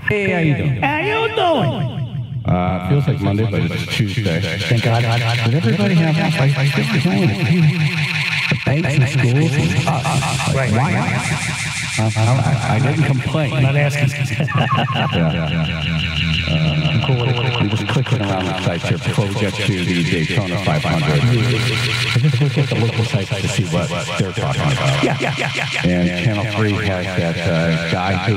Hey, how you doing? How you doing? Feels like Monday, but it's Tuesday. Thank God. Did everybody have off? I feel like only a few. The banks and schools and us. Right. Why? I didn't complain. I'm not asking. I'm just clicking around the sites here. Before we get to the Daytona 500, I just look at the local sites to see what they're talking about. And Channel 3 has that guy who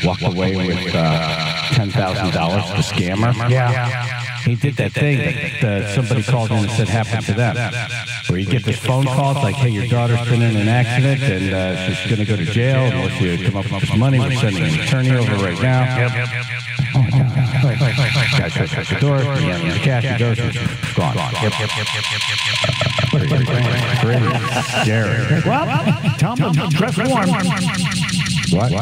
walked away with $10,000, the scammer. Yeah. He did that thing that somebody called in and said happened to them, where you get this phone call, it's like, hey, your daughter's been in an accident and she's going to go to jail unless you come up with this money. We're sending an attorney over right now. Oh, my God. Guy shuts the door, he hands the cash, he goes, and it's gone. Scary. Well, tell them, dress warm. What? I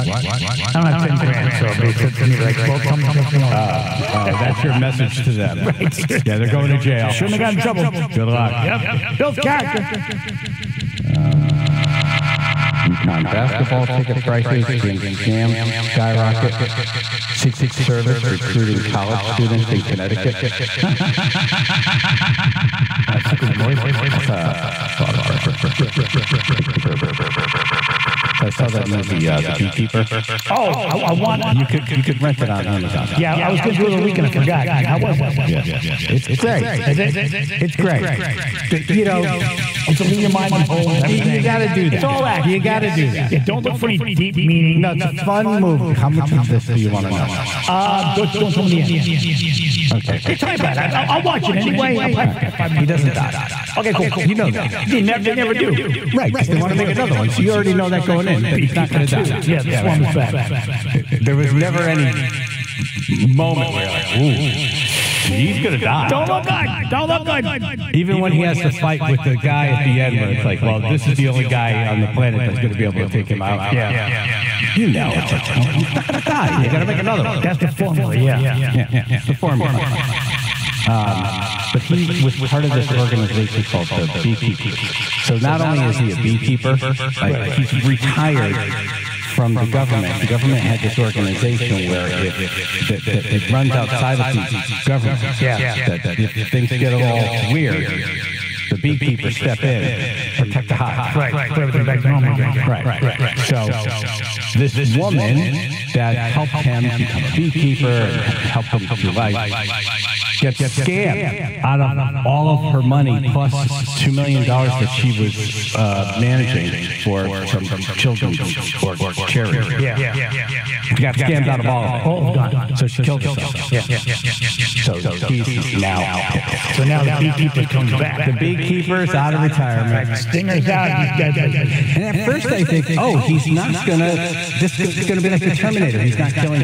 don't have 10 grand, so they said to me, like, well, tell them, dress warm. That's your message to them. Right. Yeah, they're going to jail. Shouldn't have gotten in trouble. Good luck. Yep. Bill's character. UConn basketball ticket prices being scammed skyrocket. Secret Service recruiting college students in Connecticut. That's a good voice. I saw that movie, The Beekeeper. Oh, I want. You could rent it on Amazon. Yeah, I was going to do it the weekend. I forgot. How was it? Yeah. It's great. It's great. You know, It's a lean your mind and whole. you got to do that. It's all that. You got to do that. Yeah, don't look for any deep meaning. No, it's a fun movie. How much of this do you want to know? Don't tell me the end. Okay. Hey, tell me about it. I'll watch it anyway. He doesn't die. Okay, cool. You know that. They never do. Right, because they want to make another one. So you already know that going in. He's not going to die. Yeah, this one was bad. There was never any moment where you're like, ooh, he's going to die. Don't look good. Even when he has to fight with the guy at the end where it's like, well, this is the only guy on the planet that's going to be able to take him out. Yeah. You know it's like, he's not going to die. You got to make another one. That's the formula, yeah. The formula. But he was part of this organization called the Beekeepers. So not only is he a beekeeper, like he's retired from the government. The government had this organization where it runs outside of the government. That if things get a little weird, the beekeepers step in, protect the hive. Right. Put everything back to normal again. Right. So this woman that helped him become a beekeeper and helped him through life gets scammed out of all of her money plus $2 million that she was managing for some children's or charity. She got scammed out of all of it. All gone. So she killed herself. So he's now out. So now the beekeeper comes back. The beekeeper's out of retirement. Stinger's out. He's dead. And at first I think, oh, he's not gonna, this is gonna be like the Terminator. He's not killing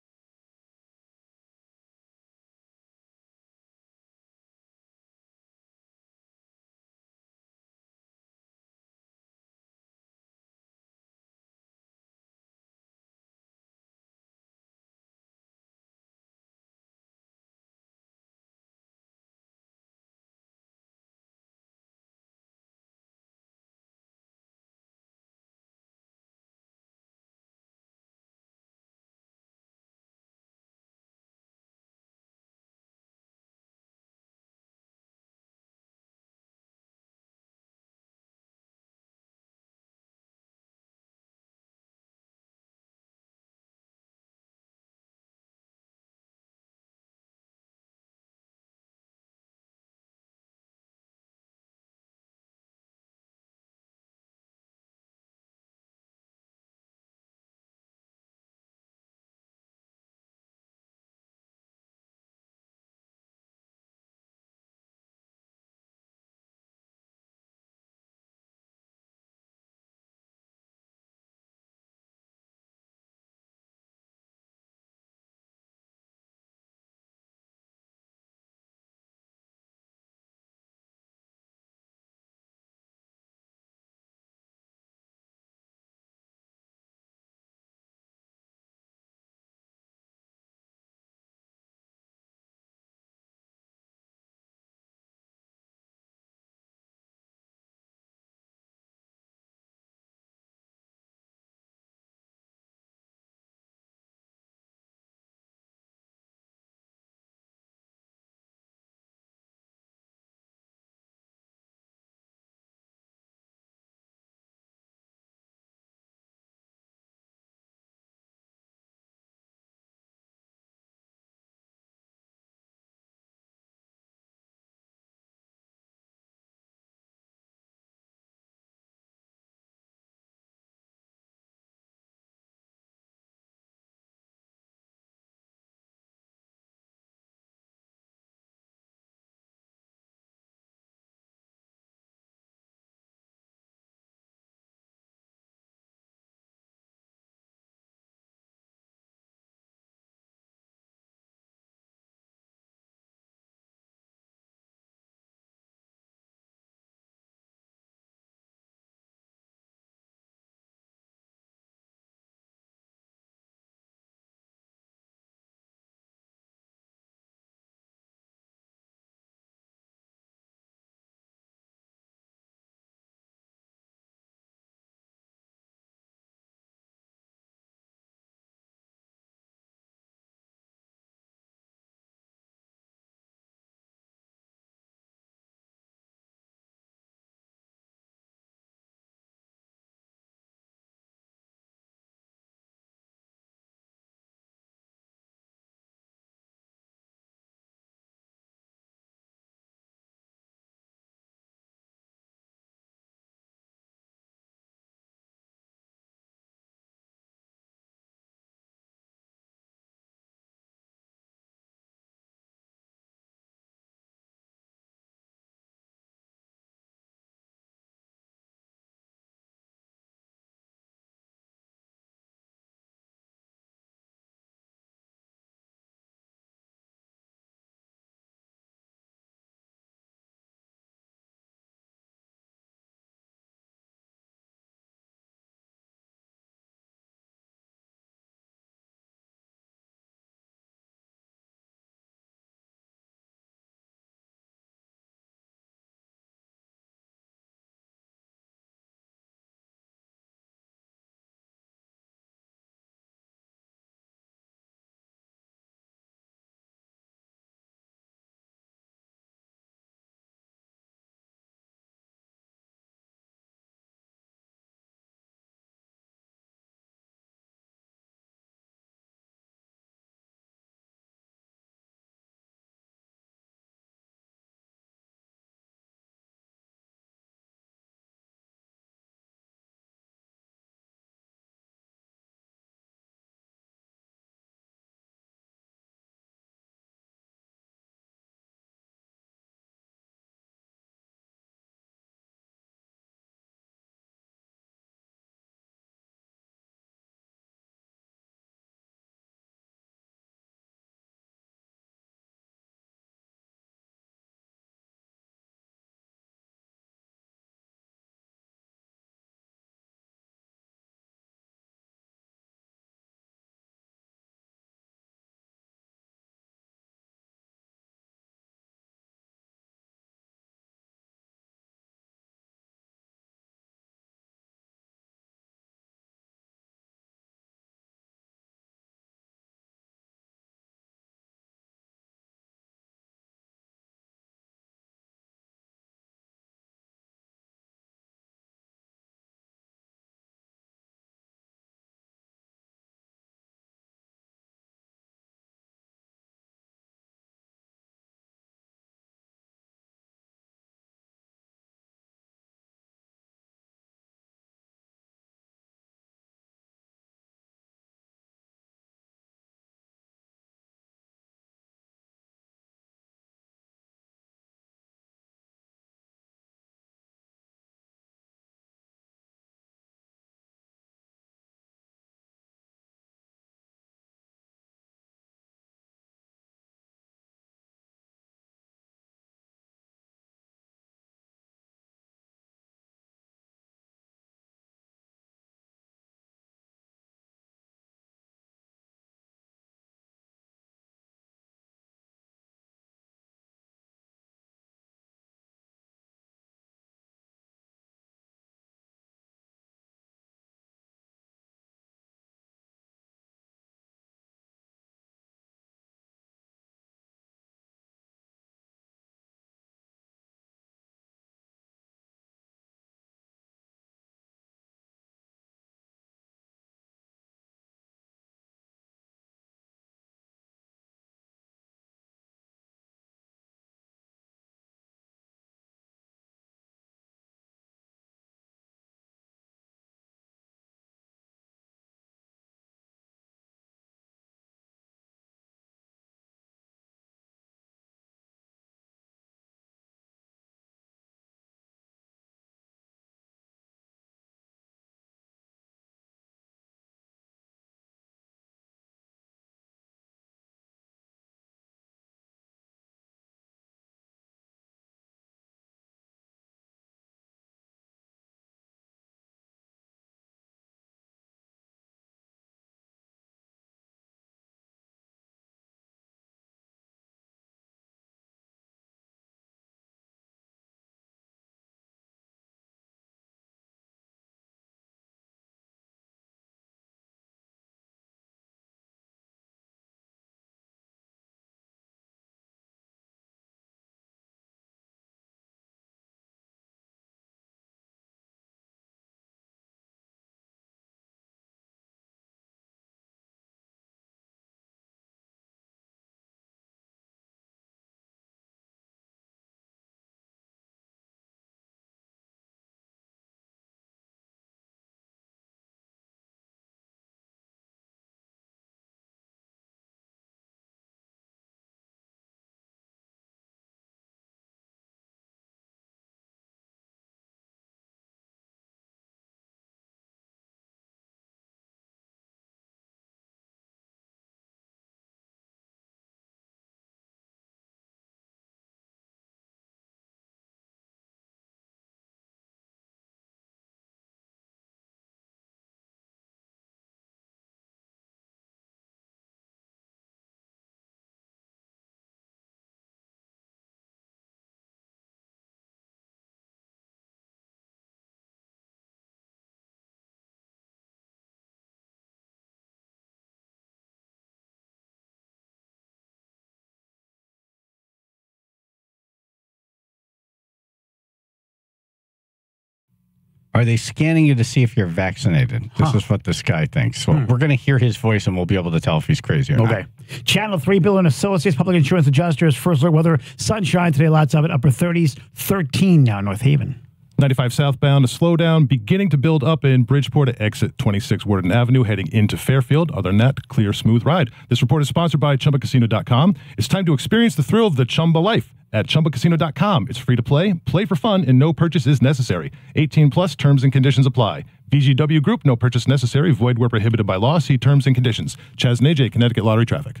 Are they scanning you to see if you're vaccinated? This is what this guy thinks. So we're going to hear his voice, and we'll be able to tell if he's crazy or not. Channel 3 Bill and Associates Public Insurance Adjusters. First alert weather. Sunshine today. Lots of it. Upper 30s. 13 now. North Haven. 95 southbound, a slowdown beginning to build up in Bridgeport at exit 26 Worden Avenue, heading into Fairfield. Other than that, clear, smooth ride. This report is sponsored by ChumbaCasino.com. It's time to experience the thrill of the Chumba life at ChumbaCasino.com. It's free to play for fun, and no purchase is necessary. 18 plus terms and conditions apply. VGW Group, no purchase necessary. Void where prohibited by law. See terms and conditions. Chaz and AJ, Connecticut Lottery Traffic.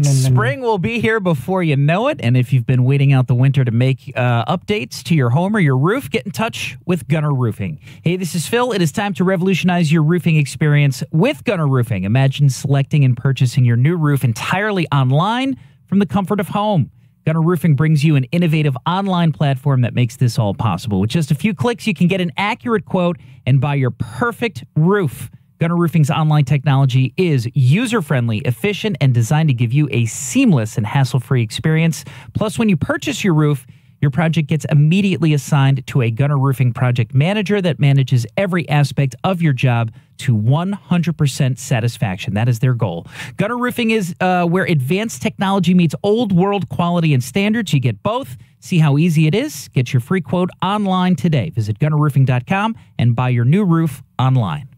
Spring will be here before you know it, and if you've been waiting out the winter to make updates to your home or your roof, get in touch with Gunner Roofing. Hey, this is Phil. It is time to revolutionize your roofing experience with Gunner Roofing. Imagine selecting and purchasing your new roof entirely online from the comfort of home. Gunner Roofing brings you an innovative online platform that makes this all possible. With just a few clicks, you can get an accurate quote and buy your perfect roof. Gunner Roofing's online technology is user-friendly, efficient, and designed to give you a seamless and hassle-free experience. Plus, when you purchase your roof, your project gets immediately assigned to a Gunner Roofing project manager that manages every aspect of your job to 100% satisfaction. That is their goal. Gunner Roofing is where advanced technology meets old world quality and standards. You get both. See how easy it is. Get your free quote online today. Visit gunnerroofing.com and buy your new roof online.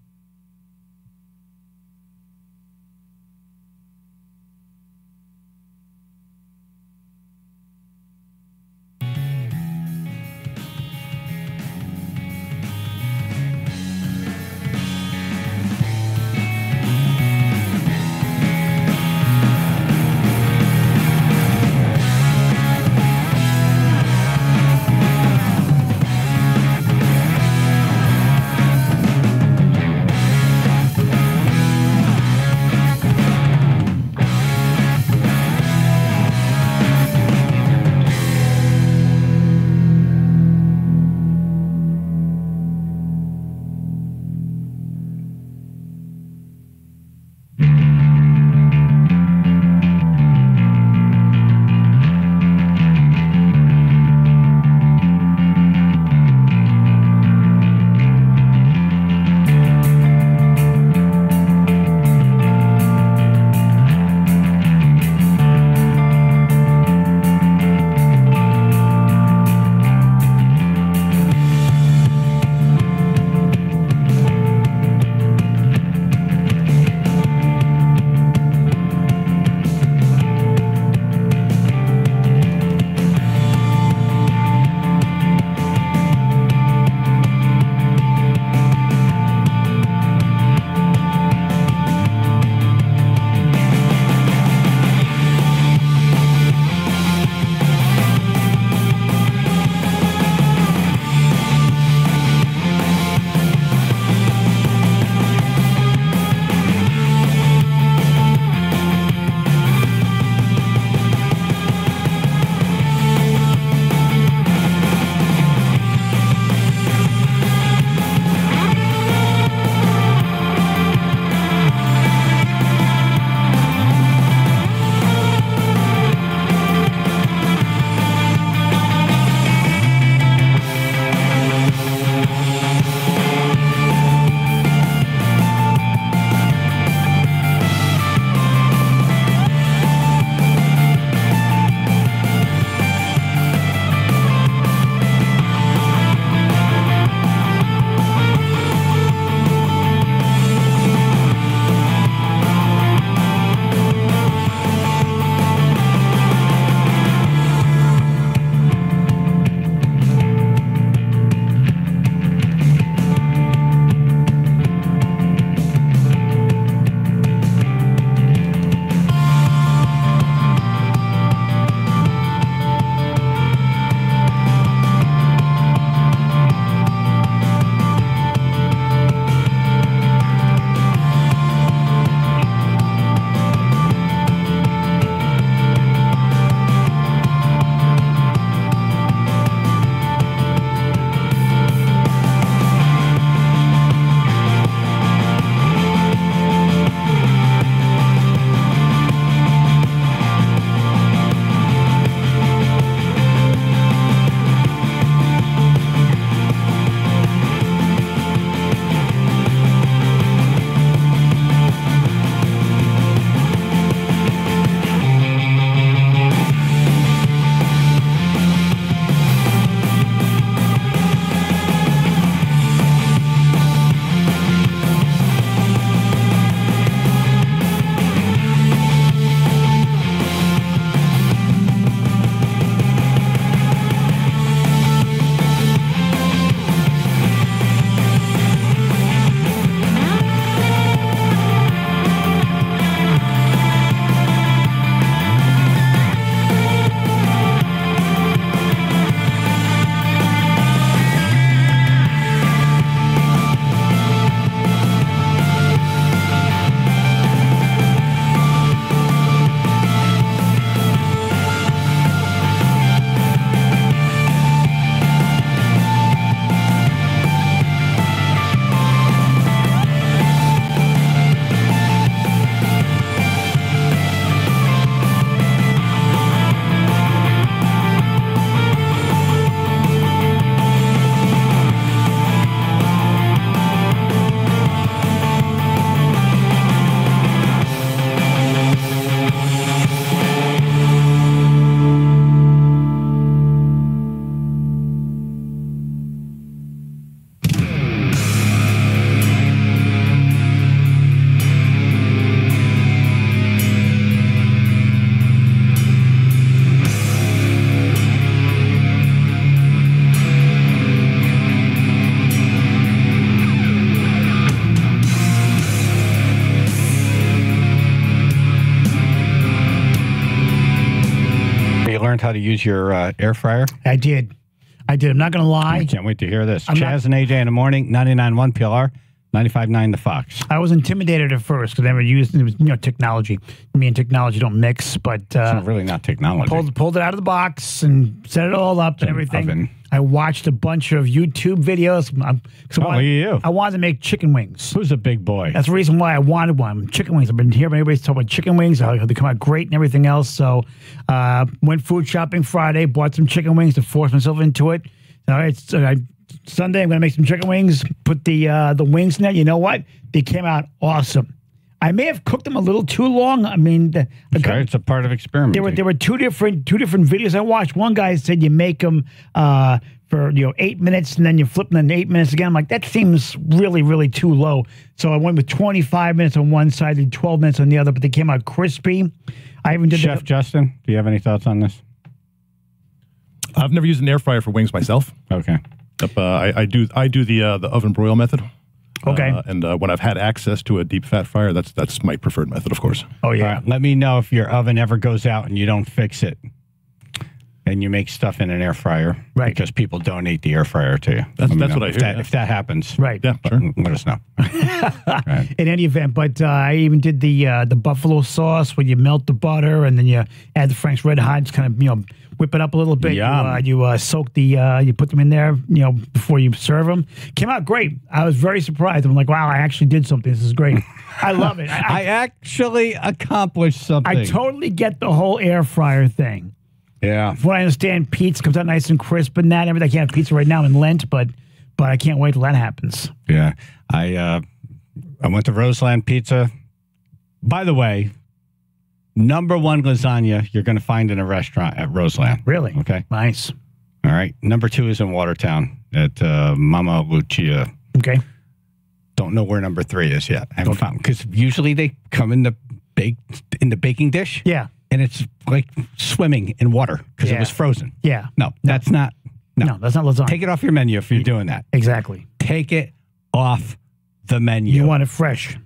learned how to use your air fryer? I did. I'm not going to lie. I can't wait to hear this. Chaz and AJ in the morning, 99.1 PLR, 95.9 The Fox. I was intimidated at first because I never used it. Was, technology. Me and technology don't mix, but it's really not technology. Pulled it out of the box and set it all up and everything. Oven. I watched a bunch of YouTube videos. Look at you. I wanted to make chicken wings. Who's a big boy? That's the reason why I wanted one. Chicken wings. I've been hearing everybody's talking about chicken wings, how they come out great and everything else. So went food shopping Friday, bought some chicken wings to force myself into it. All right, Sunday I'm going to make some chicken wings, put the wings in there. You know what? They came out awesome. I may have cooked them a little too long. I mean, it's a part of experimenting. There were two different videos I watched. One guy said you make them for 8 minutes and then you flip them in 8 minutes again. I'm like, that seems really, really too low. So I went with 25 minutes on one side and 12 minutes on the other, but they came out crispy. I even did Chef Justin, do you have any thoughts on this? I've never used an air fryer for wings myself. Okay. I do the oven broil method. Okay. And when I've had access to a deep fat fryer, that's my preferred method, of course. Oh yeah. Right, let me know if your oven ever goes out and you don't fix it, and you make stuff in an air fryer, right? Because people donate the air fryer to you. That's what I hear. If that happens, right? Yeah, sure. Let us know. Right. In any event, but I even did the buffalo sauce where you melt the butter and then you add the Frank's Red Hot, just kind of whip it up a little bit. Yum. You soak you put them in there, before you serve them. Came out great. I was very surprised. I'm like, wow, I actually did something. This is great. I love it. I actually accomplished something. I totally get the whole air fryer thing. Yeah. From what I understand, pizza comes out nice and crisp and that. I can't have pizza right now in Lent, but I can't wait till that happens. Yeah. I went to Roseland Pizza. By the way, #1 lasagna you're going to find in a restaurant at Roseland. Really? Okay. Nice. All right. #2 is in Watertown at Mama Lucia. Okay. Don't know where #3 is yet. I haven't found, because usually they come in the baking dish. Yeah. And it's like swimming in water because it was frozen. Yeah. No, that's not. No, that's not lasagna. Take it off your menu if you're doing that. Exactly. Take it off the menu. You want it fresh.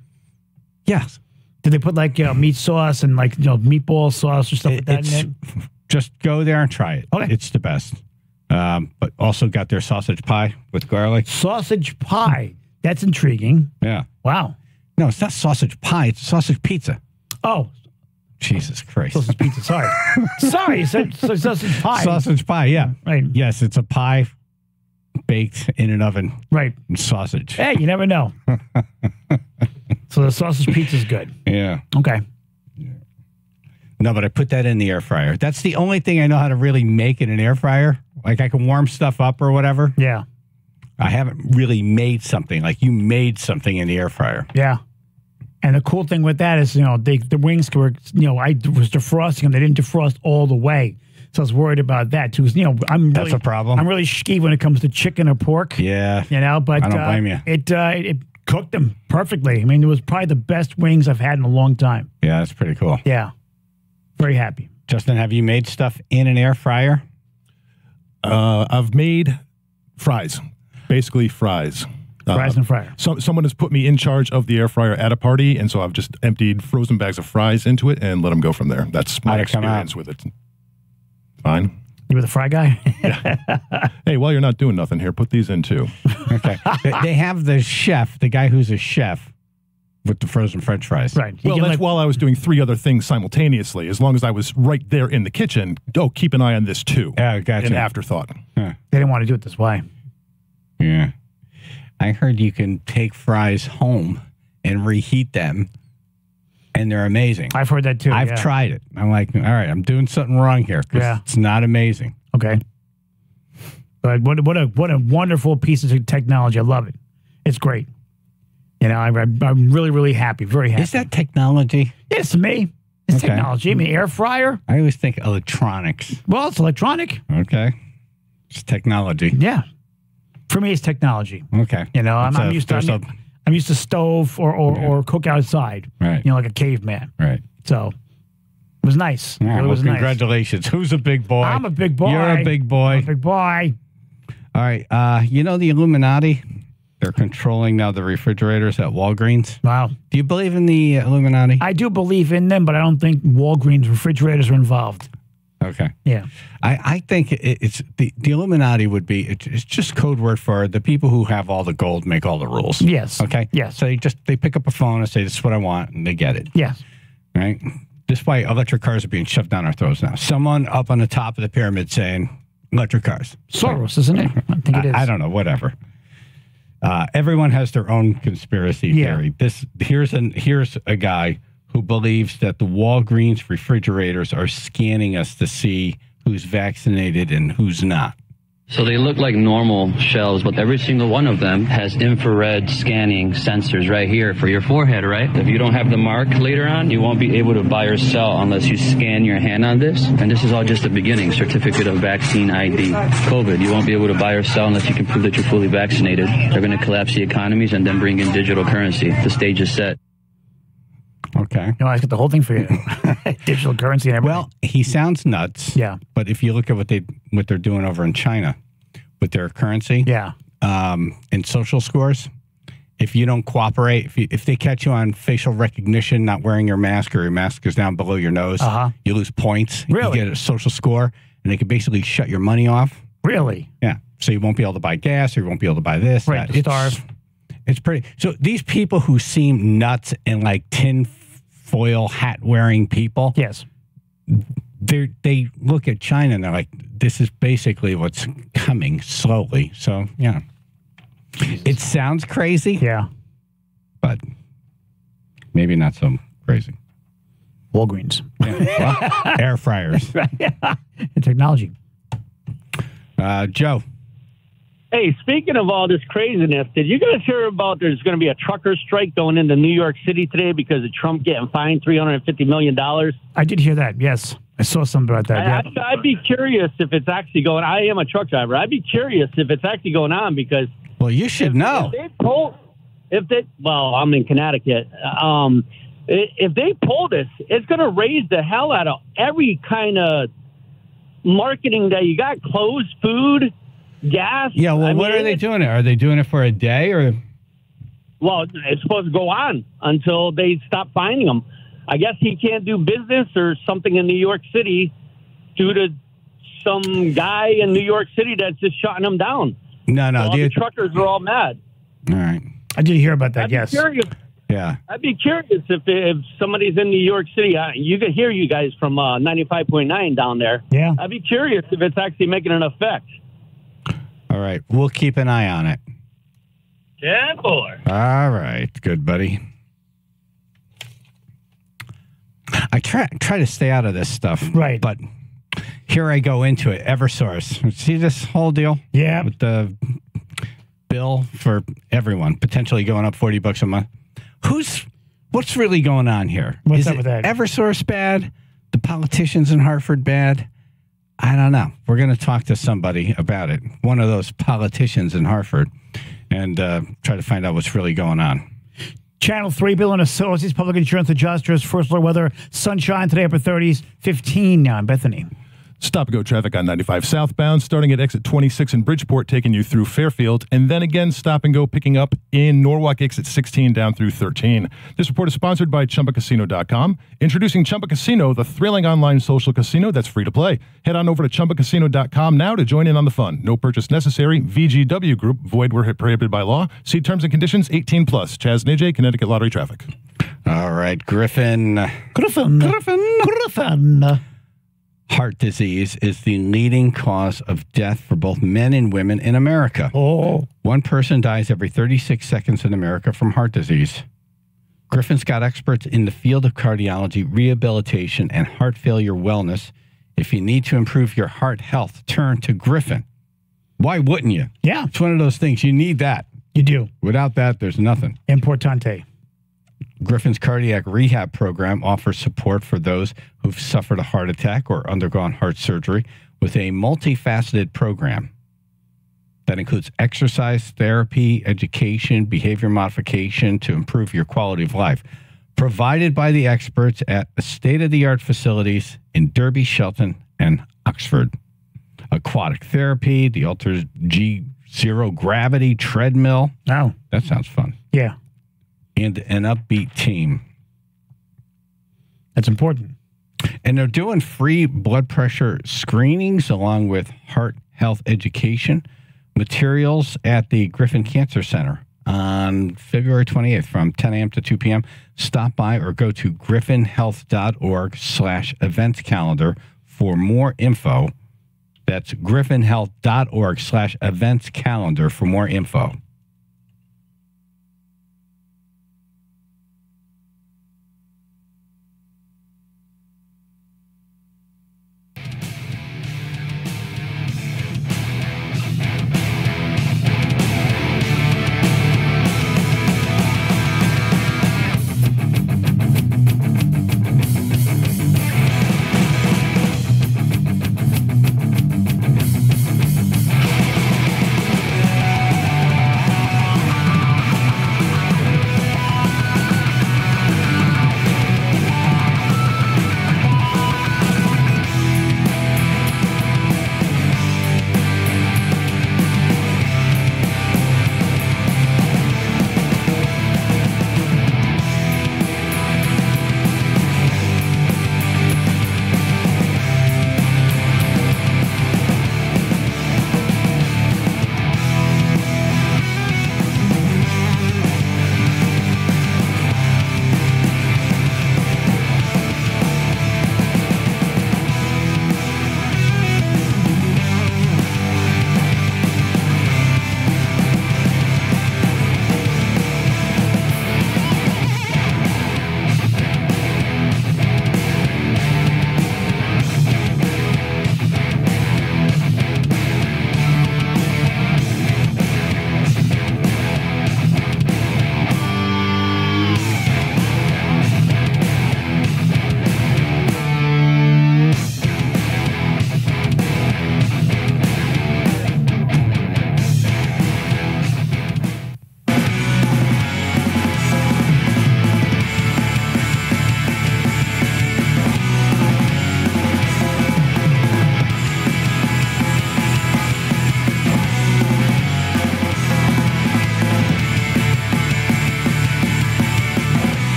Yes. Did they put meat sauce and meatball sauce or stuff like that in it? Just go there and try it. Okay. It's the best. But also got their sausage pie with garlic. Sausage pie. That's intriguing. Yeah. Wow. No, it's not sausage pie. It's sausage pizza. Oh. Jesus Christ. Sausage pizza. Sorry. Sorry. You said sausage pie. Sausage pie, yeah. Right. Yes, it's a pie baked in an oven. Right. And sausage. Hey, you never know. So the sausage pizza is good. Yeah. Okay. No, but I put that in the air fryer. That's the only thing I know how to really make in an air fryer. Like I can warm stuff up or whatever. Yeah. I haven't really made something. Like you made something in the air fryer. Yeah. And the cool thing with that is, the wings were, I was defrosting them. They didn't defrost all the way. So I was worried about that too. That's a problem. I'm really skeevy when it comes to chicken or pork. Yeah. But I don't blame you. It cooked them perfectly. I mean, it was probably the best wings I've had in a long time. Yeah, that's pretty cool. Yeah. Very happy. Justin, have you made stuff in an air fryer? I've made fries. Basically fries. Fries and fryer. Someone has put me in charge of the air fryer at a party, and so I've just emptied frozen bags of fries into it and let them go from there. That's my experience with it. Fine. You were the fry guy? Yeah. Hey, while you're not doing nothing here, put these in too. Okay. They have the chef, the guy who's a chef, with the frozen French fries. Right. Well, that's while I was doing 3 other things simultaneously. As long as I was right there in the kitchen, keep an eye on this too. Yeah, gotcha. An afterthought. They didn't want to do it this way. Yeah. I heard you can take fries home and reheat them, and they're amazing. I've heard that too. I've tried it. I'm like, all right, I'm doing something wrong here because it's not amazing. Okay. But what a wonderful piece of technology. I love it. It's great. I'm really, really happy. Very happy. Is that technology? Yes, to me. It's technology. I mean, air fryer. I always think electronics. Well, it's electronic. Okay. It's technology. Yeah. For me, it's technology. Okay. I'm used to stove or cook outside. Right. Like a caveman. Right. So it was nice. Yeah, it was congratulations. Nice. Who's a big boy? I'm a big boy. You're a big boy. I'm a big boy. All right. The Illuminati? They're controlling now the refrigerators at Walgreens. Wow. Do you believe in the Illuminati? I do believe in them, but I don't think Walgreens refrigerators are involved. Okay. Okay. Yeah. I think it's the Illuminati would be, it's just code word for the people who have all the gold make all the rules. Yes. Okay. Yes. So they pick up a phone and say, this is what I want, and they get it. Yes. Right? This is why electric cars are being shoved down our throats now. Someone up on the top of the pyramid saying, electric cars. Soros, isn't it? I think it is. I don't know, whatever. Everyone has their own conspiracy theory. Here's a guy who believes that the Walgreens refrigerators are scanning us to see who's vaccinated and who's not. So they look like normal shelves, but every single one of them has infrared scanning sensors right here for your forehead, right? If you don't have the mark later on, you won't be able to buy or sell unless you scan your hand on this. And this is all just the beginning, certificate of vaccine ID. COVID, you won't be able to buy or sell unless you can prove that you're fully vaccinated. They're going to collapse the economies and then bring in digital currency. The stage is set. Okay. I got the whole thing for you. Digital currency and everything. Well, he sounds nuts. Yeah. But if you look at what they're doing over in China with their currency, and social scores, if you don't cooperate, if they catch you on facial recognition, not wearing your mask, or your mask is down below your nose, you lose points. Really? You get a social score, and they can basically shut your money off. Really? Yeah. So you won't be able to buy gas, or you won't be able to buy this. Right. That. Starve. It's pretty. So these people who seem nuts and like tin-foil hat-wearing people, Yes. they look at China and they're like, this is basically what's coming slowly. So, yeah. It sounds crazy. Yeah. But maybe not so crazy. Walgreens. Yeah. Well, air fryers. And technology. Joe. Hey, speaking of all this craziness, did you guys hear about there's going to be a trucker strike going into New York City today because of Trump getting fined $350 million? I did hear that, yes. I saw something about that. I'd be curious if it's actually going. I am a truck driver. I'd be curious if it's actually going on because. Well, you should know. Well, I'm in Connecticut. If they pull this, it's going to raise the hell out of every kind of marketing that you got. Clothes, food, gas. Yeah, well, what are they doing it? Are they doing it for a day or? Well, it's supposed to go on until they stop finding them. I guess he can't do business or something in New York City due to some guy in New York City that's just shutting them down. No. So all the truckers are all mad. All right. I did hear about that, yes. Yeah. I'd be curious if somebody's in New York City. You could hear you guys from 95.9 down there. Yeah. I'd be curious if it's actually making an effect. All right. We'll keep an eye on it. Yeah, boy. All right. Good, buddy. I try to stay out of this stuff. Right. But here I go into it. Eversource. See this whole deal? Yeah. With the bill for everyone potentially going up $40 a month. What's really going on here? What's up with that? Eversource bad? The politicians in Hartford bad? I don't know. We're going to talk to somebody about it. One of those politicians in Hartford and try to find out what's really going on. Channel 3, Bill and Associates, Public Insurance Adjusters, First Floor Weather, sunshine today, upper 30s, 15 now in Bethany. Stop and go traffic on 95 southbound, starting at exit 26 in Bridgeport, taking you through Fairfield, and then again stop and go picking up in Norwalk, exit 16 down through 13. This report is sponsored by ChumbaCasino.com. Introducing Chumba Casino, the thrilling online social casino that's free to play. Head on over to ChumbaCasino.com now to join in on the fun. No purchase necessary. VGW Group. Void where prohibited by law. See terms and conditions. 18+. Chaz and AJ, Connecticut Lottery Traffic. All right, Griffin. Heart disease is the leading cause of death for both men and women in America. Oh. One person dies every 36 seconds in America from heart disease. Griffin's got experts in the field of cardiology, rehabilitation, and heart failure wellness. If you need to improve your heart health, turn to Griffin. Why wouldn't you? Yeah. It's one of those things. You need that. You do. Without that, there's nothing. Importante. Griffin's cardiac rehab program offers support for those who've suffered a heart attack or undergone heart surgery with a multifaceted program that includes exercise, therapy, education, behavior modification to improve your quality of life, provided by the experts at state-of-the-art facilities in Derby, Shelton, and Oxford. Aquatic therapy, the Ultra G zero gravity treadmill. Oh. That sounds fun. Yeah. And an upbeat team. That's important. And they're doing free blood pressure screenings along with heart health education materials at the Griffin Cancer Center on February 28th from 10 a.m. to 2 p.m. Stop by or go to griffinhealth.org/events calendar for more info. That's griffinhealth.org/events calendar for more info.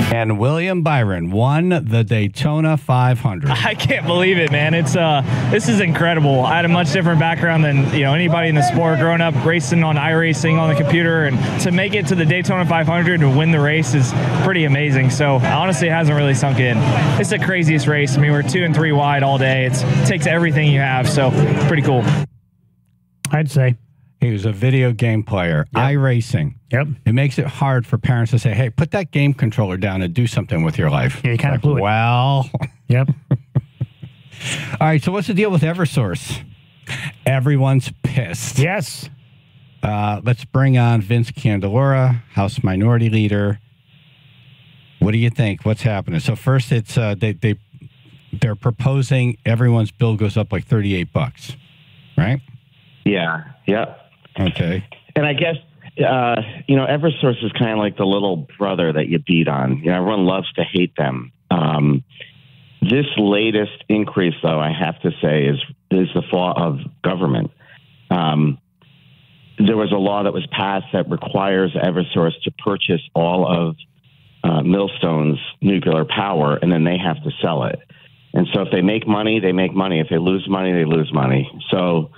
And William Byron won the Daytona 500. I can't believe it, man. It's this is incredible. I had a much different background than anybody in the sport. Growing up racing on iRacing on the computer, and to make it to the Daytona 500 and win the race is pretty amazing. So honestly, it hasn't really sunk in. It's the craziest race. I mean, we're 2 and 3 wide all day. It takes everything you have. So pretty cool. I'd say. He was a video game player, iRacing. Yep. It makes it hard for parents to say, hey, put that game controller down and do something with your life. Yeah, you kind of blew it. Well. Yep. All right, so what's the deal with Eversource? Everyone's pissed. Yes. Let's bring on Vince Candelora, House Minority Leader. What do you think? What's happening? So first, it's they're proposing everyone's bill goes up like $38, right? Yeah. Yep. Okay. And I guess, Eversource is kind of like the little brother that you beat on. Everyone loves to hate them. This latest increase, though, I have to say, is the fault of government. There was a law that was passed that requires Eversource to purchase all of Millstone's nuclear power, and then they have to sell it. And so if they make money, they make money. If they lose money, they lose money. So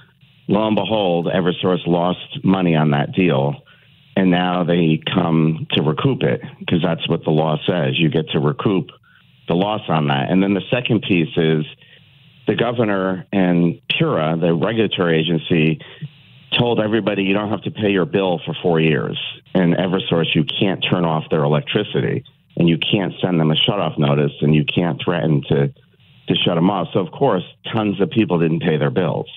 lo and behold, Eversource lost money on that deal. And now they come to recoup it because that's what the law says. You get to recoup the loss on that. And then the second piece is the governor and PURA, the regulatory agency, told everybody you don't have to pay your bill for 4 years. And Eversource, you can't turn off their electricity, and you can't send them a shutoff notice, and you can't threaten to shut them off. So, of course, tons of people didn't pay their bills.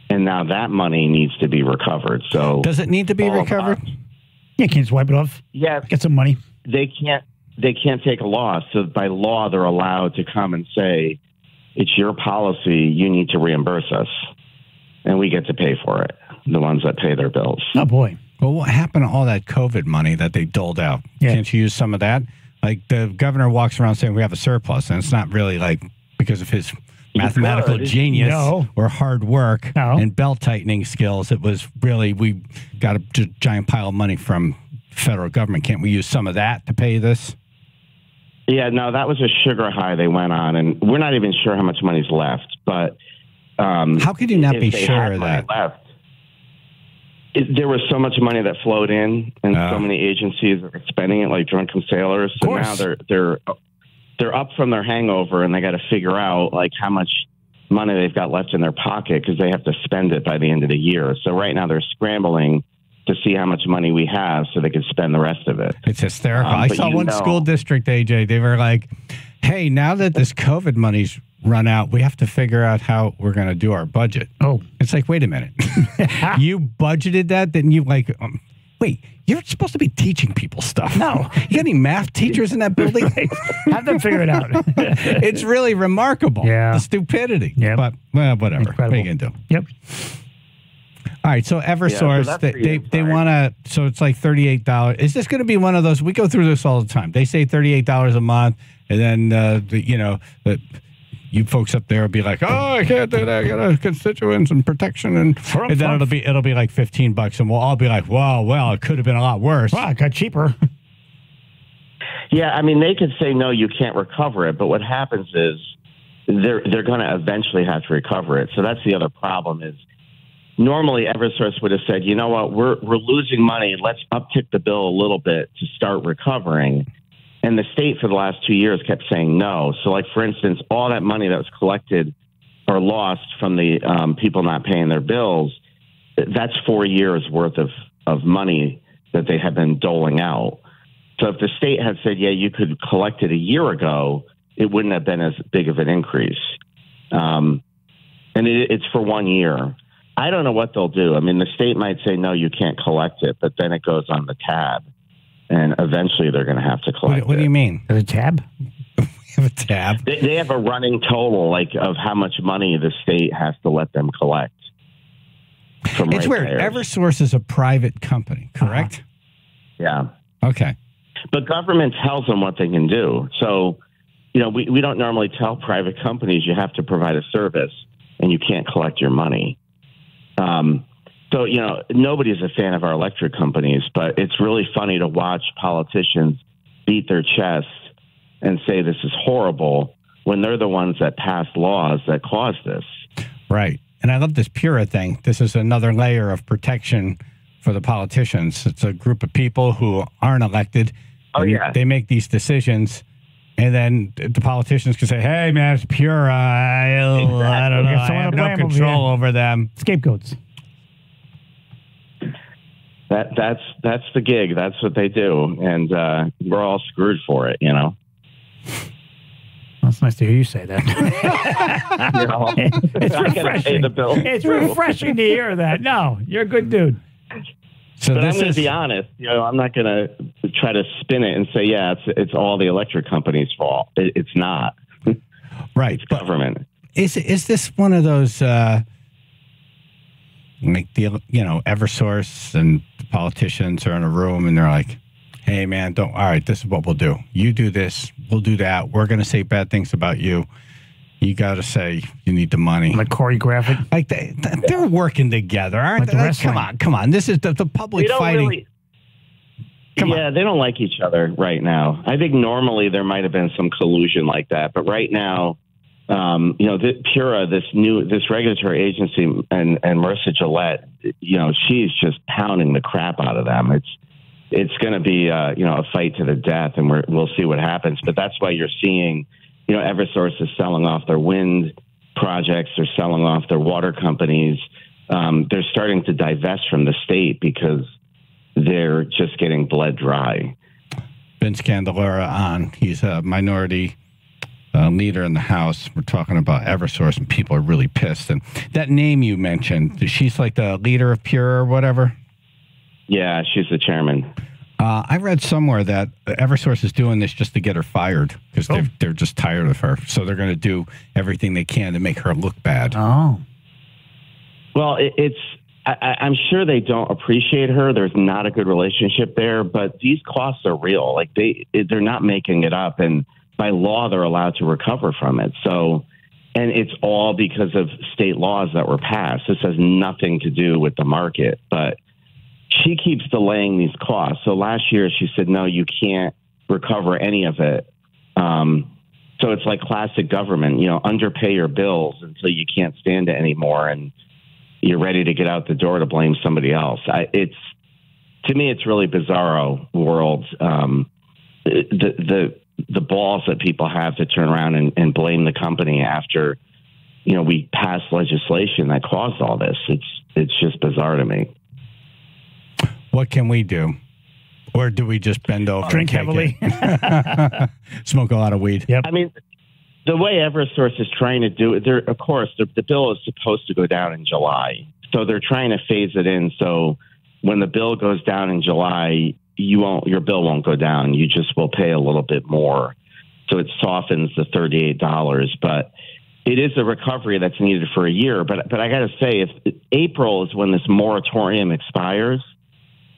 And now that money needs to be recovered. So does it need to be recovered? Yeah, you can't just wipe it off. Yeah. Get some money. They can't take a loss. So by law, they're allowed to come and say, it's your policy, you need to reimburse us. And we get to pay for it, the ones that pay their bills. Oh, boy. Well, what happened to all that COVID money that they doled out? Yeah. Can't you use some of that? Like the governor walks around saying we have a surplus, and it's not really like because of his mathematical genius or hard work and belt tightening skills. It was really, we got a giant pile of money from federal government. Can't we use some of that to pay this? Yeah, no, that was a sugar high they went on, and we're not even sure how much money's left. But how could you not be sure of that? There was so much money that flowed in, and so many agencies are spending it like drunken sailors. So now they're up from their hangover, and they got to figure out like how much money they've got left in their pocket because they have to spend it by the end of the year. So right now they're scrambling to see how much money we have so they can spend the rest of it. It's hysterical. I saw one school district, AJ, they were like, hey, now that this COVID money's run out, we have to figure out how we're going to do our budget. Oh. It's like, wait a minute. You budgeted that? Then you like, wait, you're supposed to be teaching people stuff. No. You got any math teachers in that building? Have them figure it out. It's really remarkable. Yeah. The stupidity. Yeah. But, well, whatever. Incredible. What are you going to do? Yep. All right, so Eversource, they want to, so it's like $38. Is this going to be one of those, we go through this all the time. They say $38 a month, and then, you folks up there will be like, oh, I can't do that. I got a constituents and protection. And then it'll be like $15, and we'll all be like, wow, well, it could have been a lot worse. Wow, it got cheaper. Yeah, I mean, they could say, no, you can't recover it. But what happens is they're going to eventually have to recover it. So that's the other problem is, normally, Eversource would have said, you know what, we're losing money. Let's uptick the bill a little bit to start recovering. And the state for the last 2 years kept saying no. So, like, for instance, all that money that was collected or lost from the people not paying their bills, that's 4 years worth of money that they have been doling out. So if the state had said, yeah, you could collect it a year ago, it wouldn't have been as big of an increase. And it's for 1 year. I don't know what they'll do. I mean, the state might say, no, you can't collect it, but then it goes on the tab. And eventually they're going to have to collect it. What do you mean? There's a tab? We have a tab? They have a running total of how much money the state has to let them collect. It's weird. Eversource is a private company, correct? Yeah. Okay. But government tells them what they can do. So, we don't normally tell private companies you have to provide a service and you can't collect your money. So, nobody's a fan of our electric companies, but it's really funny to watch politicians beat their chest and say this is horrible when they're the ones that passed laws that caused this. Right. And I love this PURA thing. This is another layer of protection for the politicians. It's a group of people who aren't elected. Oh, yeah. They make these decisions. And then the politicians can say, hey, man, it's PURA. I don't know. I have no control over them. Scapegoats. That's the gig. That's what they do. And we're all screwed for it, That's nice to hear you say that. It's refreshing. It's refreshing to hear that. No, you're a good dude. So but I'm going to be honest. I'm not going to try to spin it and say, yeah, it's all the electric companies' fault. It's not. Right. It's government. Is this one of those like the Eversource and the politicians are in a room and they're like, hey man, all right, this is what we'll do. You do this, we'll do that. We're going to say bad things about you. You got to say you need the money. Like choreographic. Like they're working together, aren't they? Like, come on. This is the public fighting. They don't like each other right now. I think normally there might have been some collusion like that, but right now Pura, this regulatory agency, and Marissa Gillette, she's just pounding the crap out of them. It's going to be a fight to the death, and we'll see what happens. But that's why you're seeing, Eversource is selling off their wind projects, they're selling off their water companies. They're starting to divest from the state because they're just getting bled dry. Vince Candelora on. He's a minority leader in the House. We're talking about Eversource, and people are really pissed. And that name you mentioned, she's like the leader of Pure or whatever? Yeah, she's the chairman. I read somewhere that Eversource is doing this just to get her fired because they're just tired of her. So they're going to do everything they can to make her look bad. Oh. Well, I'm sure they don't appreciate her. There's not a good relationship there, but these costs are real. Like they're not making it up, and by law they're allowed to recover from it. So, and it's all because of state laws that were passed. This has nothing to do with the market, but she keeps delaying these costs. So last year she said, no, you can't recover any of it. So it's like classic government, underpay your bills until you can't stand it anymore, and you're ready to get out the door to blame somebody else. To me, it's really bizarro world. The balls that people have to turn around and blame the company after, we passed legislation that caused all this. It's just bizarre to me. What can we do? Or do we just bend over? Drink heavily. Smoke a lot of weed. Yep. I mean, the way Eversource is trying to do it, the bill is supposed to go down in July. So they're trying to phase it in. So when the bill goes down in July, your bill won't go down. You just will pay a little bit more. So it softens the $38. But it is a recovery that's needed for a year. But I got to say, if April is when this moratorium expires,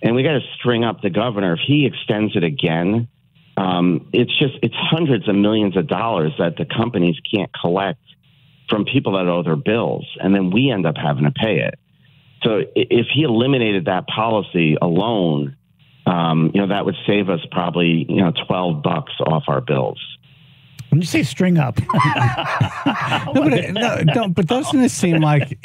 and we got to string up the governor. If he extends it again, it's hundreds of millions of dollars that the companies can't collect from people that owe their bills, and then we end up having to pay it. So if he eliminated that policy alone, that would save us probably $12 off our bills. When you say string up, but doesn't it seem like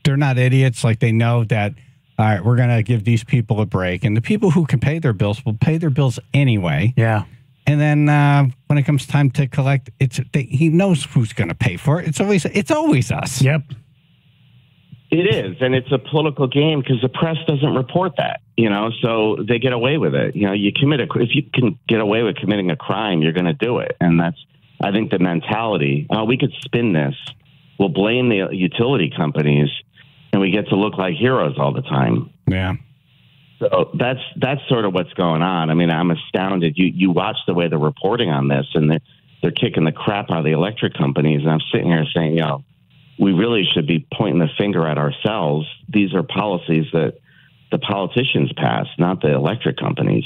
they're not idiots? Like they know that. All right, we're going to give these people a break. And the people who can pay their bills will pay their bills anyway. Yeah. And then when it comes time to collect, he knows who's going to pay for it. It's always us. Yep. It is. And it's a political game because the press doesn't report that, so they get away with it. If you can get away with committing a crime, you're going to do it. And that's, I think, the mentality. We could spin this. We'll blame the utility companies, and we get to look like heroes all the time. Yeah. So that's sort of what's going on. I mean, I'm astounded. You watch the way they're reporting on this, and they're kicking the crap out of the electric companies. And I'm sitting here saying, we really should be pointing the finger at ourselves. These are policies that the politicians pass, not the electric companies.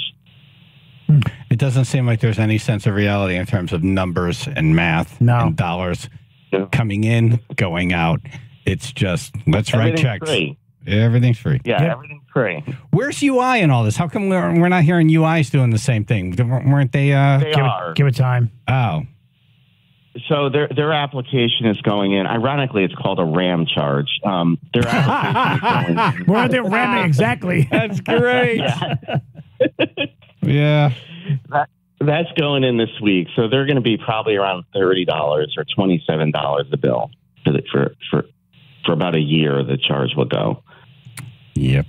It doesn't seem like there's any sense of reality in terms of numbers and math and dollars coming in, going out. It's just, let's write checks. Free. Everything's free. Yeah, everything's free. Where's UI in all this? How come we're not hearing UI's doing the same thing? Weren't they? Give it time. Oh. So their application is going in. Ironically, it's called a RAM charge. Their application is going in. Where are they ramming exactly? That's great. Yeah. That's going in this week. So they're going to be probably around $30 or $27 a bill for about a year. The charge will go. Yep.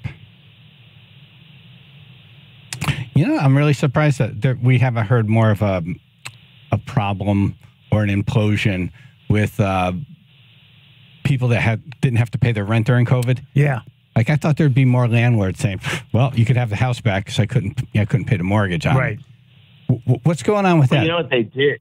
I'm really surprised that we haven't heard more of a problem or an implosion with people that didn't have to pay their rent during COVID. Yeah. Like I thought there'd be more landlords saying, "Well, you could have the house back because I couldn't pay the mortgage on right." it." What's going on with that? You know what they did?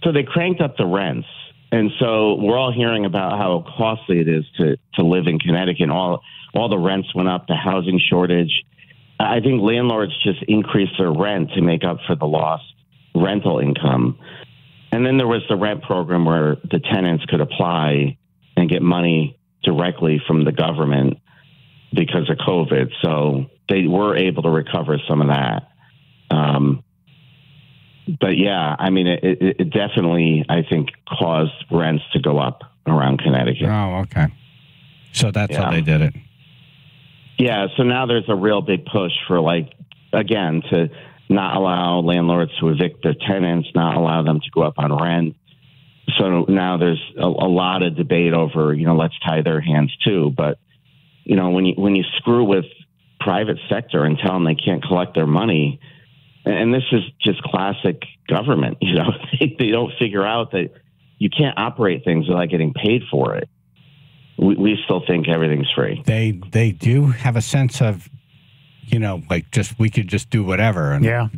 So they cranked up the rents, and so we're all hearing about how costly it is to live in Connecticut. All the rents went up. The housing shortage. I think landlords just increased their rent to make up for the lost rental income. And then there was the rent program where the tenants could apply and get money directly from the government because of COVID. So they were able to recover some of that. But yeah, I mean, it definitely, I think, caused rents to go up around Connecticut. Oh, okay. So that's how they did it. Yeah, so now there's a real big push for, like, again, to not allow landlords to evict their tenants, not allow them to go up on rent. So now there's a lot of debate over, let's tie their hands too. But, when you screw with private sector and tell them they can't collect their money, and this is just classic government, they don't figure out that you can't operate things without getting paid for it. We still think everything's free. They do have a sense of, we could just do whatever. And yeah.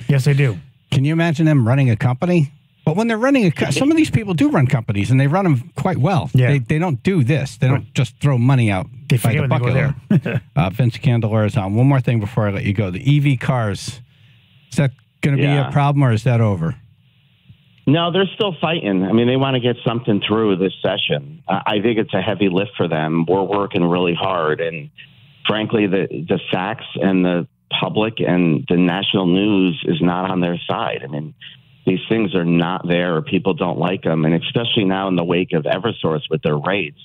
Yes, they do. Can you imagine them running a company? But when they're running some of these people do run companies, and they run them quite well. Yeah. They don't do this. They don't just throw money out by the bucket. Vince Candelora is on. One more thing before I let you go. The EV cars, is that going to be a problem, or is that over? No, they're still fighting. I mean, they want to get something through this session. I think it's a heavy lift for them. We're working really hard. And frankly, the facts and the public and the national news is not on their side. I mean, these things are not there, or people don't like them. And especially now in the wake of Eversource with their rates,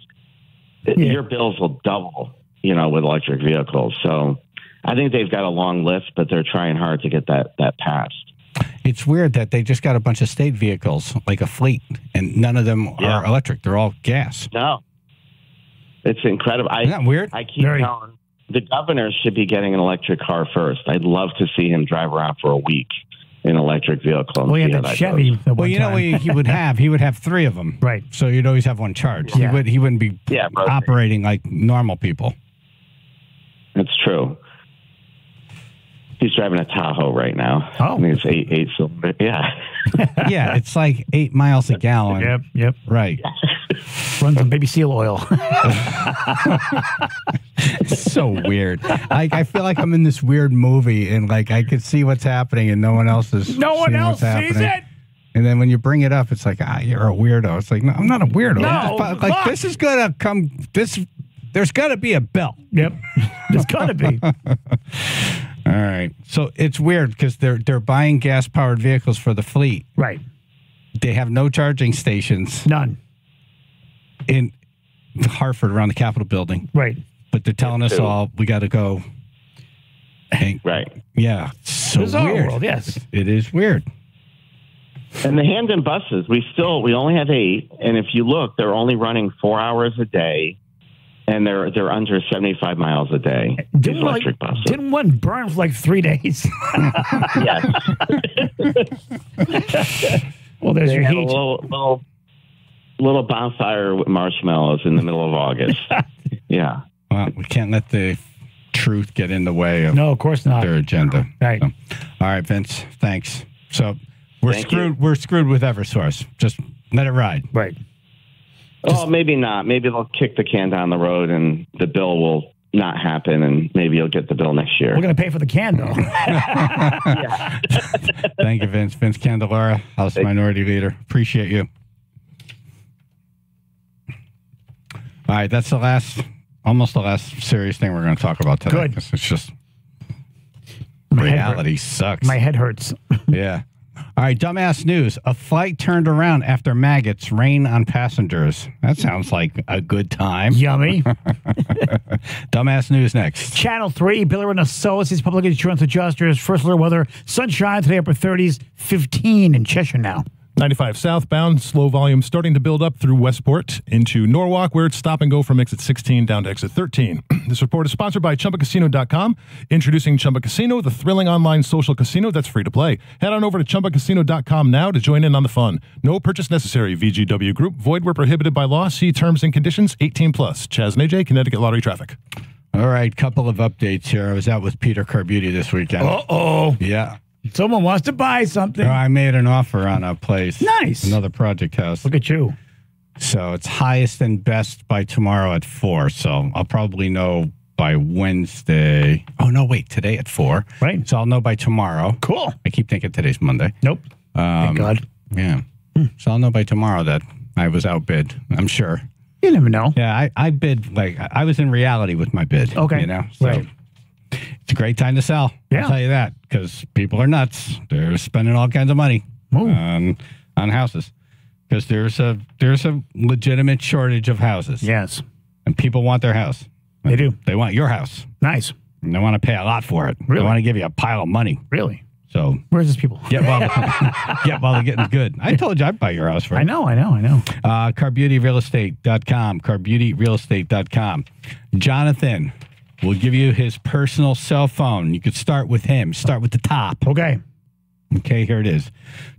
your bills will double, with electric vehicles. So I think they've got a long list, but they're trying hard to get that passed. It's weird that they just got a bunch of state vehicles, like a fleet, and none of them are electric. They're all gas. No. It's incredible. Isn't that weird? I keep telling the governor should be getting an electric car first. I'd love to see him drive around for a week in an electric vehicle. Well, yeah, that Chevy. Well, he would have 3 of them. Right. So you'd always have one charged. Yeah. He wouldn't be operating like normal people. That's true. He's driving a Tahoe right now. Oh. I mean, it's 8 cylinder. Yeah. Yeah, it's like 8 miles a gallon. Yep. Right. Runs on baby seal oil. It's so weird. I feel like I'm in this weird movie, and like I could see what's happening, and no one else is. No one else sees it. And then when you bring it up, it's like, you're a weirdo. It's like, no, I'm not a weirdo. No, this is gonna come. There's got to be a bill. Yep, there's got to be. All right. So it's weird because they're buying gas-powered vehicles for the fleet. Right. They have no charging stations. None. In Hartford, around the Capitol building. Right. But they're telling us all we got to go. Right. Yeah. So bizarre weird. World, yes. It is weird. And the Hamden buses, we only have 8. And if you look, they're only running 4 hours a day. And they're under 75 miles a day. These electric buses. Didn't one burn for like 3 days? Yes. Well, there's your heat. A little bonfire with marshmallows in the middle of August. Yeah. Well, we can't let the truth get in the way of of course not. Their agenda. Right. So, all right, Vince. Thanks. So we're screwed. You. We're screwed with Eversource. Just let it ride. Right. Maybe not. Maybe they'll kick the can down the road and the bill will not happen, and maybe you'll get the bill next year. We're going to pay for the can, though. Thank you, Vince. Vince Candelora, House Minority Leader. Appreciate you. All right, that's almost the last serious thing we're going to talk about today. Good. It's just reality sucks. My head hurts. Yeah. All right, dumbass news. A flight turned around after maggots rain on passengers. That sounds like a good time. Yummy. Dumbass news next. Channel 3, Biller and Associates, Public Insurance Adjusters, First Alert Weather, sunshine today, upper 30s, 15 in Cheshire now. 95 southbound, slow volume starting to build up through Westport into Norwalk, where it's stop and go from exit 16 down to exit 13. This report is sponsored by ChumbaCasino.com. Introducing Chumba Casino, the thrilling online social casino that's free to play. Head on over to ChumbaCasino.com now to join in on the fun. No purchase necessary. VGW Group. Void where prohibited by law. See terms and conditions. 18+. Chaz and AJ, Connecticut Lottery Traffic. All right, couple of updates here. I was out with Peter Carbuti this weekend. Uh-oh. Yeah. Someone wants to buy something. I made an offer on a place. Nice. Another project house. Look at you. So it's highest and best by tomorrow at 4. So I'll probably know by Wednesday. Oh, no, wait. Today at 4. Right. So I'll know by tomorrow. Cool. I keep thinking today's Monday. Nope. Thank God. Yeah. So I'll know by tomorrow that I was outbid. I'm sure. You never know. Yeah, I bid, like, I was in reality with my bid. Okay. You know? So right. it's a great time to sell. Yeah. I'll tell you that, because people are nuts. They're spending all kinds of money on houses because there's a legitimate shortage of houses. Yes. And people want their house. They do. They want your house. Nice. And they want to pay a lot for it. Really? They want to give you a pile of money. Really? So where's these people? get while they're getting good. I told you I'd buy your house for it. I know. CarBeautyRealEstate.com. CarBeautyRealEstate.com. Jonathan will give you his personal cell phone. You could start with him. Start with the top. Okay. Okay, here it is.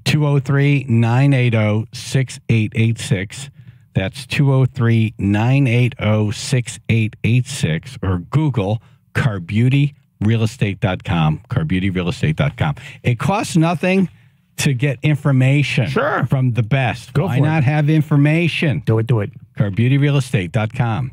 203-980-6886. That's 203-980-6886. Or Google CarBeautyRealEstate.com. CarBeautyRealEstate.com. It costs nothing to get information from the best. Why not have information? Do it. CarBeautyRealEstate.com.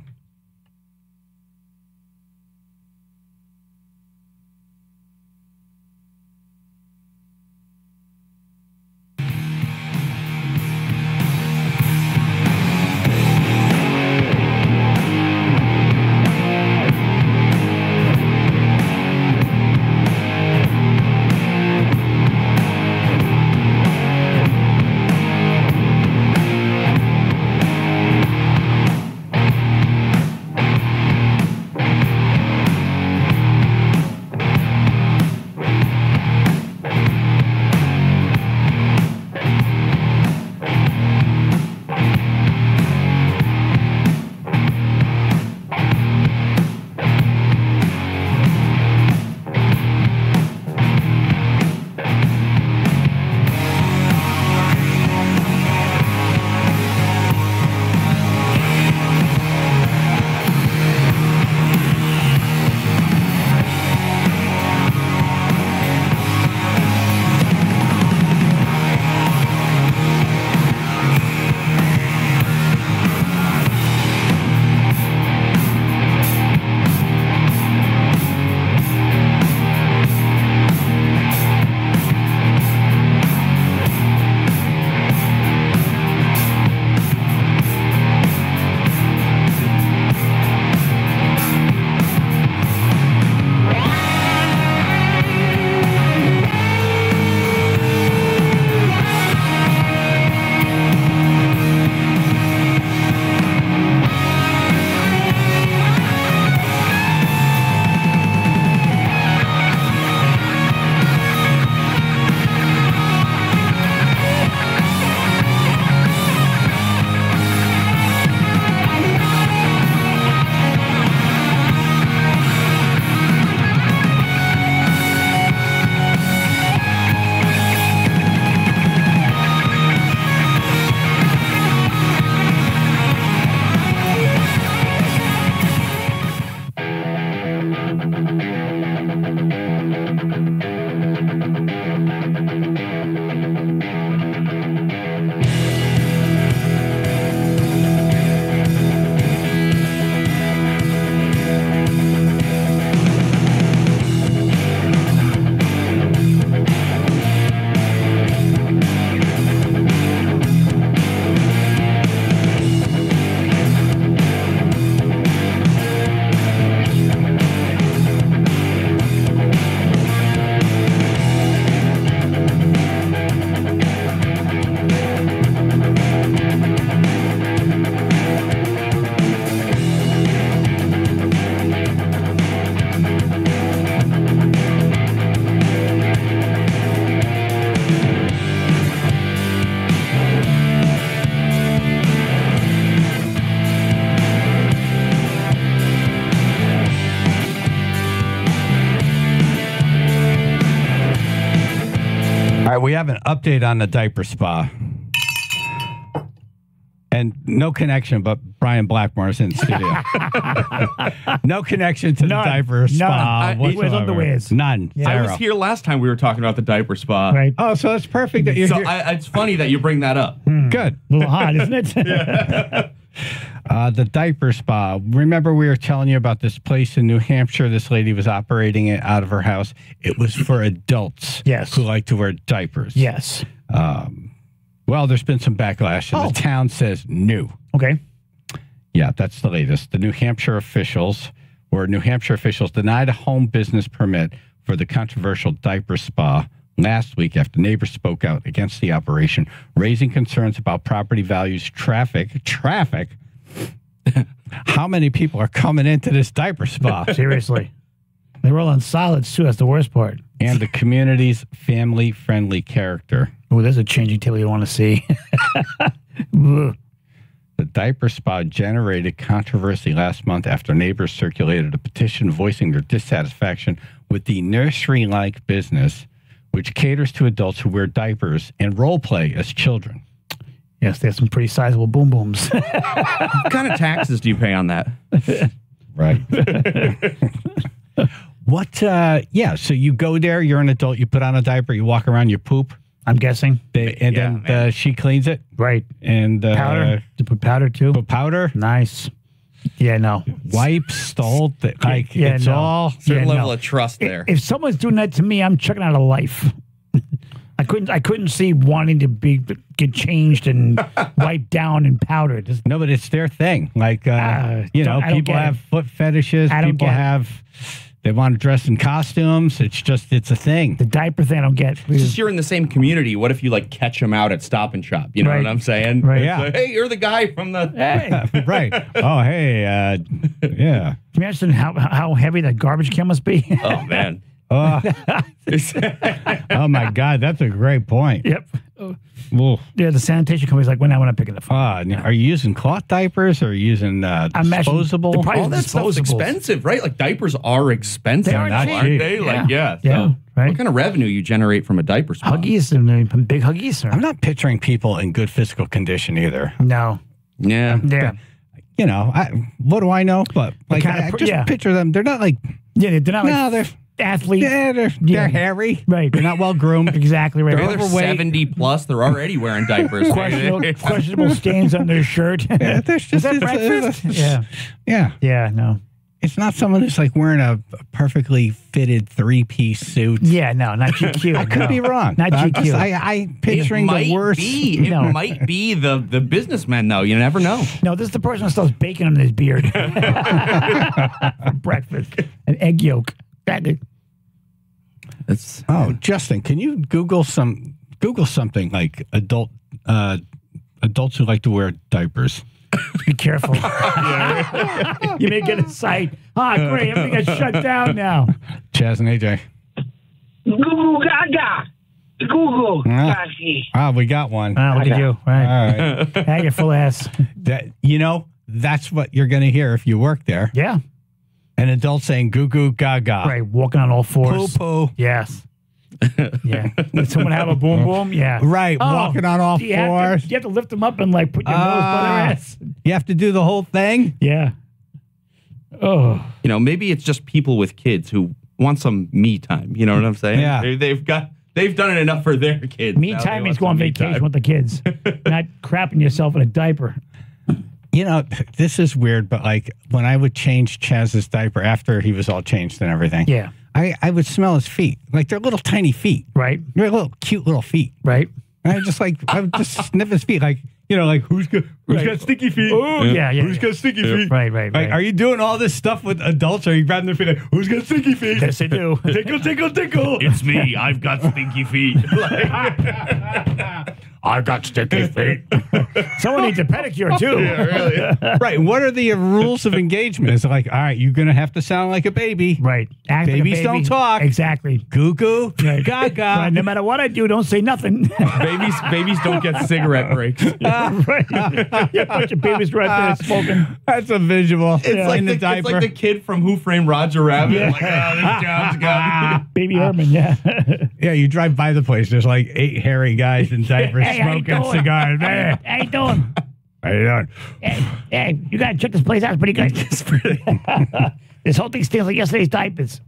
All right, we have an update on the diaper spa. And no connection, but Brian Blackmore is in the studio. No connection to the diaper spa whatsoever. Underwears. None. Yeah. I was here last time we were talking about the diaper spa. Right. Oh, so it's perfect that you're So here. it's funny that you bring that up. Good. A little hot, isn't it? The diaper spa. Remember we were telling you about this place in New Hampshire. This lady was operating it out of her house. It was for adults who like to wear diapers. Yes. Well, there's been some backlash, and the town says no. Okay. Yeah, that's the latest. The New Hampshire officials where New Hampshire officials denied a home business permit for the controversial diaper spa last week after neighbors spoke out against the operation, raising concerns about property values, traffic. How many people are coming into this diaper spa? Seriously. They roll on solids, too. That's the worst part. And the community's family-friendly character. Oh, there's a changing table you want to see. The diaper spa generated controversy last month after neighbors circulated a petition voicing their dissatisfaction with the nursery-like business, which caters to adults who wear diapers and role play as children. Yes, they have some pretty sizable boom booms. What kind of taxes do you pay on that? Right. What? Yeah. So you go there. You're an adult. You put on a diaper. You walk around. You poop. I'm guessing. Then she cleans it. Right. And powder. To put powder too. Put powder. Nice. Yeah. No. Wipes. The whole thing. Like yeah, it's no. all Certain level of trust there. If someone's doing that to me, I'm checking out of life. I couldn't see wanting to get changed and wiped down and powdered. Just, no, but it's their thing. Like people have foot fetishes. People they want to dress in costumes. It's a thing. The diaper thing I don't get. It's just you're in the same community. What if you like catch them out at Stop and Shop? You know what I'm saying? Right. Yeah. Like, hey, you're the guy from the. Hey. Right. Oh, hey. Yeah. Can you imagine how heavy that garbage can must be? Oh man. Oh. Oh my God, that's a great point. Yep. Well, yeah, the sanitation company's like, when I want to pick it up. Are you using cloth diapers or are you using disposable? All that stuff's expensive, right? Like diapers are expensive, they aren't they? Like, yeah. So Right. What kind of revenue you generate from a diaper spa? Huggies and big Huggies. I'm not picturing people in good physical condition either. No. Yeah. Yeah. You know, what do I know? But like, I just picture them. They're not like. Yeah, they're not like. They're athletes. Yeah, they're hairy. Right. They're not well groomed. Exactly right. They're 70 plus. They're already wearing diapers. Questionable stains on their shirt. Yeah, there's just, is that breakfast? Yeah. Yeah. No. It's not someone who's like wearing a perfectly fitted 3-piece suit. Yeah, no, not GQ. I could be wrong. Not GQ. I'm picturing the worst. It might be the businessman, though. You never know. No, this is the person who still has bacon on his beard for breakfast. An egg yolk. Justin, can you Google something like adults who like to wear diapers? Be careful. You may get a site. Great. Everything got shut down now. Chaz and AJ. Google Gaga. Google Gaga. We got one. What did you? Right. All right. Now you're full ass. That's what you're going to hear if you work there. Yeah. An adult saying goo goo gaga. Right. Walking on all fours. Poo poo. Yes. Yeah. Did someone have a boom boom? Yeah. Right. Walking on all fours. You have to lift them up and like put your nose by their ass. You have to do the whole thing? Yeah. Oh. Maybe it's just people with kids who want some me time. You know what I'm saying? Yeah. They've done it enough for their kids. Me time means go on vacation with the kids, not crapping yourself in a diaper. This is weird, but like when I would change Chaz's diaper after he was all changed and everything. Yeah. I would smell his feet. Like they're little tiny feet. Right. They're little cute little feet. Right. And I would just sniff his feet like, like who's got sticky feet? Oh, yeah. Who's got sticky feet? Right. Like, are you doing all this stuff with adults or are you grabbing their feet like, who's got sticky feet? Yes, they do. Tickle, tickle, tickle. It's me. I've got stinky feet. I've got sticky feet. Someone needs a pedicure too. Yeah, really. Right. What are the rules of engagement? It's like, all right, you're going to have to sound like a baby. Right. Act Babies like a baby. don't talk. Exactly. Goo goo. Right. Gaga. Right. No matter what I do, don't say nothing. Babies don't get cigarette breaks. Right. Yeah, a bunch of babies right there smoking. That's a visual. It's like the diaper. It's like the kid from Who Framed Roger Rabbit. Yeah. Like, this job's got Baby Herman, yeah. Yeah, you drive by the place. There's like 8 hairy guys in diapers smoking cigars. Man. How you doing? How you doing? Hey, you gotta check this place out. It's pretty good. This whole thing stinks like yesterday's diapers.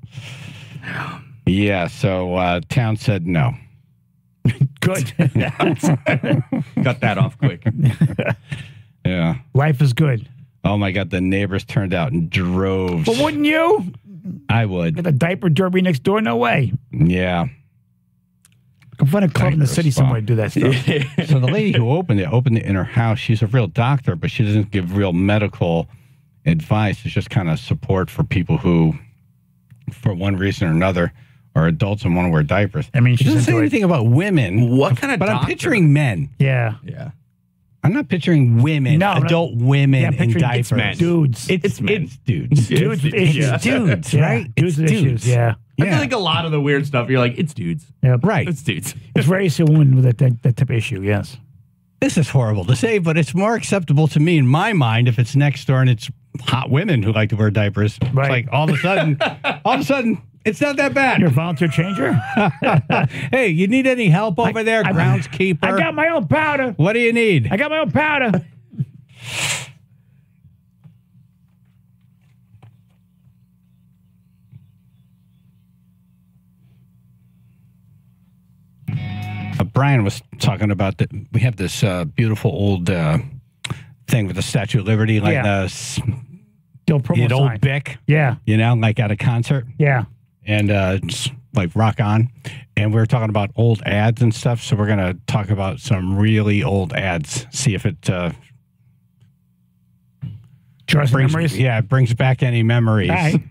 Yeah, so town said no. Good. Cut that off quick. Yeah. Life is good. Oh my God, the neighbors turned out in droves. But wouldn't you? I would. Get a diaper derby next door? No way. Yeah. Go find a club in the city somewhere to do that stuff. So the lady who opened it in her house. She's a real doctor, but she doesn't give real medical advice. It's just kind of support for people who, for one reason or another, are adults and want to wear diapers. I mean, she doesn't say anything about women. What kind of But doctor? I'm picturing men. Yeah. Yeah. I'm not picturing women, adult women Yeah, in picturing diapers. men. Dudes. It's men. It's dudes. Dudes with issues. It's dudes, Yeah. right? Dudes with It's issues, yeah. I feel like a lot of the weird stuff, you're like, it's dudes. Yep. Right. It's dudes. It's rare to see a woman with that type of issue, yes. This is horrible to say, but it's more acceptable to me in my mind if it's next door and it's hot women who like to wear diapers. Right. It's like all of a sudden, it's not that bad. You're a volunteer changer? Hey, you need any help over there, groundskeeper? I got my own powder. What do you need? I got my own powder. Brian was talking about that. We have this beautiful old thing with the Statue of Liberty, like the old promo old sign. Bic. Yeah. You know, like at a concert. Yeah. And just like rock on. And we were talking about old ads and stuff. So we're going to talk about some really old ads. See if it memories? Yeah, it brings back any memories. All right.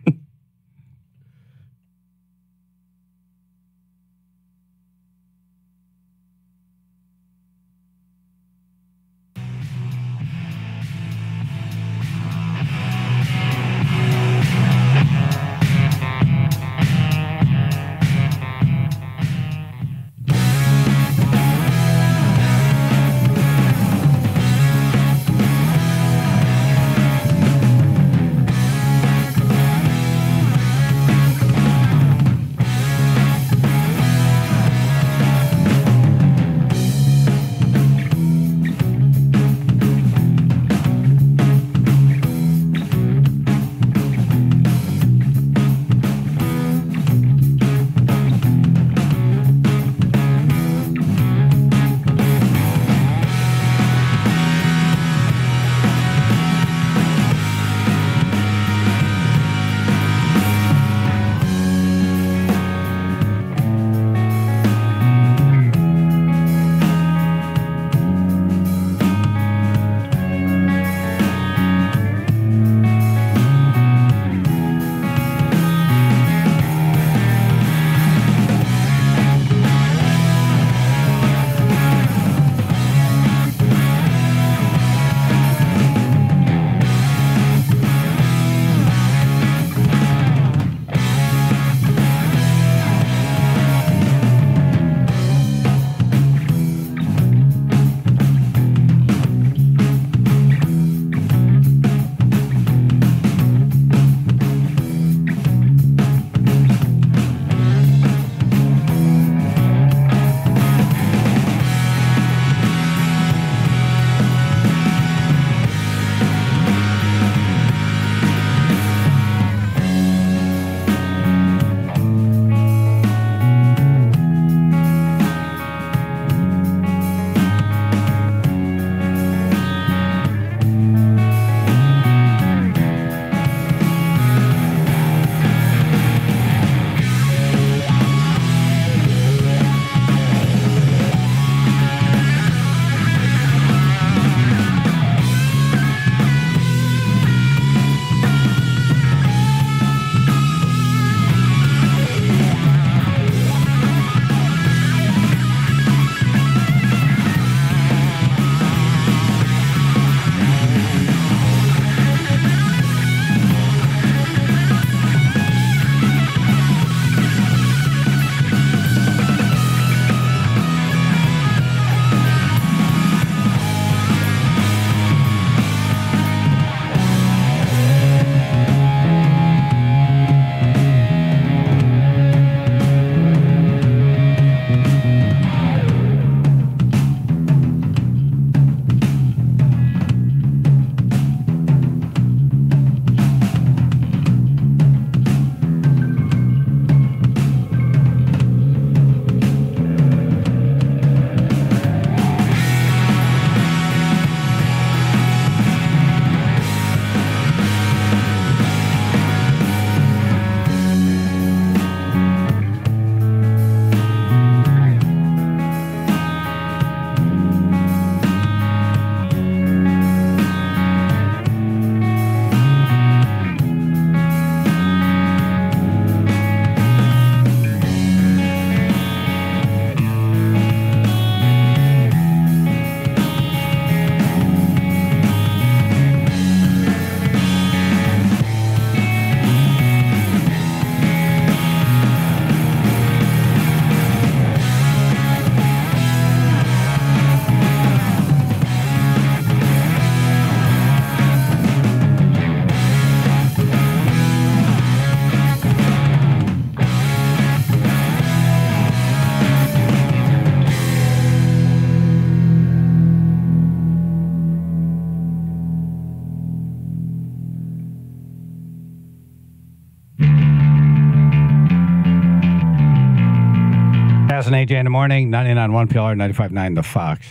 Chaz and AJ in the morning, 99.1 PLR, 95.9 The Fox.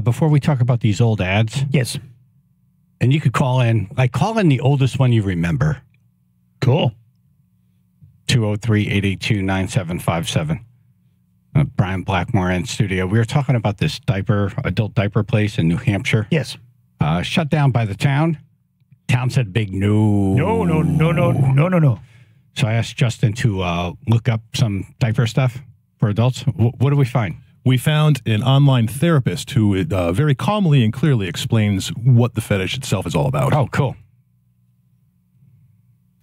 Before we talk about these old ads. Yes. And you could call in the oldest one you remember. Cool. 203-882-9757. Brian Blackmore in studio. We were talking about this adult diaper place in New Hampshire. Yes. Shut down by the town. Town said big no. No. So I asked Justin to look up some diaper stuff for adults. What do we find? We found an online therapist who very calmly and clearly explains what the fetish itself is all about. Oh, cool.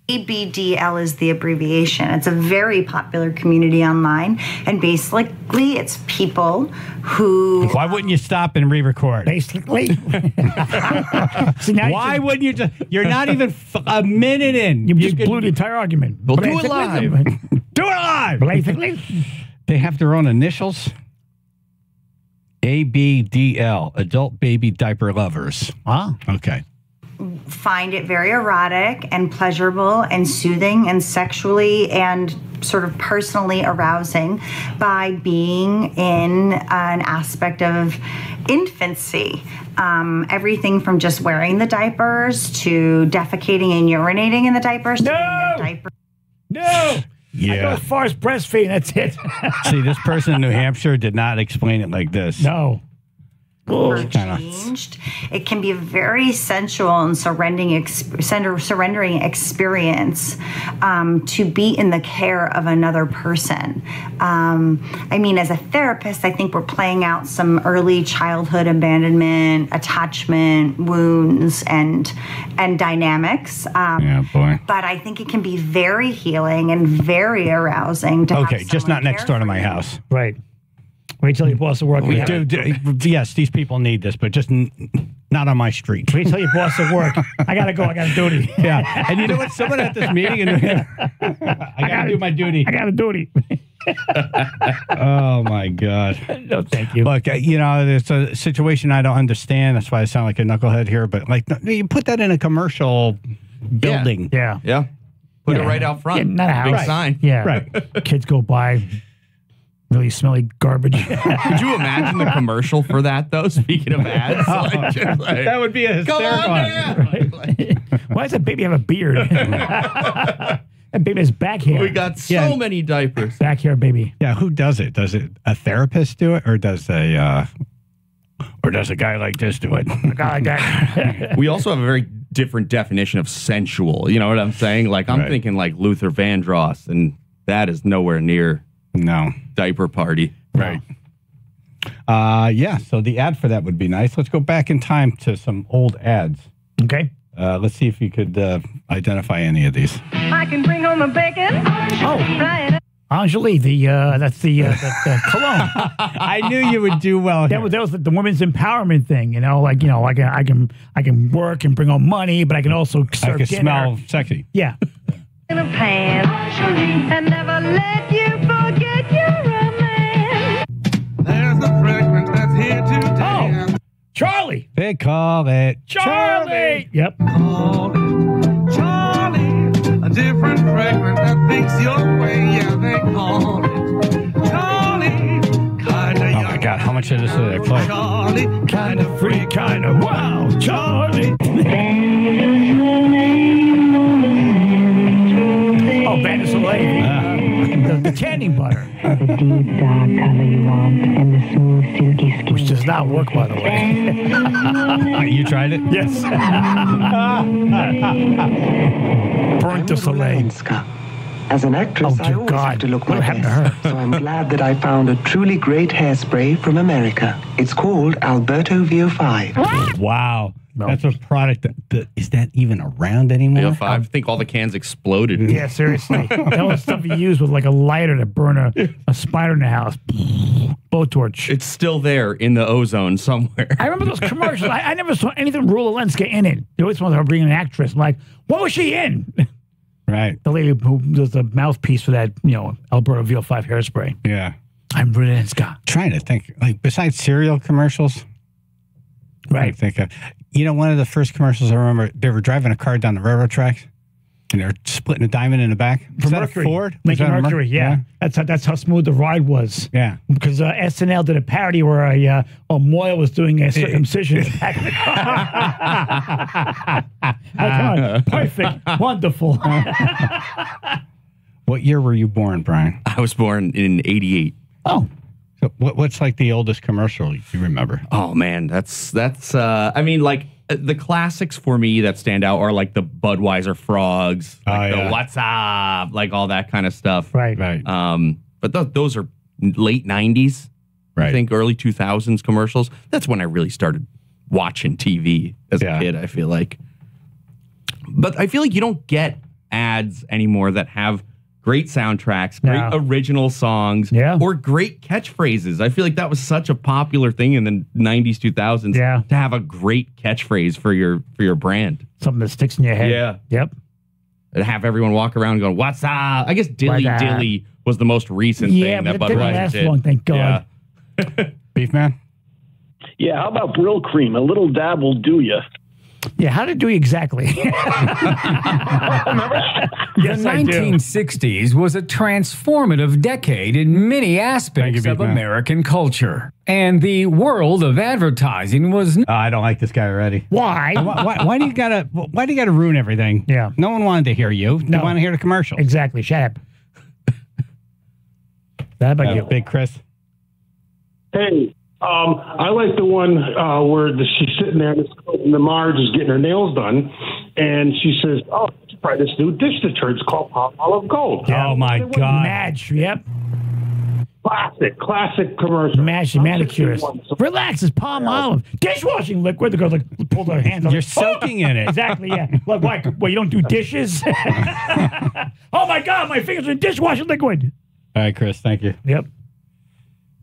ABDL is the abbreviation. It's a very popular community online, and basically it's people who... Why wouldn't you stop and re-record? Basically. Why wouldn't you just... You're not even a minute in. You just blew the entire argument. We'll do it live. Do it live. Basically. They have their own initials. ABDL, Adult Baby Diaper Lovers. Ah. Okay. find it very erotic and pleasurable and soothing and sexually and sort of personally arousing by being in an aspect of infancy. Everything from just wearing the diapers to defecating and urinating in the diapers. No! Yeah. I go as far as breastfeeding, that's it. See, this person in New Hampshire did not explain it like this. No. Changed. It can be a very sensual and surrendering experience to be in the care of another person. I mean, as a therapist, I think we're playing out some early childhood abandonment, attachment, wounds, and dynamics. Yeah, boy. But I think it can be very healing and very arousing to okay, just not next door to my house. Right. Wait till your boss at work. Yes, these people need this, but just not on my street. Wait till your boss at work. I got to go. I got a duty. Yeah. And you know what? Someone at this meeting, I got to do my duty. I got a duty. Oh, my God. No, thank you. Look, you know, it's a situation I don't understand. That's why I sound like a knucklehead here. But, like, you put that in a commercial building. Yeah. Yeah. Put it right out front. Yeah, not a house. Big sign. Yeah. Right. Kids go by. Really smelly garbage. Could you imagine the commercial for that, though? Speaking of ads, that would be a hysterical. Why does that baby have a beard? That baby has back hair. We got so many diapers. Back hair, baby. Yeah, who does it? Does it a therapist do it, or does a guy like this do it? A guy like that. We also have a very different definition of sensual. You know what I'm saying? Like I'm thinking like Luther Vandross, and that is nowhere near. No. Diaper party. Right. Yeah, so the ad for that would be nice. Let's go back in time to some old ads. Okay. Let's see if you could identify any of these. I can bring home the bacon. Oh. Angelique, that's the cologne. I knew you would do well here. That was the women's empowerment thing, I can work and bring home money, but I can also serve dinner. Smell sexy. Yeah. In a pan, and never let you forget you're a man. There's a fragrance that's here today. Oh, Charlie. They call it Charlie. Yep. Call it Charlie. A different fragrance that thinks your way. Yeah, they call it Charlie. Oh my God, how much of this did I play? Charlie, kind of free, kind of wow, Charlie. Oh, Bandit Soleil, the tanning butter. The deep dark color you want and the smooth silky skin. Which does not work, by the way. You tried it? Yes. Burnt the Soleil. As an actress, I always have to look my best. So I'm glad that I found a truly great hairspray from America. It's called Alberto VO5. Wow. That's a product is that even around anymore? VO5. I think all the cans exploded. Yeah, seriously. That was stuff you used with like a lighter to burn a spider in the house. Blowtorch. It's still there in the ozone somewhere. I remember those commercials. I never saw anything Rula Lenska in it. They always wanted her bringing an actress. I'm like, what was she in? Right. The lady who does the mouthpiece for that, Alberto VO5 hairspray. Yeah. I'm Rula Lenska. Trying to think, like, besides cereal commercials. Right. I think one of the first commercials I remember, they were driving a car down the railroad tracks, And they're splitting a diamond in the back. Is that Mercury. a Ford? Lincoln Mercury, yeah. That's how smooth the ride was. Yeah. Because SNL did a parody where a Moyle was doing a circumcision in the back of the car. Perfect. Wonderful. What year were you born, Brian? I was born in 88. Oh. So what's like the oldest commercial you remember? Oh, man. That's I mean, like, the classics for me that stand out are like the Budweiser frogs, like the what's up, like all that kind of stuff. Right. But those are late 90s, I think, early 2000s commercials. That's when I really started watching TV as a kid, I feel like. But I feel like you don't get ads anymore that have great soundtracks, great original songs, or great catchphrases. I feel like that was such a popular thing in the 90s, 2000s to have a great catchphrase for your brand. Something that sticks in your head. Yeah. Yep. And have everyone walk around going, what's up? I guess Dilly Dilly was the most recent thing that Budweiser did. Long, thank God. Yeah. Beef Man? Yeah, how about Brill Cream? A little dab will do you. Yeah, how to do exactly? The 1960s was a transformative decade in many aspects of American culture. And the world of advertising was... I don't like this guy already. Why? Why do you gotta ruin everything? Yeah. No one wanted to hear you. They want to hear the commercial. Exactly. Shut up. That about you? Big Chris. Hey, I like the one where she's sitting there and the Marge is getting her nails done, and she says, "Oh, try this new dish detergent called Olive Gold." Yeah. Oh my God! Madge, yep. Classic commercial. Madge, manicures. Relax, it's palm olive. Dishwashing liquid. The girl like pulled her hands up. You're soaking in it. Exactly. Yeah. Like why? Well, you don't do dishes. Oh my God, my fingers are in dishwashing liquid. All right, Chris. Thank you. Yep.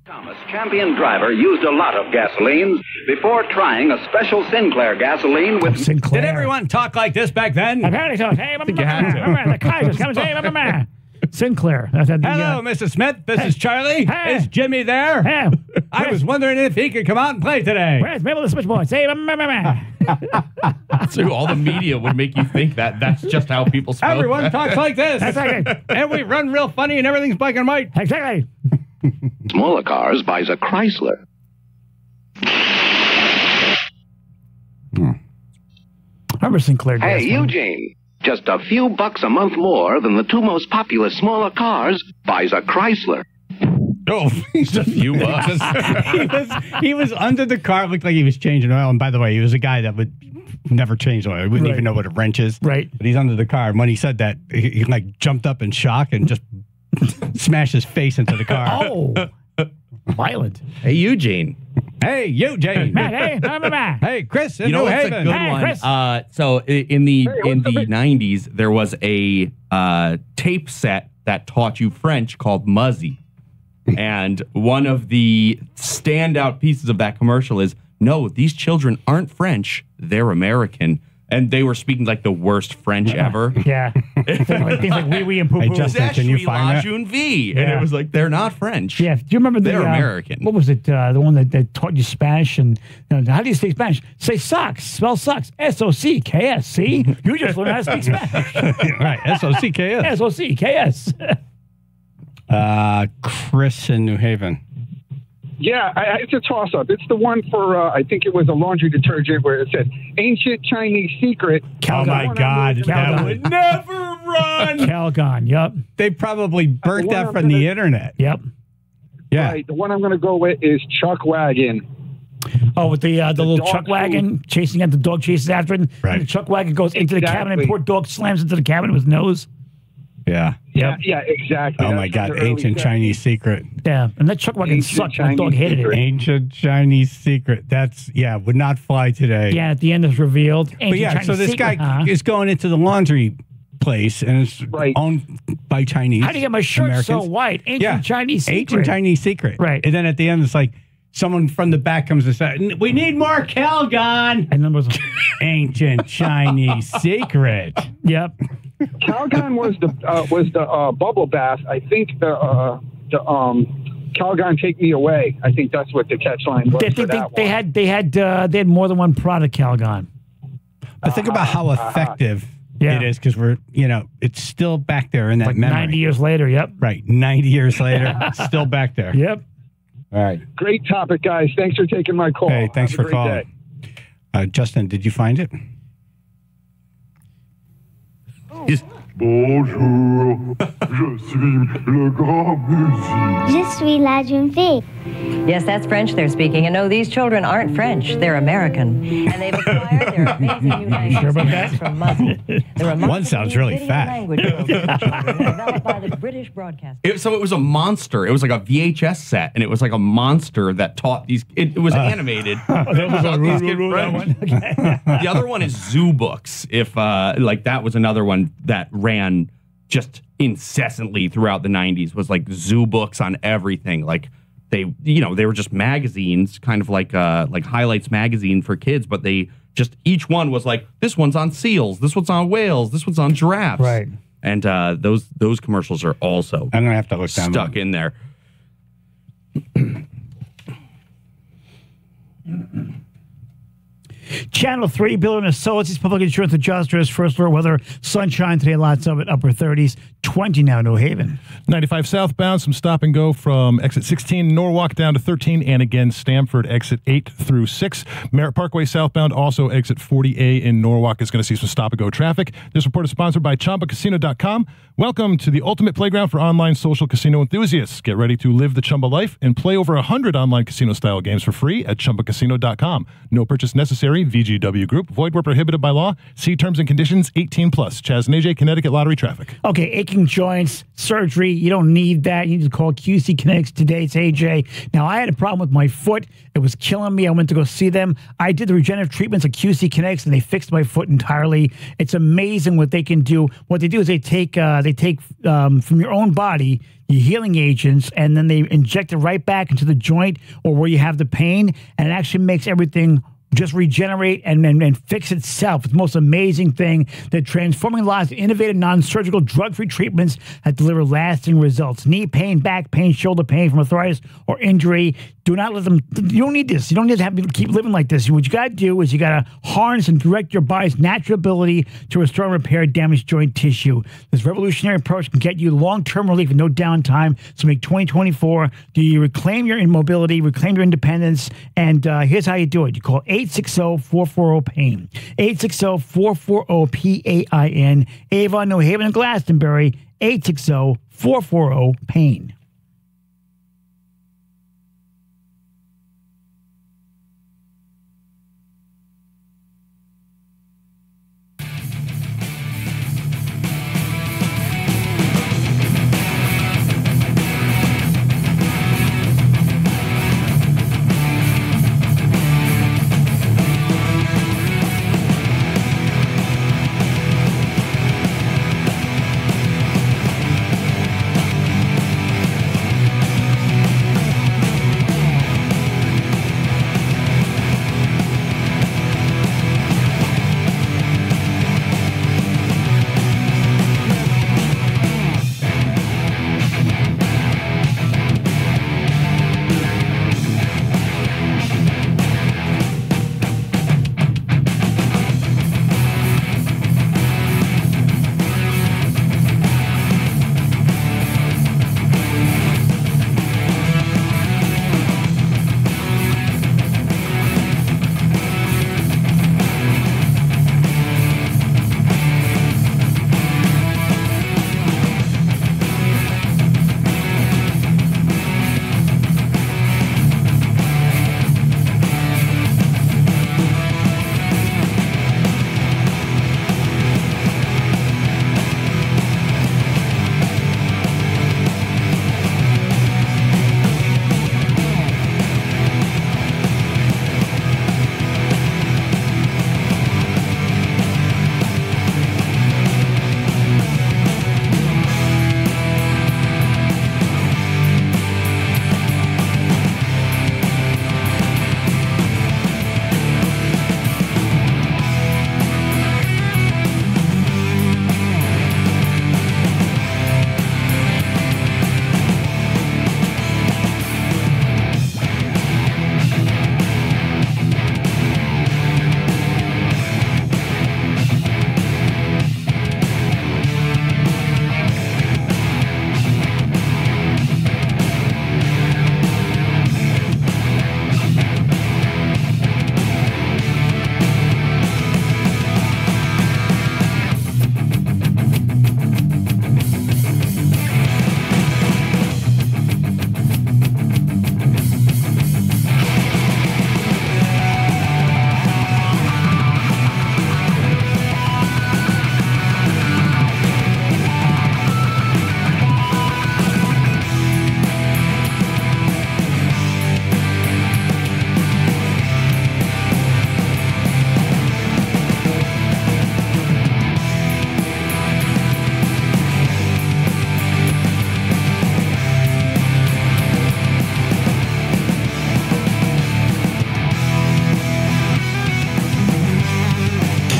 Thomas, champion driver, used a lot of gasolines before trying a special Sinclair gasoline with... Did everyone talk like this back then? Apparently so. Hey, the Kaiser's coming. Hey, Sinclair. Hello, Mrs. Smith. This is Charlie. Hey. Is Jimmy there? Hey. I was wondering if he could come out and play today. Where's Mabel the Switchboard? Say, So all the media would make you think that that's just how people spell. Everyone talks like this. That's right. And we run real funny and everything's black and white. Exactly. Smaller cars buys a Chrysler. Remember Sinclair? Hey, Eugene. Just a few bucks a month more than the two most popular smaller cars buys a Chrysler. Oh, just a few bucks. he was under the car. Looked like he was changing oil. And by the way, he was a guy that would never change oil. He wouldn't even know what a wrench is. Right. But he's under the car. And when he said that, he like jumped up in shock and just smashed his face into the car. Oh, violent. Hey, Eugene. Hey, Eugene. Matt, hey, Matt. Hey, Chris in You know New what's a Haven. good Hey, one? Chris. So in the 90s, there was a tape set that taught you French called Muzzy. And one of the standout pieces of that commercial is, no, these children aren't French. They're American. And they were speaking like the worst French ever. Yeah. Things like wee and poo Hey, poo. Justin, can you find that? Jeune vie. And it was like, they're not French. Yeah. Do you remember They're American. What was it? The one that taught you Spanish? And how do you speak Spanish? Say socks. Spell socks. SOCKS. See? You just learned how to speak Spanish. Right. SOCKS. SOCKS. Chris in New Haven. Yeah, it's a toss-up. It's the one for, I think it was a laundry detergent where it said, ancient Chinese secret. Oh, my God. That would never run. Calgon, yep. They probably burnt that from the internet. Yep. Yeah. Right, the one I'm going to go with is Chuck Wagon. Oh, with the little Chuck wagon chasing at the dog chases after it. Right. And the Chuck wagon goes into the cabin and poor dog slams into the cabin with his nose. Yeah. Yeah, exactly. Oh, my God. Ancient Chinese secret. Yeah. And that Chuck wagon sucked when the dog hated it. Ancient Chinese secret. That's, would not fly today. Yeah, at the end it's revealed. But yeah, so this guy is going into the laundry place and it's owned by Chinese. How do you get my shirt Americans? so white? Ancient Chinese secret. Ancient Chinese secret. Right. And then at the end, it's like someone from the back comes and says, "We need more Calgon." And then was ancient Chinese secret. Yep. Calgon was the bubble bath. I think the Calgon Take Me Away. I think that's what the catchline was. They had more than one product Calgon. But think about how effective Yeah. It is because it's still back there in that Like memory. 90 years later, yep. Right, 90 years later, still back there. Yep. All right. Great topic, guys. Thanks for taking my call. Hey, thanks Have a for great calling. day. Justin, did you find it? Bonjour, je suis le grand musique. Je suis la jeune fille. Yes, that's French they're speaking. And no, these children aren't French. They're American. And they've acquired their amazing new language from Muzzy. One sounds really fat. Language developed by the British broadcast. So it was a monster. It was like a VHS set, and it was like a monster that taught these. It was animated. The other one is Zoo Books. If like that was another one that ran just incessantly throughout the 90s. Was like Zoo Books on everything. Like they were just magazines, kind of like Highlights magazine for kids, but they just each one was like, this one's on seals, this one's on whales, this one's on giraffes. Right. And those commercials are also I'm gonna have to look down stuck in there. Channel 3, Bill and Associates, public insurance adjusters, first alert weather, sunshine today, lots of it, upper 30s, 20 now, New Haven. 95 southbound, some stop and go from exit 16 Norwalk down to 13, and again Stamford exit 8 through 6. Merritt Parkway southbound, also exit 40A in Norwalk is going to see some stop and go traffic. This report is sponsored by ChumbaCasino.com. Welcome to the ultimate playground for online social casino enthusiasts. Get ready to live the Chumba life and play over 100 online casino-style games for free at ChumbaCasino.com. No purchase necessary. VGW Group. Void where prohibited by law. See terms and conditions. 18+. Chaz and AJ, Connecticut Lottery traffic. Okay, aching joints, surgery, you don't need that. You need to call QC Kinetics today. It's AJ. Now, I had a problem with my foot. It was killing me. I went to go see them. I did the regenerative treatments at QC Kinetics, and they fixed my foot entirely. It's amazing what they can do. What they do is they take from your own body your healing agents, and then they inject it right back into the joint or where you have the pain, and it actually makes everything just regenerate and fix itself. It's the most amazing thing. They're transforming lives with innovative, non-surgical, drug-free treatments that deliver lasting results. Knee pain, back pain, shoulder pain from arthritis or injury. Do not let them. You don't need this. You don't need to have to keep living like this. What you got to do is you got to harness and direct your body's natural ability to restore and repair damaged joint tissue. This revolutionary approach can get you long-term relief with no downtime. So make 2024. Do you reclaim your immobility, reclaim your independence? And here's how you do it. You call 860-440-PAIN. 860-440-PAIN. Avon, New Haven, and Glastonbury. 860-440-PAIN.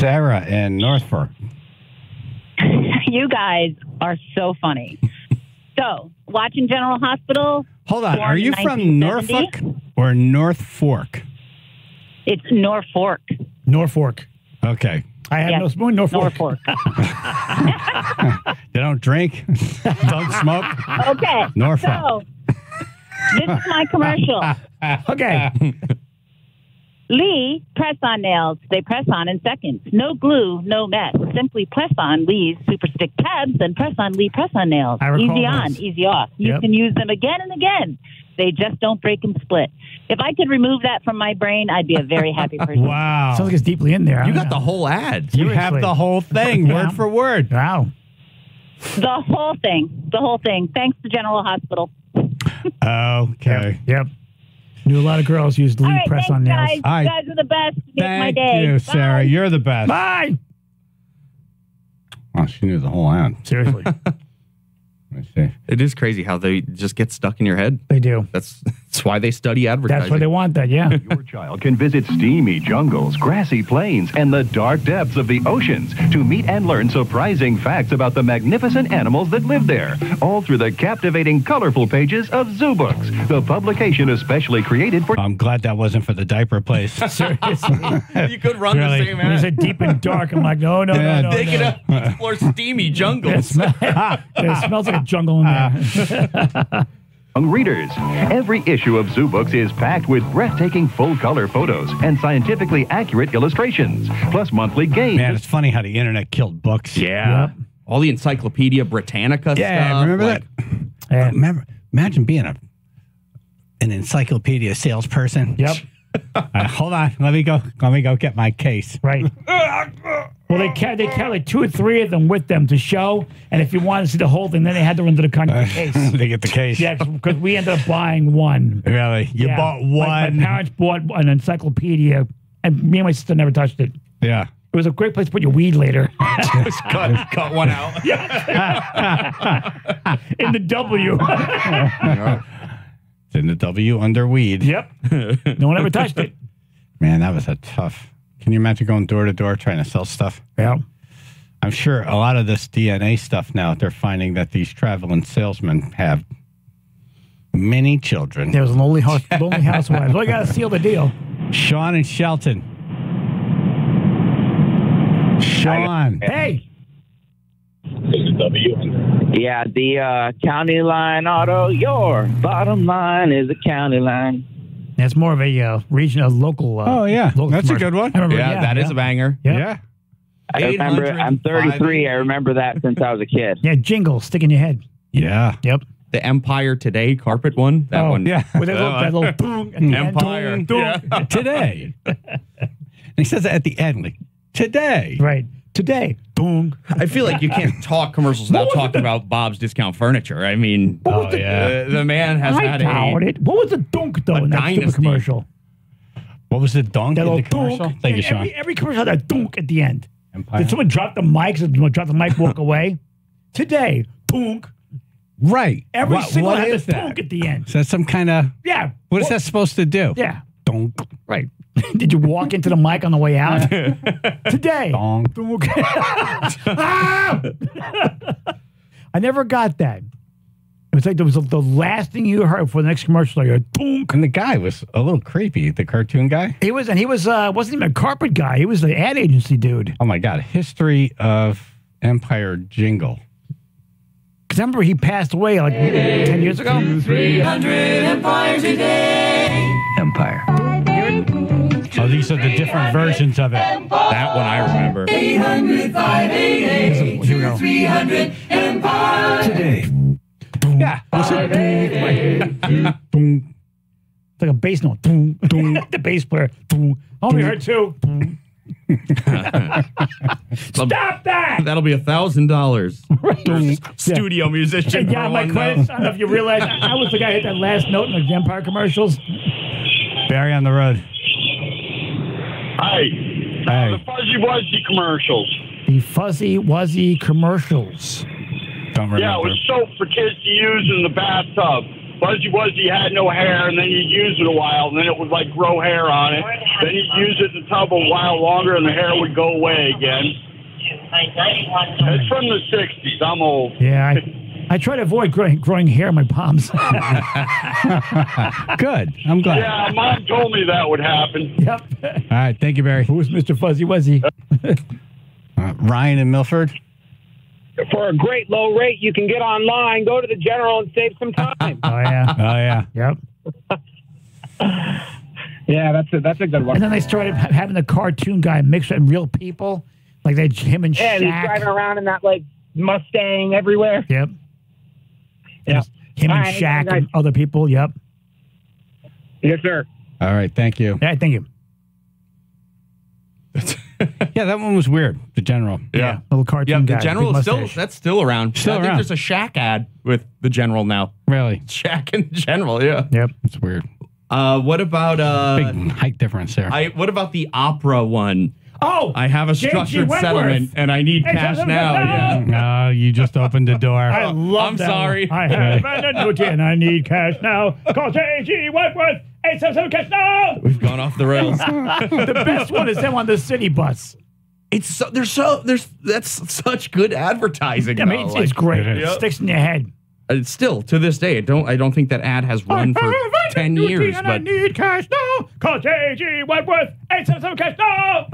Sarah in North Fork. You guys are so funny. So, watching General Hospital. Hold on. Are you from Norfolk or North Fork? It's Norfolk. Norfolk. Okay. I have no spoon, Norfolk. They don't drink, don't smoke. Okay. Norfolk. So, this is my commercial. Okay. Lee press-on nails. They press on in seconds. No glue, no mess. Simply press on Lee's Super Stick tabs, then press on Lee press-on nails. Easy on, easy off. You can use them again and again. They just don't break and split. If I could remove that from my brain, I'd be a very happy person. Wow. Sounds like it's deeply in there. You got the whole ad. You have the whole thing, word for word. Wow. The whole thing. The whole thing. Thanks to General Hospital. Okay. Yep. Knew a lot of girls used Lee press-on nails. You guys are the best. Make my day. Thank you, Sarah. Bye. You're the best. Bye. Oh, she knew the whole ad. Seriously. Let me see. It is crazy how they just get stuck in your head. They do. That's why they study advertising. That's why they want that, yeah. Your child can visit steamy jungles, grassy plains, and the dark depths of the oceans to meet and learn surprising facts about the magnificent animals that live there, all through the captivating, colorful pages of Zoo Books, the publication especially created for... I'm glad that wasn't for the didiper place. Seriously. You could run the same When you ad. said deep and dark, I'm like, no. Take it up. Explore steamy jungles. It smells like a jungle in there. Young readers, every issue of Zoo Books is packed with breathtaking full-color photos and scientifically accurate illustrations, plus monthly games. Man, it's funny how the internet killed books. Yeah. Yep. All the Encyclopedia Britannica stuff. Remember like, that? Imagine being an encyclopedia salesperson. Yep. Hold on. Let me go get my case. Right. Well, they carry like 2 or 3 of them with them to show, and if you wanted to see the whole thing, then they had to run to the country case. They get the case. Yeah, because we ended up buying one. Really? You bought one? My parents bought an encyclopedia, and me and my sister never touched it. Yeah. It was a great place to put your weed later. Just cut one out. In the W. It's in the W under weed. Yep. No one ever touched it. Man, that was a tough. Can you imagine going door to door trying to sell stuff? Yeah. I'm sure a lot of this DNA stuff now, they're finding that these traveling salesmen have many children. There was lonely housewives. Well, you got to seal the deal. Sean and Shelton. Sean. Hey. Yeah, the county line auto. Your bottom line is the county line. That's more of a regional, local. Local that's commercial. a good one. I remember, that is a banger. Yeah. I remember. I'm 33. I remember that since I was a kid. Yeah, jingle, stick in your head. Yeah. Yep. The Empire Today carpet one. That one. Yeah. With that little boom at the Empire. end. Yeah. Today. And he says it at the end, like, today. Right. Today. Boom. I feel like you can't talk commercials without talking about Bob's Discount Furniture. I mean, the man has had What was the dunk, though, in that stupid dynasty. commercial? What was the dunk That in the little commercial? dunk. Thank you, Sean. Every commercial had a dunk at the end. Empire. Did someone drop the mic? Drop the mic, walk away? Today. Dunk. Right. Every single what had is a that? dunk at the end. Is that some kind of... Yeah. What is that supposed to do? Yeah. Dunk. Right. Did you walk into the mic on the way out? Today. Dunk. Dunk. Ah! I never got that. It was like there was the last thing you heard for the next commercial. Like a dunk. And the guy was a little creepy, the cartoon guy. He was wasn't even a carpet guy. He was the ad agency dude. Oh, my God. History of Empire Jingle. Because I remember he passed away like 10 years ago. 300 Empire today. Empire. Oh, these are the different versions of it. That one I remember. 800 588 2300 Empire today. Yeah. It's like a bass note. The bass player. Oh, we heard too. Stop that! That'll be $1,000. Studio musician. Yeah, my credits. I don't know if you realize I was the guy who hit that last note in the Empire commercials. Barry on the road. Hi. The Fuzzy Wuzzy commercials. The Fuzzy Wuzzy commercials. Don't remember. Yeah, it was soap for kids to use in the bathtub. Fuzzy Wuzzy had no hair, and then you'd use it a while, and then it would like grow hair on it. Then you'd use it in the tub a while longer, and the hair would go away again. It's from the 60s. I'm old. Yeah, I try to avoid growing hair in my palms. Good. I'm glad. Yeah, Mom told me that would happen. Yep. All right. Thank you, Barry. Who's Mr. Fuzzy Wuzzy? Ryan in Milford. For a great low rate, you can get online, go to the General, and save some time. Oh, yeah. Oh, yeah. Yep. Yeah, that's a good one. And then they started having the cartoon guy mix with real people. Like him and Shaq. Yeah, and he's driving around in that, like, Mustang everywhere. Yep. Yeah. Him and Shaq and other people. Yep. Yes, sir. All right. Thank you. Yeah, thank you. Yeah, that one was weird. The General. Yeah. Little cartoon guy. The General is mustache. that's still around. Still I think around. there's a Shaq ad with the General now. Really? Shaq and the General, yeah. Yep. It's weird. What about big height difference there? What about the opera one? Oh, I have a structured settlement and I need cash now. Yeah. No, you just opened the door. I love I'm that sorry. one. I have an annuity and I need cash now. Call J.G. Wentworth. 877 cash now. We've gone off the rails. The best one is them on the city bus. That's such good advertising. I mean, it's great. It sticks in your head. Still to this day, I don't think that ad has run for 10 years. And But I need cash now. Call J.G. Wentworth. 877 cash now.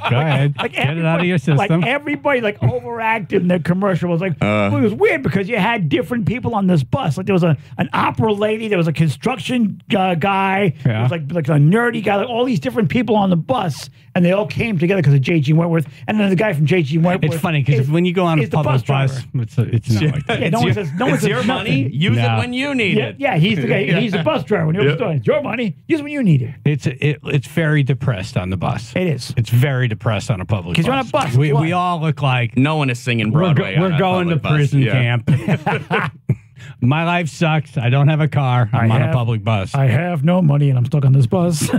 Go ahead. Get it out of your system. Like everybody overacted in their commercial. It was it was weird because you had different people on this bus. Like there was an opera lady, there was a construction guy, there was like a nerdy guy, like all these different people on the bus, and they all came together because of J.G. Wentworth. And then the guy from J.G. Wentworth. It's funny because when you go on a public bus, it's not like that. Yeah, no one says it's your money. nothing. Use it when you need it. Yeah, he's the guy. He's the bus driver. When you're it's your money. Use it when you need it. It's very depressed on the bus. It is. It's very depressed on a public bus. Because you're on a bus. We all look like no one is singing Broadway. We're going to prison camp. My life sucks. I don't have a car. I'm on a public bus. I have no money and I'm stuck on this bus.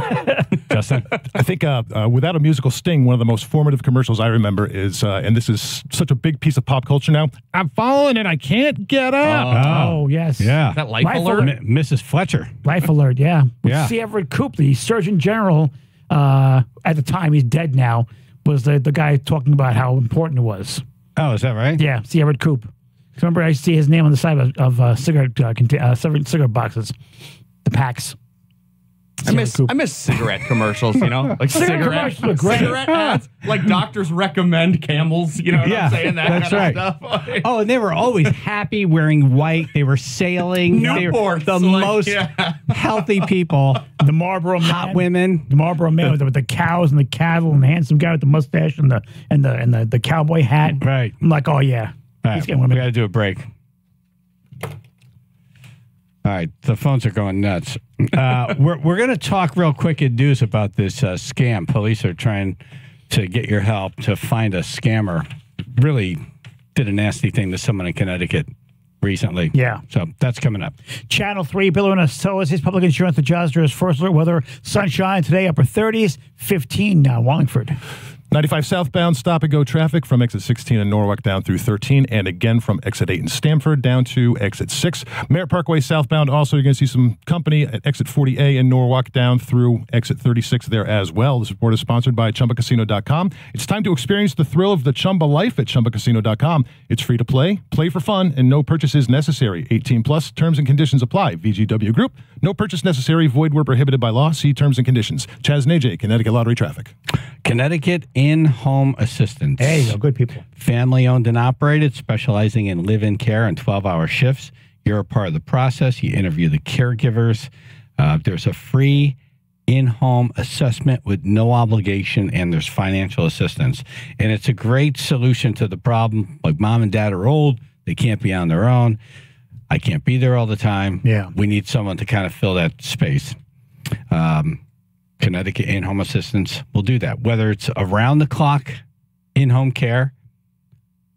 Justin? I think without a musical sting, one of the most formative commercials I remember is, and this is such a big piece of pop culture now, I'm falling and I can't get up. Oh, yes. Yeah. Is that Life Alert? Mrs. Fletcher. Life Alert, yeah. Yeah. C. Everett Koop, the Surgeon General, at the time, he's dead now, was the guy talking about how important it was. Oh, is that right? Yeah, C. Everett Koop. Remember, I see his name on the side of cigarette boxes, the packs. I miss cigarette commercials, like cigarette ads, like doctors recommend Camels, you know what I'm saying? That's right. Stuff. Oh, and they were always happy wearing white. They were sailing. They were the most healthy people. The Marlboro Man. Hot women. The Marlboro Man with the cows and the cattle and the handsome guy with the mustache and the cowboy hat. Right. I'm like, oh yeah. All right, we got to do a break. All right, the phones are going nuts. We're going to talk real quick in news about this scam. Police are trying to get your help to find a scammer. Really did a nasty thing to someone in Connecticut recently. Yeah. So that's coming up. Channel 3, Bill and his public insurance adjuster is first alert weather. Sunshine today, upper 30s, 15 now, Wallingford. 95 southbound stop-and-go traffic from exit 16 in Norwalk down through 13, and again from exit 8 in Stamford down to exit 6. Merritt Parkway southbound, also you're going to see some company at exit 40A in Norwalk down through exit 36 there as well. This report is sponsored by ChumbaCasino.com. It's time to experience the thrill of the Chumba life at ChumbaCasino.com. It's free to play for fun, and no purchases necessary. 18 plus, terms and conditions apply. VGW Group, no purchase necessary, void where prohibited by law. See terms and conditions. Chaz and AJ, Connecticut Lottery Traffic. Connecticut In-Home Assistance. There you go, good people. Family-owned and operated, specializing in live-in care and 12-hour shifts. You're a part of the process. You interview the caregivers. There's a free in-home assessment with no obligation, and there's financial assistance. And it's a great solution to the problem. Like mom and dad are old. They can't be on their own. I can't be there all the time. Yeah. We need someone to kind of fill that space. Connecticut In-Home Assistance will do that, whether it's around-the-clock in-home care,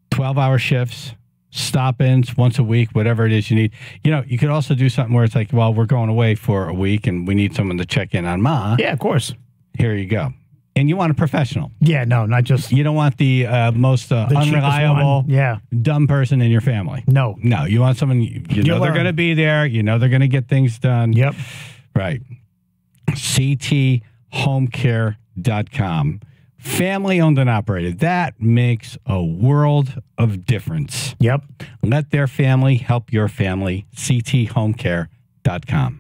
12-hour shifts, stop-ins once a week, whatever it is you need. You could also do something where it's like, well, we're going away for a week and we need someone to check in on Ma. Yeah, of course. Here you go. And you want a professional. Yeah, no, not just. You don't want the most unreliable, dumb person in your family. No. No, you want someone, you know they're going to be there. You know they're going to get things done. Yep. Right. CTHomecare.com. Family owned and operated. That makes a world of difference. Yep. Let their family help your family. CTHomecare.com.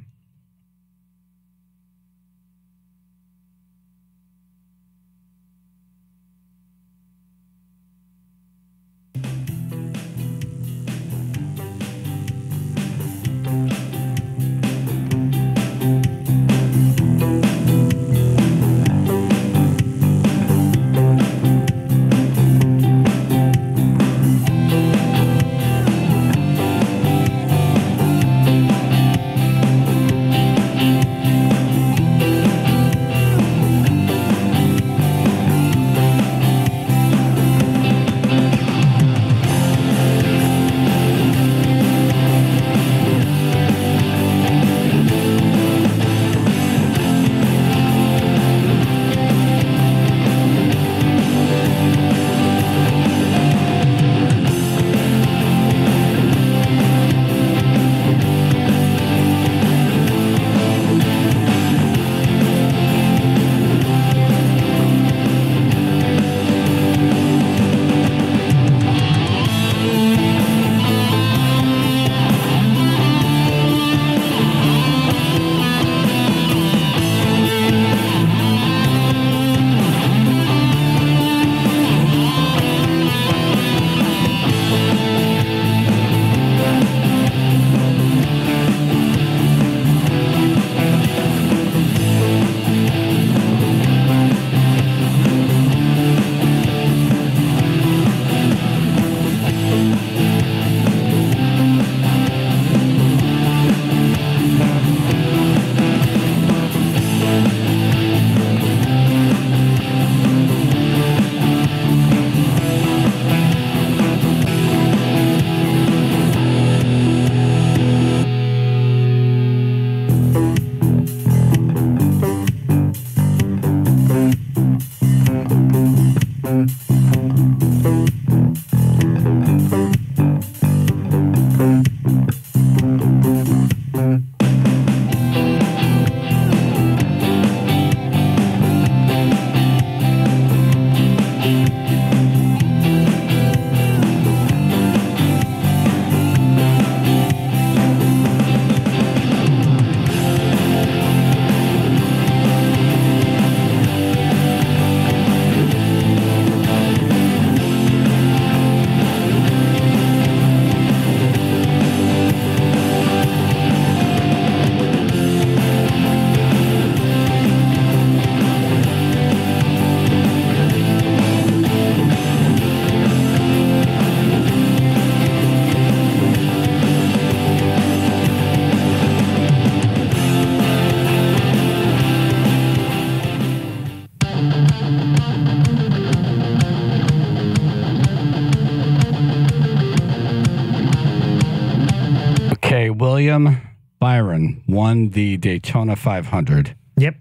William Byron won the Daytona 500. Yep.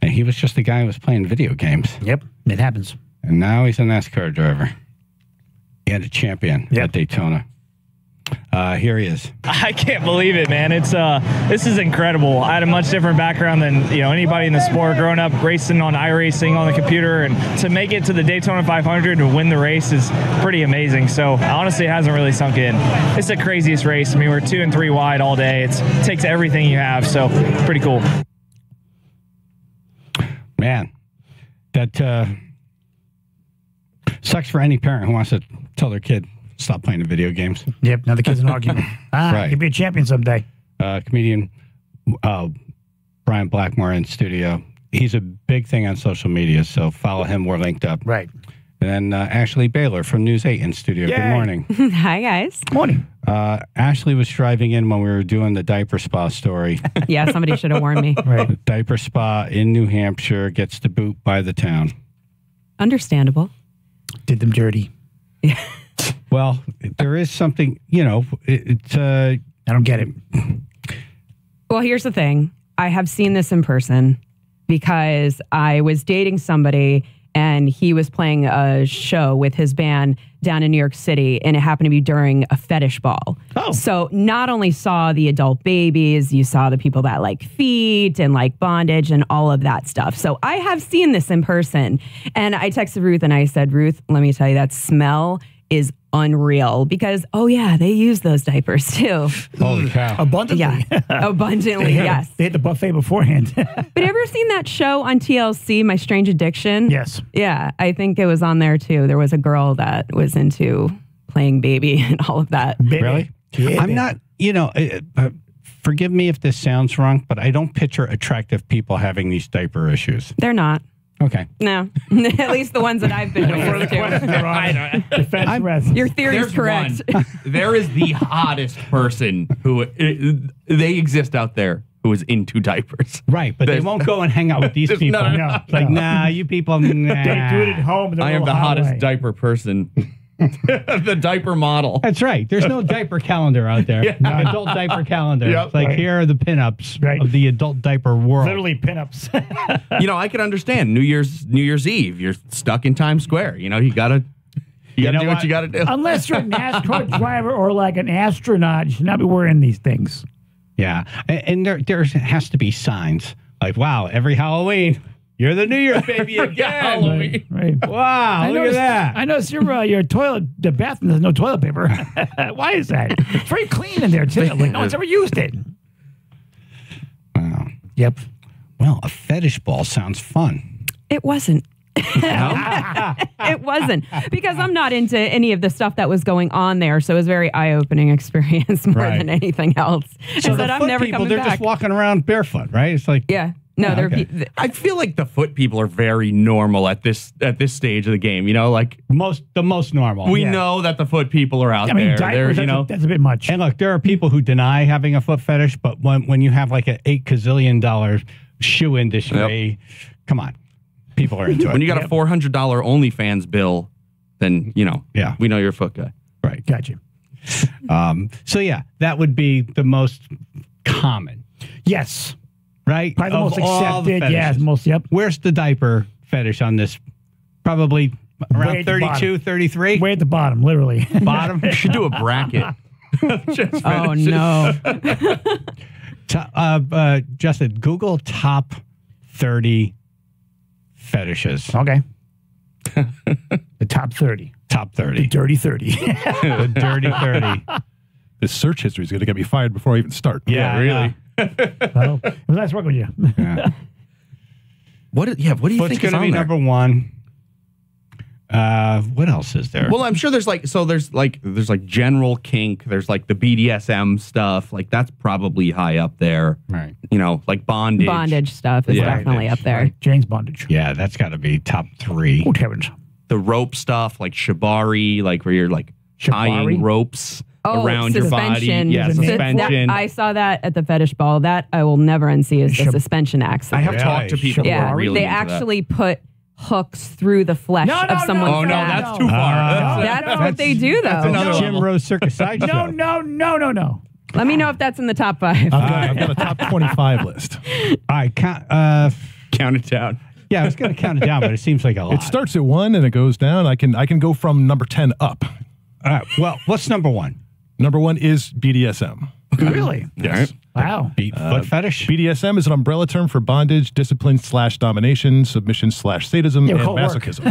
And he was just a guy who was playing video games. Yep, it happens. And now he's a NASCAR driver and a champion at Daytona. Here he is. I can't believe it, man. It's this is incredible. I had a much different background than anybody in the sport. Growing up racing on iRacing on the computer, and to make it to the Daytona 500 and win the race is pretty amazing. So honestly, it hasn't really sunk in. It's the craziest race. I mean, we're 2 and 3 wide all day. It takes everything you have. So pretty cool. Man, that sucks for any parent who wants to tell their kid, stop playing the video games. Yep, now the kid's an argument. Right. You'll be a champion someday. Comedian Brian Blackmore in studio. He's a big thing on social media, so follow him. We're linked up. Right. And then Ashley Baylor from News 8 in studio. Yay. Good morning. Hi, guys. Morning. Ashley was driving in when we were doing the diaper spa story. Yeah, somebody should have warned me. Right. The diaper spa in New Hampshire gets the boot by the town. Understandable. Did them dirty. Yeah. Well, there is something, I don't get it. Well, here's the thing. I have seen this in person. because I was dating somebody and he was playing a show with his band down in New York City, and it happened to be during a fetish ball. Oh. So not only saw the adult babies, you saw the people that like feet and like bondage and all of that stuff. So I have seen this in person. And I texted Ruth and I said, Ruth, let me tell you, that smell is unreal because, oh yeah, they use those diapers too. Holy cow. Abundantly. Yeah, abundantly, yes. They had the buffet beforehand. But ever seen that show on TLC, My Strange Addiction? Yes. Yeah, I think it was on there too. There was a girl that was into playing baby and all of that. Really? Yeah, I'm not, forgive me if this sounds wrong, but I don't picture attractive people having these diaper issues. They're not. Okay. No, at least the ones that I've been with. Your theory is correct. There is the hottest person who they exist out there who is into diapers. Right, but they won't go and hang out with these people. No. It's like, nah, you people, nah. They do it at home. I am the hottest diaper person. The diaper model. That's right. There's no diaper calendar out there. Yeah. No adult diaper calendar. Yep. It's like, here are the pinups of the adult diaper world. Literally pinups. I can understand New Year's Eve. You're stuck in Times Square. You gotta do what you gotta do. Unless you're a NASCAR driver or like an astronaut, you should not be wearing these things. Yeah, and there has to be signs like, wow, every Halloween. You're the New Year's baby again. Right. Wow, look at that. I noticed your toilet, the bathroom, there's no toilet paper. Why is that? It's very clean in there, too. Like, no one's ever used it. Wow. Yep. Well, a fetish ball sounds fun. It wasn't. It wasn't because I'm not into any of the stuff that was going on there. So it was a very eye-opening experience more than anything else. So that I'm never coming they're back. just walking around barefoot, right? It's like, yeah. No, I feel like the foot people are very normal at this stage of the game. Like the most normal. We know that the foot people are out there. Diapers, that's a bit much. And look, there are people who deny having a foot fetish, but when you have like an $8 gazillion shoe industry, come on, people are into it. When you got a $400 OnlyFans bill, then we know you're a foot guy. Right, got you. So yeah, that would be the most common. Yes. Right? Probably the most accepted. Yeah, most, yep. Where's the diaper fetish on this? Probably around 32, 33? Way at the bottom, literally. Bottom? You should do a bracket. Oh, no. Justin, Google top 30 fetishes. Okay. The top 30. Top 30. The dirty 30. The dirty 30. This search history is going to get me fired before I even start. Yeah, really. Well, it was nice working with you. Yeah. What do you think is going to be there? number one? What else is there? Well, I'm sure there's general kink. There's like the BDSM stuff. Like that's probably high up there. Right. Like bondage. Bondage stuff is definitely up there. Right. Jane's bondage. Yeah, that's got to be top 3. Oh, heavens. The rope stuff, like shibari, like where you're like tying ropes around your body. Yeah, suspension. I saw that at the fetish ball. That I will never unsee is the suspension accident. I have talked to people who are really they into actually put hooks through the flesh of someone's Oh, no, back. that's too far. That's what they do, though. That's another Jim Rose Circus sideshow. No. Let me know if that's in the top 5. I've got a top 25 list. All right, count it down. Yeah, I was going to count it down, but it seems like a lot. It starts at 1 and it goes down. I can go from number 10 up. All right. Well, what's number 1? Number 1 is BDSM. Really? Yes. Wow. Foot fetish? BDSM is an umbrella term for bondage, discipline / domination, submission / sadism, and masochism.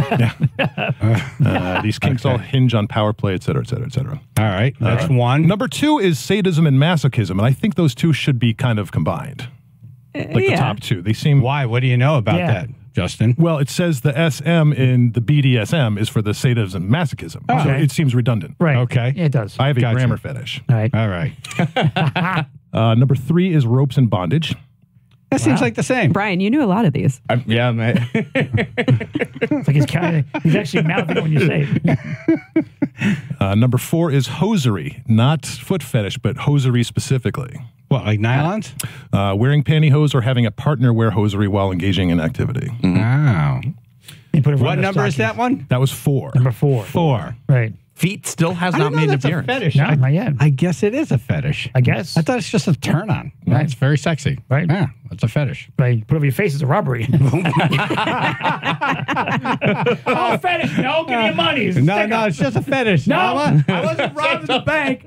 These kinks all hinge on power play, et cetera, et cetera, et cetera. All right. That's 1. Number 2 is sadism and masochism, and I think those two should be kind of combined. Like the top 2. They seem... Why? What do you know about that, Justin? Well, it says the SM in the BDSM is for the sadism and masochism. Oh. So it seems redundant. Right. Okay. Yeah, it does. I have a grammar fetish. All right. All right. Number 3 is ropes and bondage. That seems like the same. Brian, you knew a lot of these. Yeah, man. It's like he's actually mouthing it when you say it. Number 4 is hosiery. Not foot fetish, but hosiery specifically. What, like nylons? Wearing pantyhose or having a partner wear hosiery while engaging in activity. Wow. You put it What number is that one? That was 4. Number 4. 4. Right. Feet still has I not don't know made an that's a appearance. fetish. No, not yet. I guess it is a fetish. I guess. I thought it's just a turn on. Right. It's very sexy. Right. Yeah, it's a fetish. Right. Put over your face as a robbery. Oh, fetish. No, give me your money. No, it's just a fetish. No. I wasn't robbing the bank.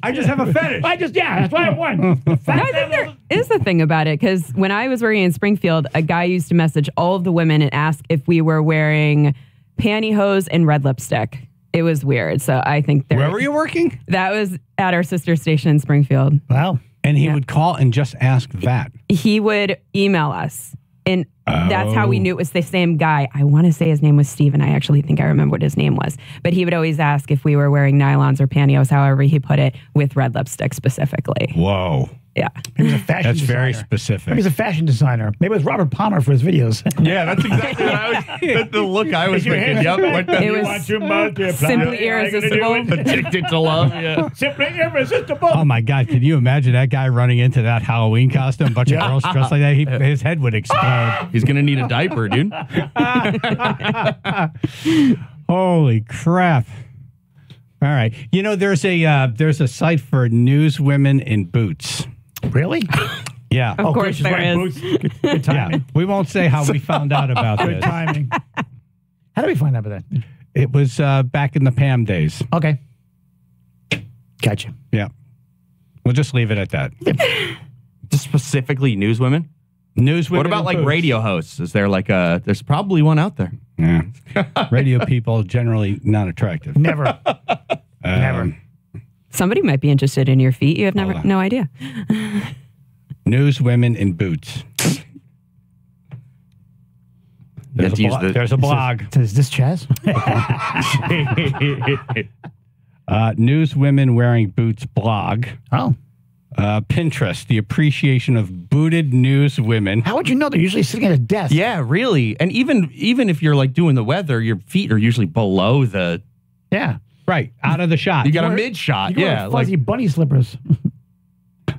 I just have a fetish. That's why I won. No, I think there is a thing about it because when I was working in Springfield, a guy used to message all of the women and ask if we were wearing pantyhose and red lipstick. It was weird. So I think Where were you working? That was at our sister station in Springfield. Wow. And he would call and just ask that. He would email us. And that's how we knew it was the same guy. I want to say his name was Steven. I actually think I remember what his name was. But he would always ask if we were wearing nylons or pantyhose, however he put it, with red lipstick specifically. Whoa. Yeah. He was a fashion That's designer. very specific. Maybe he's a fashion designer. Maybe it was Robert Palmer for his videos. Yeah, that's exactly what I was. That's the look I was thinking. Yep. It was simply irresistible. Addicted to love. Yeah. Simply irresistible. Oh my God! Could you imagine that guy running into that Halloween costume? A bunch of girls dressed like that. His head would explode. He's gonna need a diaper, dude. Holy crap! All right, you know there's a site for newswomen in boots. Really? Yeah. Of course there is. Boots. Good timing. Yeah. We won't say how we found out about Good this. timing. How did we find out about that? It was back in the Pam days. Okay. Gotcha. Yeah. We'll just leave it at that. Just specifically newswomen? Newswomen. What about like radio hosts? Is there like there's probably one out there. Yeah. Radio people generally not attractive. Never. Never. Somebody might be interested in your feet. You have no idea. Newswomen in boots. There's a blog. Is this Chaz? Newswomen wearing boots blog. Oh. Pinterest, the appreciation of booted newswomen. How would you know? They're usually sitting at a desk. Yeah, really. And even if you're like doing the weather, your feet are usually below the. Yeah. Right. Out of the shot. You got a mid shot. Yeah. Fuzzy bunny slippers.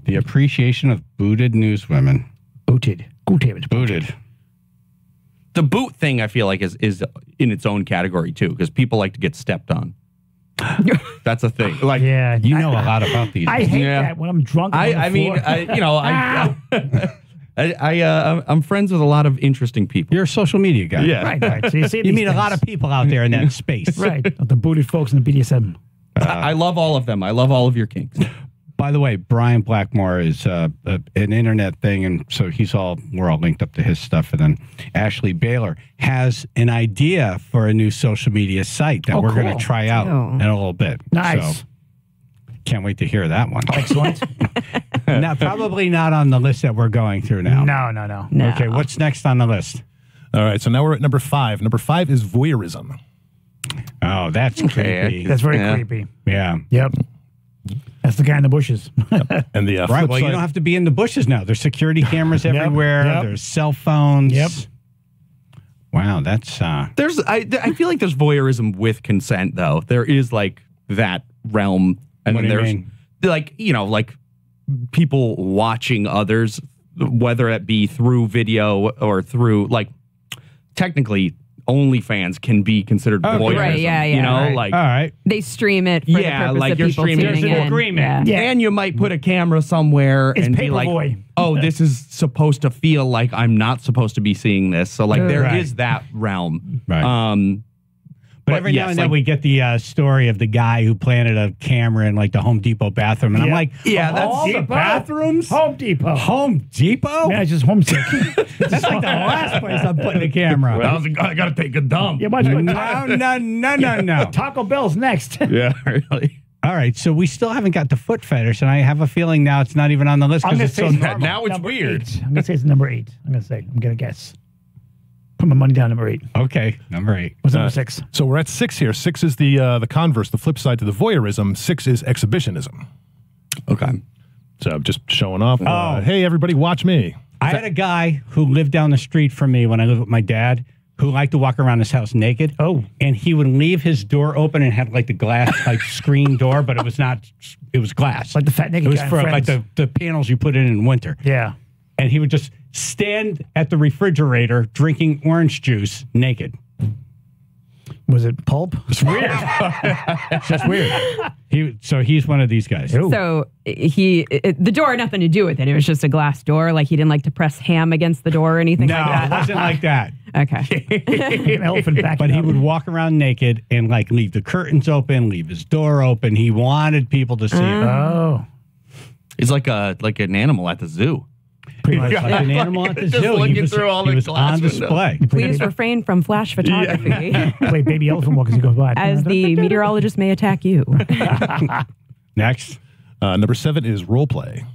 The appreciation of booted newswomen. Booted. Booted. The boot thing, I feel like, is in its own category, too, because people like to get stepped on. That's a thing. Like, yeah. You know a lot about these. I hate that when I'm drunk. I'm friends with a lot of interesting people. You're a social media guy. Yeah. Right. So you meet a lot of people out there in that space. Right. The booted folks in the BDSM. I love all of them. I love all of your kinks. By the way, Brian Blackmore is an internet thing, and so we're all linked up to his stuff. And then Ashley Baylor has an idea for a new social media site that we're going to try out in a little bit. Nice. So, can't wait to hear that one. Excellent. Now, probably not on the list that we're going through now. No. Okay, what's next on the list? All right, so now we're at number 5. Number 5 is voyeurism. Oh, that's creepy. That's very creepy. Yeah. Yep. That's the guy in the bushes. And the right. Well, you don't have to be in the bushes now. There's security cameras everywhere. Yep. There's cell phones. Yep. Wow, that's. I feel like there's voyeurism with consent, though. There is like that realm, and what then do you there's mean? like like people watching others, whether it be through video or through like technically. OnlyFans can be considered voyeurism. Right, yeah. You know, all right. They stream it for the purpose like of you're people streaming tuning there's an in. agreement. Yeah. And you might put a camera somewhere and be like, oh, this is supposed to feel like I'm not supposed to be seeing this. So like there is that realm. Right. But every now and then we get the story of the guy who planted a camera in like the Home Depot bathroom. And I'm like, that's all the bathrooms? Home Depot. Home Depot? Yeah, it's just homesick. That's like the last place I'm putting a camera. Well, I got to take a dump. Yeah, No. Taco Bell's next. Yeah, really. All right, so we still haven't got the foot fetish, and I have a feeling now it's not even on the list because it's so normal. Now it's weird. 8. I'm going to say it's number 8. I'm going to guess. Put my money down, number 8. Okay, number 8. What's number 6? So we're at 6 here. 6 is the converse, the flip side to the voyeurism. 6 is exhibitionism. Okay. So just showing off. Hey, everybody, watch me. I had a guy who lived down the street from me when I lived with my dad who liked to walk around his house naked. Oh. And he would leave his door open and have like the glass like screen door, but it was glass. Like the fat naked It was guy in for like Friends. the panels you put in winter. Yeah. And he would just stand at the refrigerator drinking orange juice naked. Was it pulp? It's weird. It's just weird. He's one of these guys. So the door had nothing to do with it. It was just a glass door. Like he didn't like to press ham against the door or anything like that. No, it wasn't like that. Okay. An elephant back. But he would walk around naked and like leave the curtains open, leave his door open. He wanted people to see him. Oh. He's like an animal at the zoo. Pretty much. Like an animal at the Just zoo. looking He was, through all he the was glass on windows. display. Please refrain from flash photography, Play baby elephant walk as he goes by. as the meteorologist may attack you. Next. Number 7 is role play.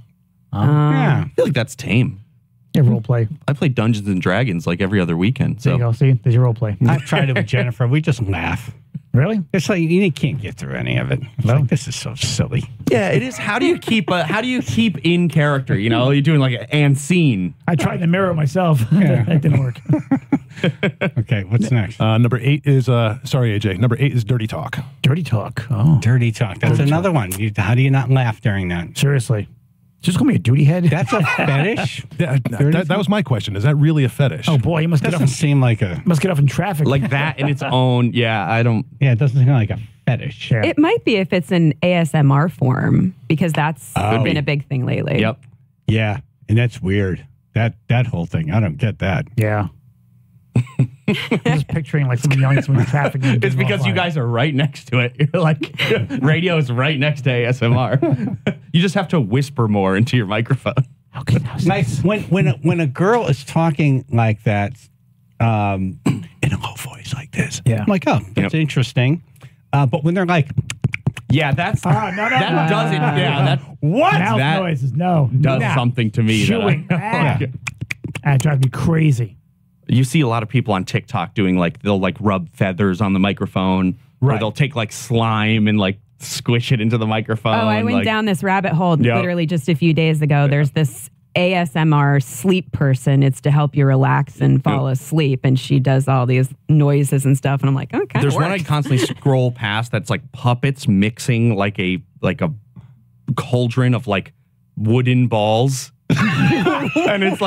Yeah. I feel like that's tame. Yeah, role play. I play Dungeons and Dragons like every other weekend. There you So go. See, there's your role play. I've tried it with Jennifer. We just laugh. Really? It's like you can't get through any of it. It's like, this is so silly. yeah, it is. How do you keep in character? You know, you're doing like an scene. I tried the mirror myself. That didn't work. Okay, what's next? Number 8 is sorry, AJ. Number 8 is dirty talk. Dirty talk. Oh. Dirty talk. That's another one. How do you not laugh during that? Seriously. Just call me a duty head. That's a fetish. That was my question. Is that really a fetish? Oh boy, you must get Doesn't seem like a. Must get off in traffic. Like that in its own. Yeah, I don't. Yeah, it doesn't seem like a fetish. Yeah. It might be if it's in ASMR form because that's been a big thing lately. Yep. Yeah, and that's weird. That whole thing. I don't get that. Yeah. I'm just picturing like someone yelling at someone in traffic. It's because you guys are right next to it. You're like, radio is right next to ASMR. You just have to whisper more into your microphone. Okay. Nice. When a girl is talking like that, in a low voice like this, I'm like, oh, that's interesting. But when they're like, yeah, that doesn't. Yeah, that what? Mouth that noises. No. does something to me. Chewing. That drives me crazy. You see a lot of people on TikTok doing they'll rub feathers on the microphone, or they'll take slime and squish it into the microphone. Oh, I went down this rabbit hole literally just a few days ago. There's this ASMR sleep person. It's to help you relax and fall asleep, and she does all these noises and stuff. And I'm like, okay. There's one I constantly scroll past that's like puppets mixing like a cauldron of wooden balls. And it's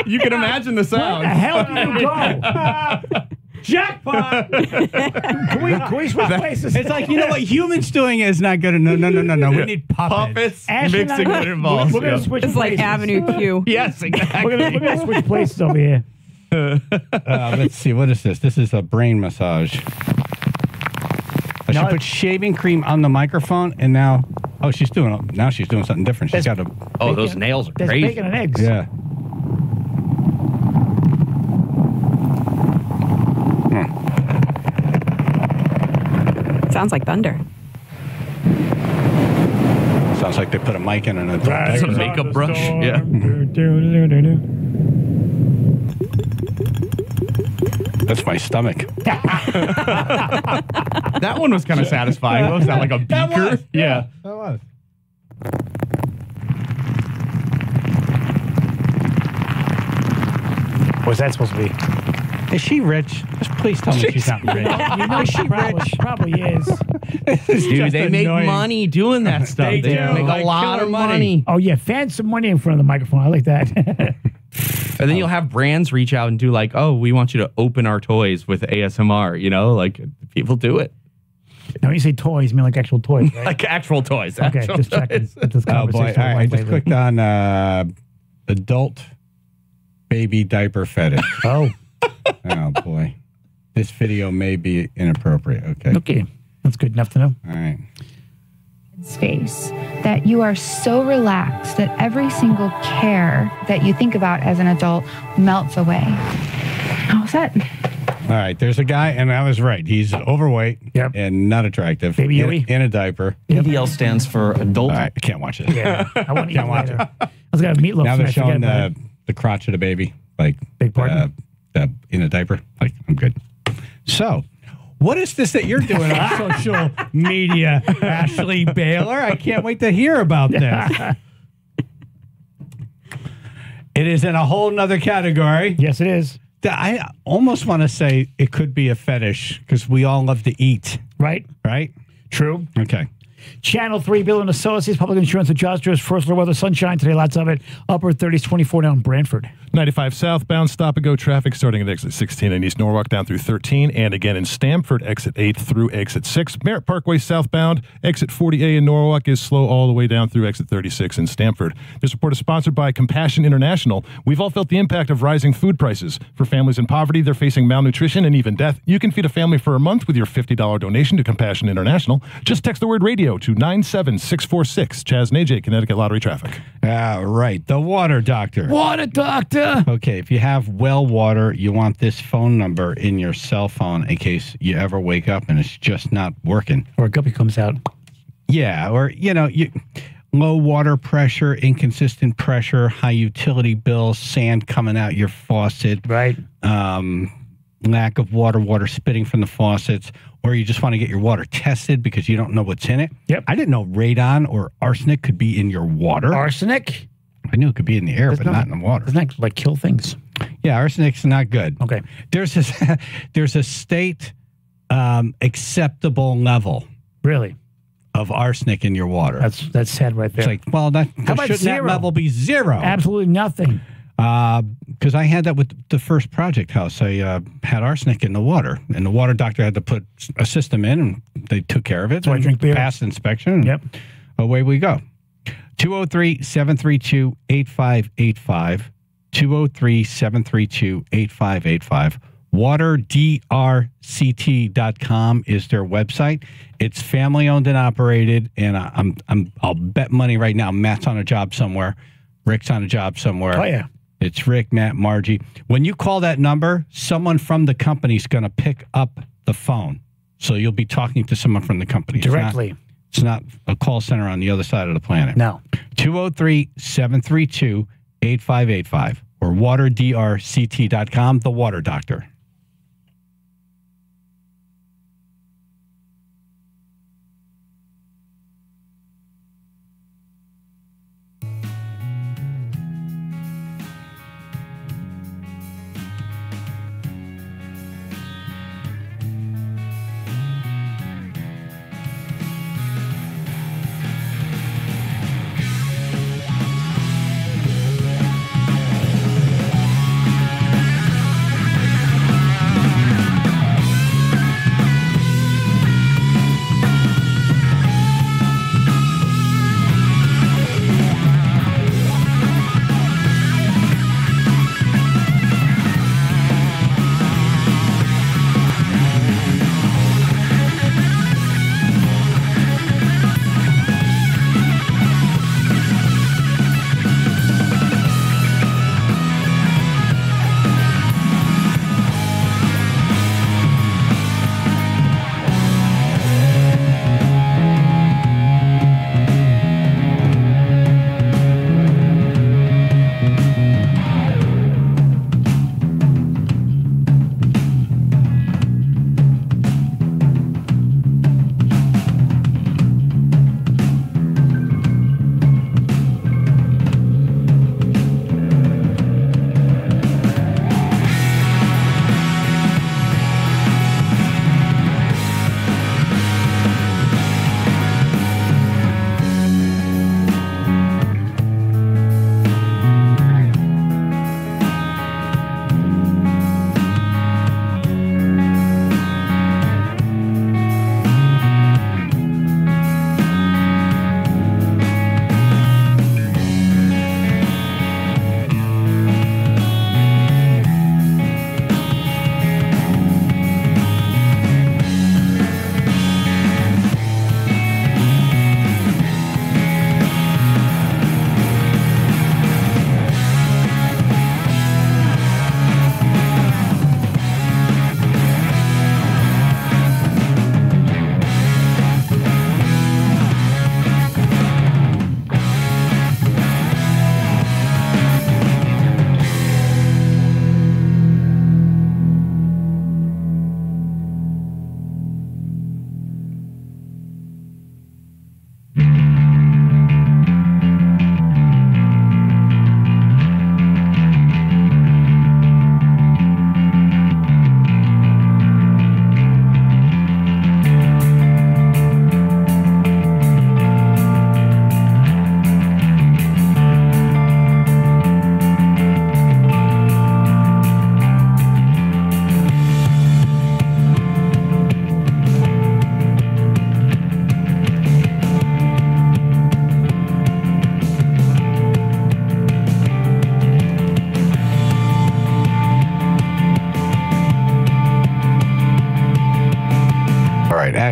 you can imagine the sound. Where the hell do you go? Jackpot! Can we switch places? it's like, you know what humans doing is not good. No. We need puppets. Mixing wooden balls. We're going to switch It's places. like Avenue Q. Yes, exactly. We're gonna switch places over here. Let's see. What is this? This is a brain massage. She put shaving cream on the microphone, and now, she's doing something different. She's got a. Oh, those nails are crazy. There's bacon and eggs. Yeah. Sounds like thunder. Sounds like they put a mic in an That's a makeup brush. Yeah. That's my stomach. That one was kind of satisfying. What was that, like a beaker? Yeah. That was. What's that supposed to be? Is she rich? Just please tell me she's not rich. You know she probably is. Dude, they make money doing that stuff. They make a lot of money. Oh, yeah. Fan some money in front of the microphone. I like that. And then you'll have brands reach out and do we want you to open our toys with ASMR, people do it. Now, when you say toys, you mean like actual toys, right? Like actual toys. Okay, actual just checking. toys. Oh, boy. All right, I just clicked on adult baby diaper fetish. Oh, boy. This video may be inappropriate. Okay. That's good enough to know. All right. Space that you are so relaxed that every single care that you think about as an adult melts away. How's that? All right, there's a guy, and I was right. He's overweight and not attractive. Baby Yui. In a diaper. ADL stands for adult. All right, I can't watch this. Yeah, I want to watch it. I was going to have meatloaf. Now they're showing the crotch of the baby, big part in a diaper. I'm good. So, what is this that you're doing on social media, Ashley Baylor? I can't wait to hear about this. It is in a whole nother category. Yes, it is. I almost want to say it could be a fetish because we all love to eat. Right? Right? True. Okay. Channel 3 Building Associates, public insurance adjusters, first low weather, sunshine today, lots of it. Upper 30s, 24 down in Brantford. 95 southbound, stop-and-go traffic starting at exit 16 in East Norwalk down through 13, and again in Stamford, exit 8 through exit 6. Merritt Parkway southbound, exit 40A in Norwalk is slow all the way down through exit 36 in Stamford. This report is sponsored by Compassion International. We've all felt the impact of rising food prices. For families in poverty, they're facing malnutrition and even death. You can feed a family for a month with your $50 donation to Compassion International. Just text the word radio to 97646. Chaz and AJ, Connecticut Lottery Traffic. Right. The Water Doctor. Water Doctor. Okay, if you have well water, you want this phone number in your cell phone in case you ever wake up and it's just not working. Or a guppy comes out. Yeah, or, low water pressure, inconsistent pressure, high utility bills, sand coming out your faucet. Right. Lack of water spitting from the faucets, or you just want to get your water tested because you don't know what's in it. Yep. I didn't know radon or arsenic could be in your water. Arsenic? I knew it could be in the air, but not in the water. Doesn't that like kill things? Yeah, arsenic's not good. Okay. There's a state acceptable level. Really? Of arsenic in your water. That's sad right there. It's like, well, shouldn't that level be zero? Absolutely nothing. Because I had that with the first project house. I had arsenic in the water, and the water doctor had to put a system in, and they took care of it. So I drink beer. Passed inspection. Yep. Away we go. 203-732-8585. 203-732-8585. WaterDRCT.com is their website. It's family owned and operated, and I'll bet money right now Matt's on a job somewhere. Rick's on a job somewhere. Oh, yeah. It's Rick, Matt, Margie. When you call that number, someone from the company is going to pick up the phone. So you'll be talking to someone from the company. Directly. It's not a call center on the other side of the planet. No. 203-732-8585 or waterdrct.com, The Water Doctor.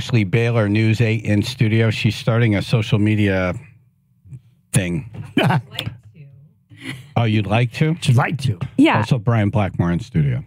Ashley Baylor, News 8 in studio. She's starting a social media thing. Oh, you'd like to? She'd like to. Yeah. Also, Brian Blackmore in studio.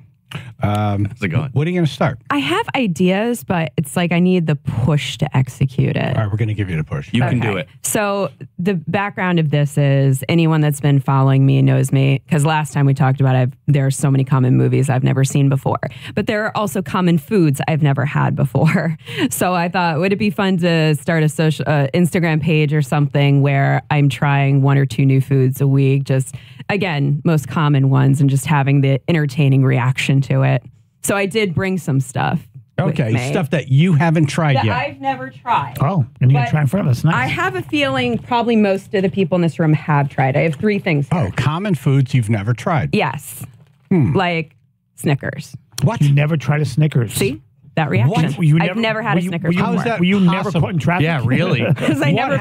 How's it going? What are you going to start? I have ideas, but it's like I need the push to execute it. All right, we're going to give you the push. You can do it. So the background of this is anyone that's been following me knows me, because last time we talked about there are so many common movies I've never seen before, but there are also common foods I've never had before. So I thought, would it be fun to start a social Instagram page or something where I'm trying 1 or 2 new foods a week, just again, most common ones, and just having the entertaining reaction to it. So I did bring some stuff. Okay, stuff that you haven't tried that yet. I've never tried. Oh, and you're going to try in front of us. Nice. I have a feeling probably most of the people in this room have tried. I have 3 things here. Oh, common foods you've never tried. Yes. Like Snickers. What? You never tried a Snickers? See? That reaction. What? You I've never had a Snickers. How is that? Were you never caught in traffic? Yeah, really. Because I never.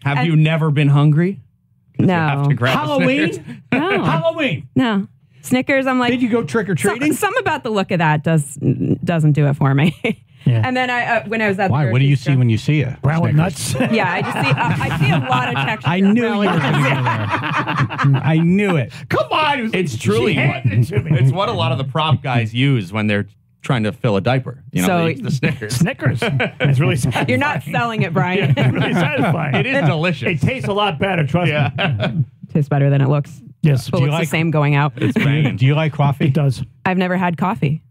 Have you never been hungry? No. Have to grab Halloween? No. Halloween? No. Snickers, I'm like. Did you go trick-or-treating? Some about the look of that doesn't do it for me. Yeah. And then when I was at the Why? What do you see when you see it? Brown with nuts? Yeah, I just see. I see a lot of texture. I knew you were going to go there. I knew it. Come on. It's truly it's what a lot of the prop guys use when they're trying to fill a diper. You know, So- they use the Snickers. Snickers. It's really satisfying. You're not selling it, Brian. It's really satisfying. It is delicious. It tastes a lot better, trust me. Tastes better than it looks. Yes. But looks the same going out. It's banging. Do you like coffee? It does. I've never had coffee.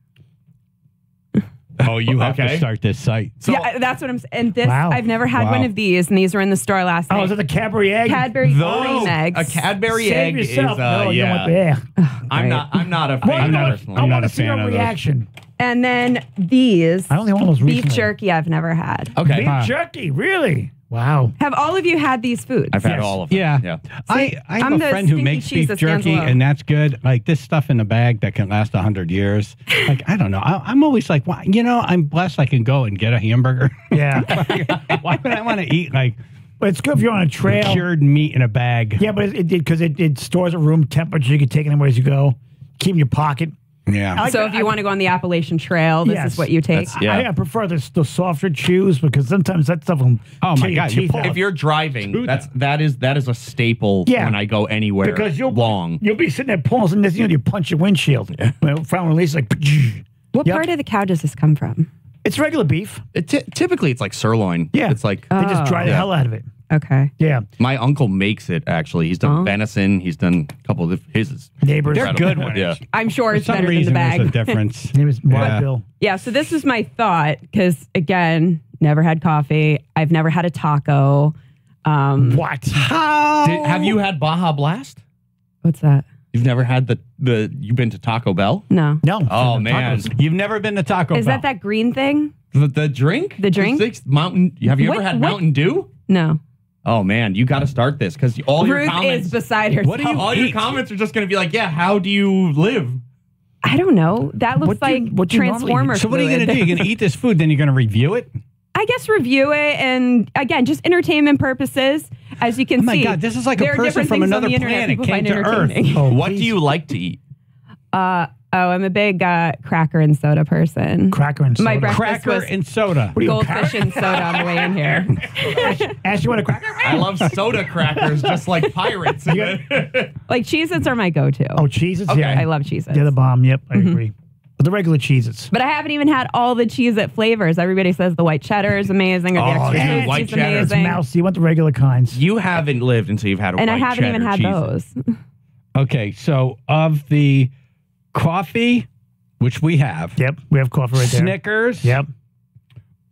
Oh, you have to start this site. So, Yeah, that's what I'm saying. And this, Wow. I've never had one of these, and these were in the store last night. Oh, is it the Cadbury egg? Cadbury cream eggs. a Cadbury Save egg yourself. is No, you don't want yeah. that. I'm not a fan. Well, you know what? personally. I I'm want not to a see fan your of those. reaction. And then these I only want those beef recently. jerky I've never had. Okay. Beef jerky, really? Wow. Have all of you had these foods? I've had all of them. Yeah. I have I'm a the friend who stinky makes cheese beef that stands jerky, alone. and that's good. Like this stuff in a bag that can last 100 years. Like, I don't know. I'm always like, well, you know, I'm blessed I can go and get a hamburger. Yeah. Why would I want to eat like But it's good if you're on a trail. cured meat in a bag? Yeah, but it stores at room temperature. You can take it anywhere as you go. Keep in your pocket. Yeah. So if you want to go on the Appalachian Trail, this is what you take. I prefer the softer chews because sometimes that stuff will Oh my tear your God, you teeth pull- out. If you're driving, that is a staple Yeah. when I go anywhere because long. You'll be sitting there pulling and this, you punch your windshield. Front release like. What part of the cow does this come from? It's regular beef. Typically, it's like sirloin. Yeah. It's like They just dry the hell out of it. Okay. Yeah. My uncle makes it. Actually, he's done venison. He's done a couple of his Neighbors. They're good ones. Yeah. I'm sure For it's some better than the reason, bag. there's a difference. Name is Wild Yeah. Bill. Yeah, so this is my thought because, again, never had coffee. I've never had a taco. What? Have you had Baja Blast? What's that? You've never had the you've been to Taco Bell? No. No. Oh man. You've never been to Taco Is Bell. that green thing? The drink? The drink? Mountain. Have you ever had Mountain Dew? No. Oh man, you got to start this because all your Ruth comments is beside herself. What do you? All your comments are just going to be like, yeah. How do you live? I don't know. That looks like Transformer So what are you fluid. going to do? You're going to eat this food, then you're going to review it? I guess review it, and again, just entertainment purposes. As you can Oh my see, God, this is like a there are person different from things on another the internet planet people came find to Earth. entertaining. What do you like to eat? I'm a big cracker and soda person. Cracker and soda. My breakfast Cracker was and soda. goldfish and soda on the way in here. Ash, you want a cracker? I love soda crackers, just like pirates. Like Cheez-Its are my go-to. Oh, Cheez-Its? Okay. Yeah. I love Cheez-Its. They're the bomb. Yep, I agree. But the regular Cheez-Its. But I haven't even had all the Cheez-It flavors. Everybody says the white cheddar is amazing, or the extra yeah, cheese white is cheddar. It's amazing. mousy. You want the regular kinds. You haven't lived until you've had a And white I haven't even cheddar had cheese. those. Okay, so of the coffee, which we have, Yep, we have coffee right there. Snickers, Yep.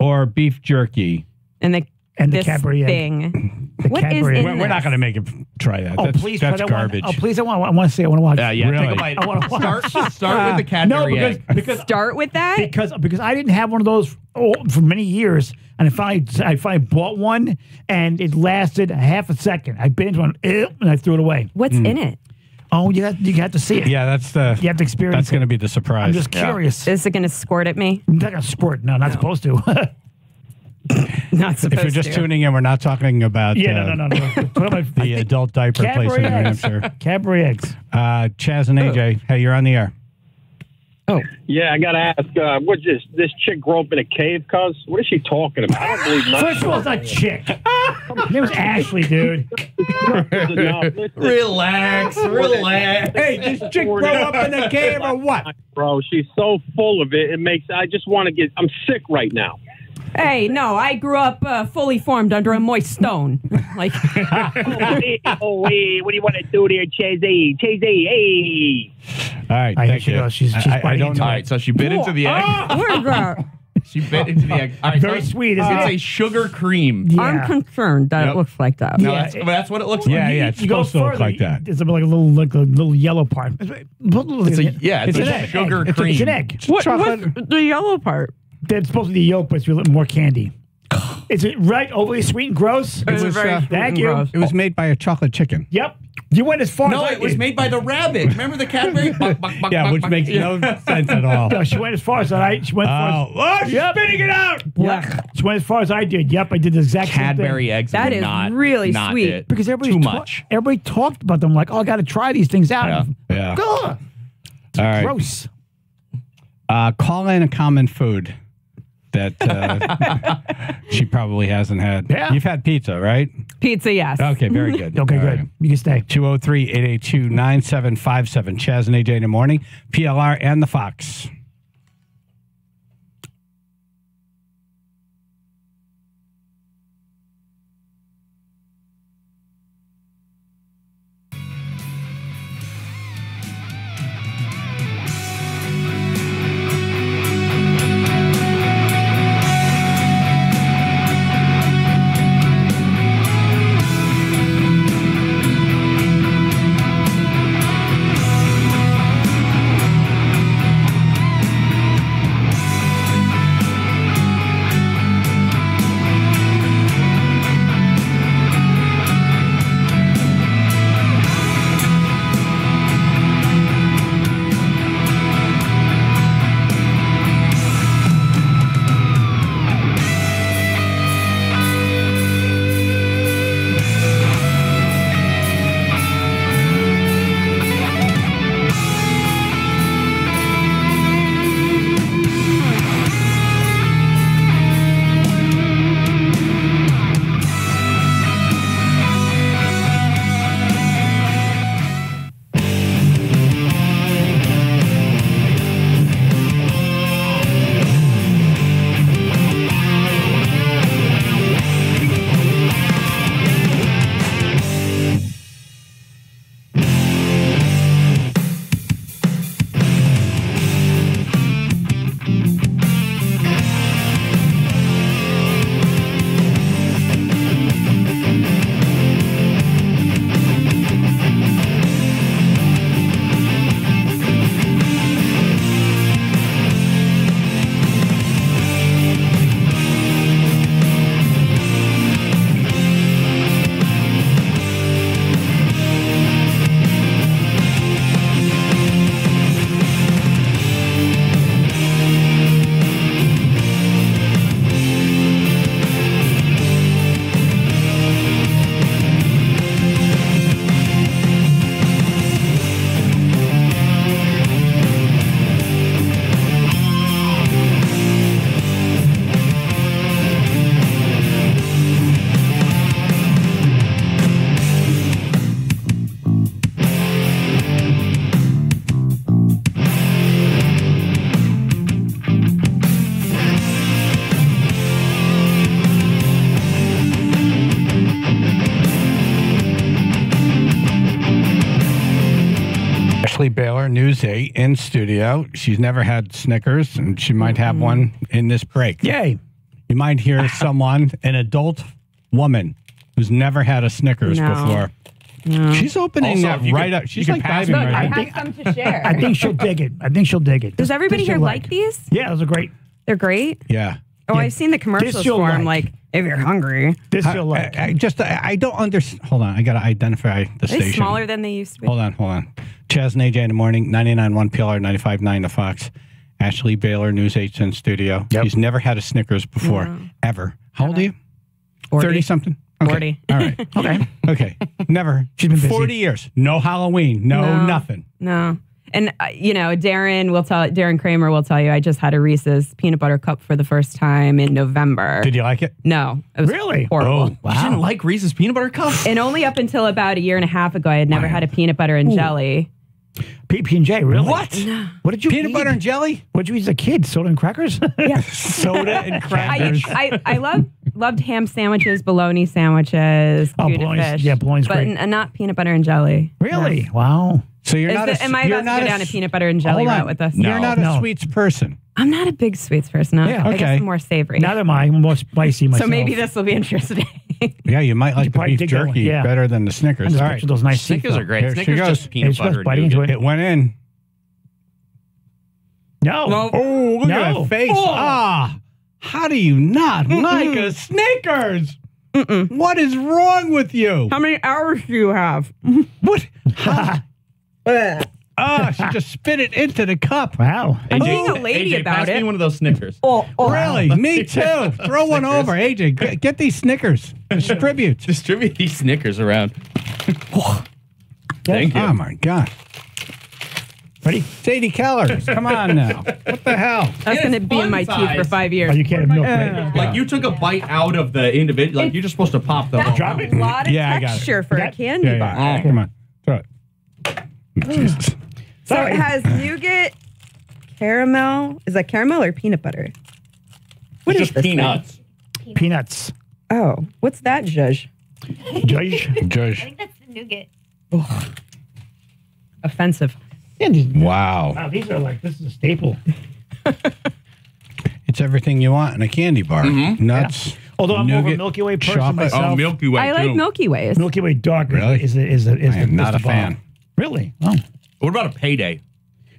or beef jerky. And the the Cadbury egg. thing. The What is Cadbury in egg. We're not going to make it try that. Oh, that's please. that's try that garbage. One. Oh, please. I want to see it. I want to watch. Yeah, Really? take a bite. I want to watch. Start with the Cadbury No, egg. because Start with that? because I didn't have one of those for many years, and I finally bought one, and it lasted a half a second. I binged one, and I threw it away. What's in it? Oh, you have to see it. Yeah, that's the. You have to experience That's going it. to be the surprise. I'm just curious. Is it going to squirt at me? I'm not gonna squirt. No, not supposed to. Not supposed If you're just to. tuning in, we're not talking about Yeah, no. the adult diaper place in New Hampshire. Cadbury eggs. Chaz and AJ, hey, you're on the air. Oh. Yeah, I got to ask, what this chick grow up in a cave, cuz? What is she talking about? I don't believe nothing. First of all, it's not chick. Her name was Ashley, dude. Relax. Hey, this chick grow up in a cave or what? Bro, she's so full of it. I just want to I'm sick right now. Hey, no, I grew up fully formed under a moist stone. Like, hey, what do you want to do there, Chazzy? Hey. All right, thank you. She's I don't know. All right, so she bit into the egg. what is that? She bit into the egg. All right, Very sweet, isn't it's it? a sugar cream. Yeah. I'm concerned that it looks like that. No, that's what it looks like. Yeah, it's supposed to look like that. It's like a little yellow part. It's a sugar cream. It's an egg. What's the yellow part? It's supposed to be yolk, but it's a little more candy. Is it right? Overly sweet and gross? It was Thank you. It was made by a chocolate chicken. Yep. You went as far as I it was did. made by the rabbit. Remember the Cadbury? Which makes no sense at all. No, she went as far as I. She went as far as, she's spitting it out. Yep. She went as far as I did. Yep, I did the exact same thing. Cadbury eggs. That is really not sweet. it. Because too much. Everybody talked about them like, oh, I got to try these things out. Yeah. Ugh. All right. Gross. Call in a common food that she probably hasn't had. Yeah. You've had pizza, right? Pizza, yes. Okay, very good. Okay, All good. right. You can stay. 203-882-9757. Chaz and AJ in the morning. PLR and the Fox. Ashley Baylor, News 8, in studio. She's never had Snickers, and she might have one in this break. Yay. You might hear someone, an adult woman, who's never had a Snickers before. No. She's opening Also, that right up. She's like diving right I up. have some to share. I think she'll dig it. Does everybody This here you'll like these? Yeah, those are great. They're great? Yeah. Oh, I've seen the commercials for them, like, if you're hungry. This you'll like. I don't understand. Hold on. I got to identify the Are they station. smaller than they used to be? Hold on. Chaz and AJ in the morning, 99.1 PLR, 95.9 the Fox. Ashley Baylor, News 8's in studio. Yep. She's never had a Snickers before, ever. How old are you? 30-something? 40. All right. Okay. Never. She's been busy. 40 years. No Halloween. No nothing. No. And Darren Kramer will tell you, I just had a Reese's peanut butter cup for the first time in November. Did you like it? No. It was horrible. Oh, wow. You didn't like Reese's peanut butter cup? And only up until about a year and a half ago, I had never had a peanut butter and jelly. P&J, really? What? What did you Peanut eat? butter and jelly? What did you eat as a kid? Soda and crackers? Yeah. Soda and crackers. I loved ham sandwiches, bologna sandwiches, tuna fish. Yeah, bologna's but great. Not peanut butter and jelly. Really? No. Wow. So you're not am I about to go down a peanut butter and jelly route with us? You're not a sweets person. I'm not a big sweets person. I guess I'm more savory. Neither am I. I'm more spicy myself. So maybe this will be interesting. Yeah, you might like the beef jerky one. better than the Snickers. All All right. right. Those nice Snickers are great. Here Snickers she goes. just peanut butter. biting into it. It went in. No. Oh, look at that face. How do you not like a Snickers? What is wrong with you? How many hours do you have? What? She just spit it into the cup. Wow. I'm being a lady AJ, about pass it. me one of those Snickers. Really? Me too. Throw one over, AJ. Get these Snickers. Distribute these Snickers around. Thank you. Oh my God. Ready? It's 80 calories. Come on now. What the hell? That's going to be in my teeth for 5 years. Oh, you can't have milk, right? Like you took a bite out of the individual. Like you're just supposed to pop the whole. Drop it. A lot of I got it. texture for a candy bar. Oh, come on. Throw it. Jesus. So it has nougat, caramel. Is that caramel or peanut butter? What is just this peanuts? Peanuts. Oh, what's that, Judge? Judge. I think that's the nougat. Offensive. Wow. Wow, these are like, this is a staple. It's everything you want in a candy bar. Nuts. Yeah. Although I'm more of a nougat, Milky Way person chocolate. myself. Oh, Milky Way. I like Milky Ways. Milky Way dark Really? is I am not a the bomb. fan. Really? Oh. What about a Payday?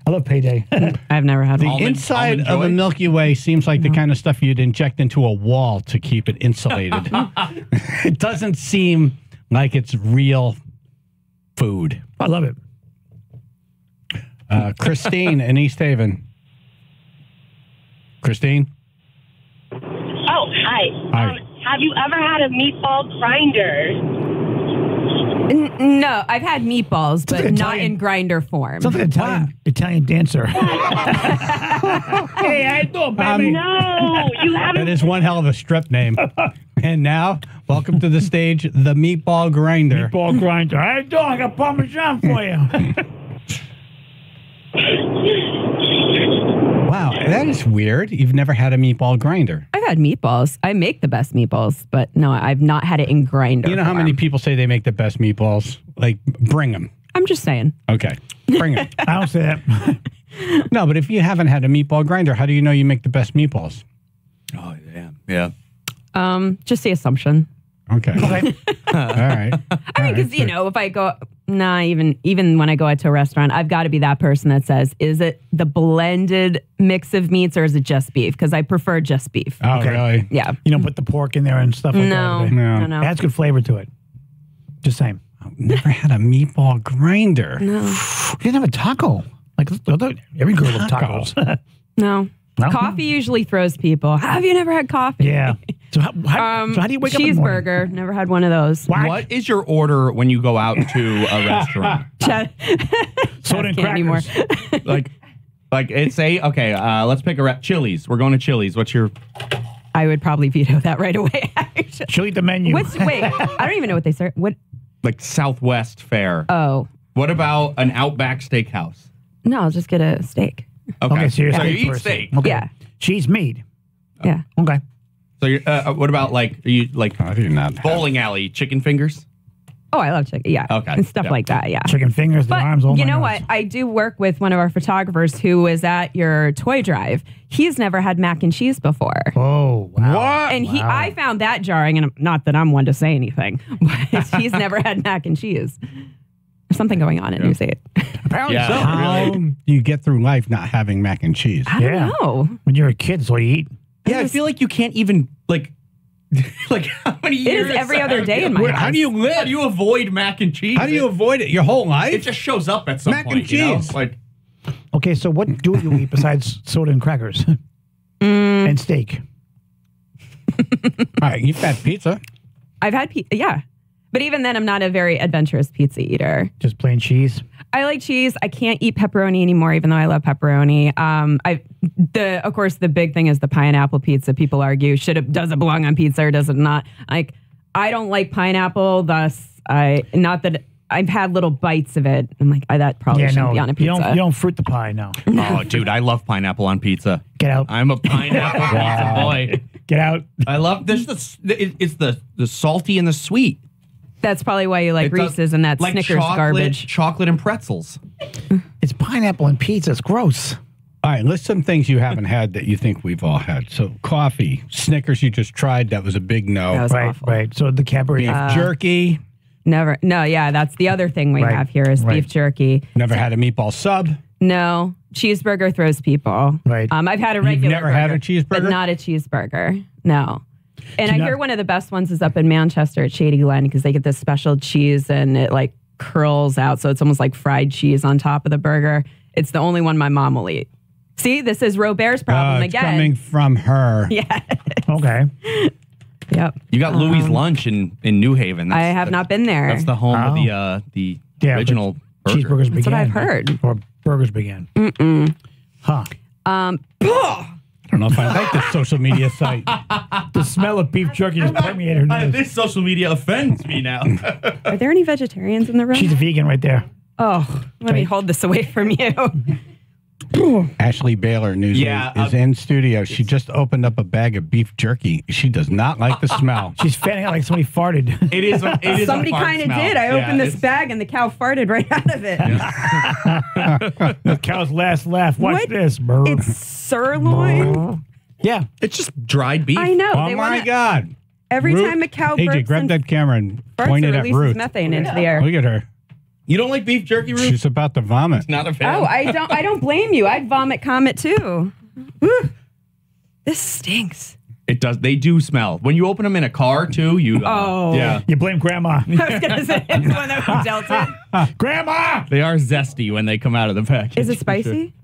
I love Payday. I've never had The one. inside almond of a Joy? Milky Way seems like the kind of stuff you'd inject into a wall to keep it insulated. It doesn't seem like it's real food. I love it. Christine in East Haven. Christine? Oh, hi. Hi. Have you ever had a meatball grinder? No, I've had meatballs, but not in grinder form. Something Italian dancer. Hey, I do, baby. No, you haven't. That is one hell of a strip name. And now, welcome to the stage, the Meatball Grinder. Meatball grinder. I do. I got Parmesan for you. Wow, that is weird. You've never had a meatball grinder. I've had meatballs. I make the best meatballs, but no, I've not had it in grinder. You know how form. many people say they make the best meatballs? Like, bring them. I'm just saying. Okay, bring them. I don't say that. No, but if you haven't had a meatball grinder, how do you know you make the best meatballs? Oh yeah. Just the assumption. Okay. All right. I mean, because if I go, even when I go out to a restaurant, I've got to be that person that says, is it the blended mix of meats or is it just beef? Because I prefer just beef. Oh, really? Yeah. You don't put the pork in there and stuff like that. No. It adds good flavor to it. Just saying. I've never had a meatball grinder. No. You didn't have a taco. Like every girl loves tacos. No. No? Coffee usually throws people. Have you never had coffee? Yeah. So how do you wake up in the morning? Cheeseburger. Never had one of those. What is your order when you go out to a restaurant? Soda and can't anymore. crackers. like it's okay. Let's pick a Chili's. We're going to Chili's. What's your? I would probably veto that right away. She'll eat the menu. Wait, I don't even know what they serve. What? Like Southwest fare. Oh. What about an Outback Steakhouse? No, I'll just get a steak. Okay, so you're a so steak you eat person. steak. Okay. Yeah. Cheese meat. Yeah. Okay. So you're, what about are you I do not bowling alley chicken fingers? Oh, I love chicken. Yeah. Okay. And stuff like that. Yeah. Chicken fingers, the But arms. Oh you my know gosh. what? I do work with one of our photographers who was at your toy drive. He's never had mac and cheese before. Oh, wow. And I found that jarring, and not that I'm one to say anything, but he's never had mac and cheese. There's something going on in New Zealand. Apparently so. How do you get through life not having mac and cheese? I don't know. When you're a kid, that's all you eat. Yeah, I feel like you can't even like how many It years? is every other day in my house. How do you live? How do you avoid mac and cheese? How do you avoid it your whole life? It just shows up at some Mac point. and cheese. Like Okay, so what do you eat besides soda and crackers? And steak. All right, you've had pizza. I've had pizza. Yeah. But even then, I'm not a very adventurous pizza eater. Just plain cheese? I like cheese. I can't eat pepperoni anymore, even though I love pepperoni. Of course, the big thing is the pineapple pizza. People argue, does it belong on pizza or does it not? Like, I don't like pineapple, thus, not that I've had little bites of it. I'm like, that probably shouldn't be on a pizza. You don't fruit the pie, no. Oh, dude, I love pineapple on pizza. Get out. I'm a pineapple pizza boy. Get out. I love this. It's the salty and the sweet. That's probably why you like Reese's and that like Snickers garbage. Chocolate and pretzels. It's pineapple and pizza. It's gross. All right, list some things you haven't had that you think we've all had. So coffee, Snickers you just tried. That was a big no. That was awful. Right. So the Cadbury beef jerky. Never. No, yeah, that's the other thing we have here is beef jerky. Never had a meatball sub. No. Cheeseburger throws people. Right. I've had a regular You've never had a cheeseburger? But not a cheeseburger. No. And I hear one of the best ones is up in Manchester at Shady Glen because they get this special cheese and it like curls out. So it's almost like fried cheese on top of the burger. It's the only one my mom will eat. See, this is Robert's problem it's again. Coming from her. Yeah. Okay. Yep. You got Louis' Lunch in New Haven. I have not been there. That's the home of the original burger. Cheeseburgers began. That's what I've heard. Or burgers began. Huh. I don't know if I like this social media site. The smell of beef jerky just permeated her nose. This social media offends me now. Are there any vegetarians in the room? She's a vegan right there. Oh, let me hold this away from you. Ashley Baylor, news is in studio. She just opened up a bag of beef jerky. She does not like the smell. She's fanning out like somebody farted. It is. Somebody kind of did. I opened this bag and the cow farted right out of it. The cow's last laugh. Watch this. It's sirloin. Yeah. It's just dried beef. I know. Oh my God. Every time a cow AJ, burps grab that camera and point it at releases Ruth. methane into the air. Look at her. You don't like beef jerky, Ruth? She's about to vomit. Not a fan. Oh, I don't blame you. I'd vomit Comet too. Woo. This stinks. It does. They do smell. When you open them in a car too, you yeah. You blame Grandma. I was gonna say it's the one who dealt it. Grandma. They are zesty when they come out of the package. Is it spicy?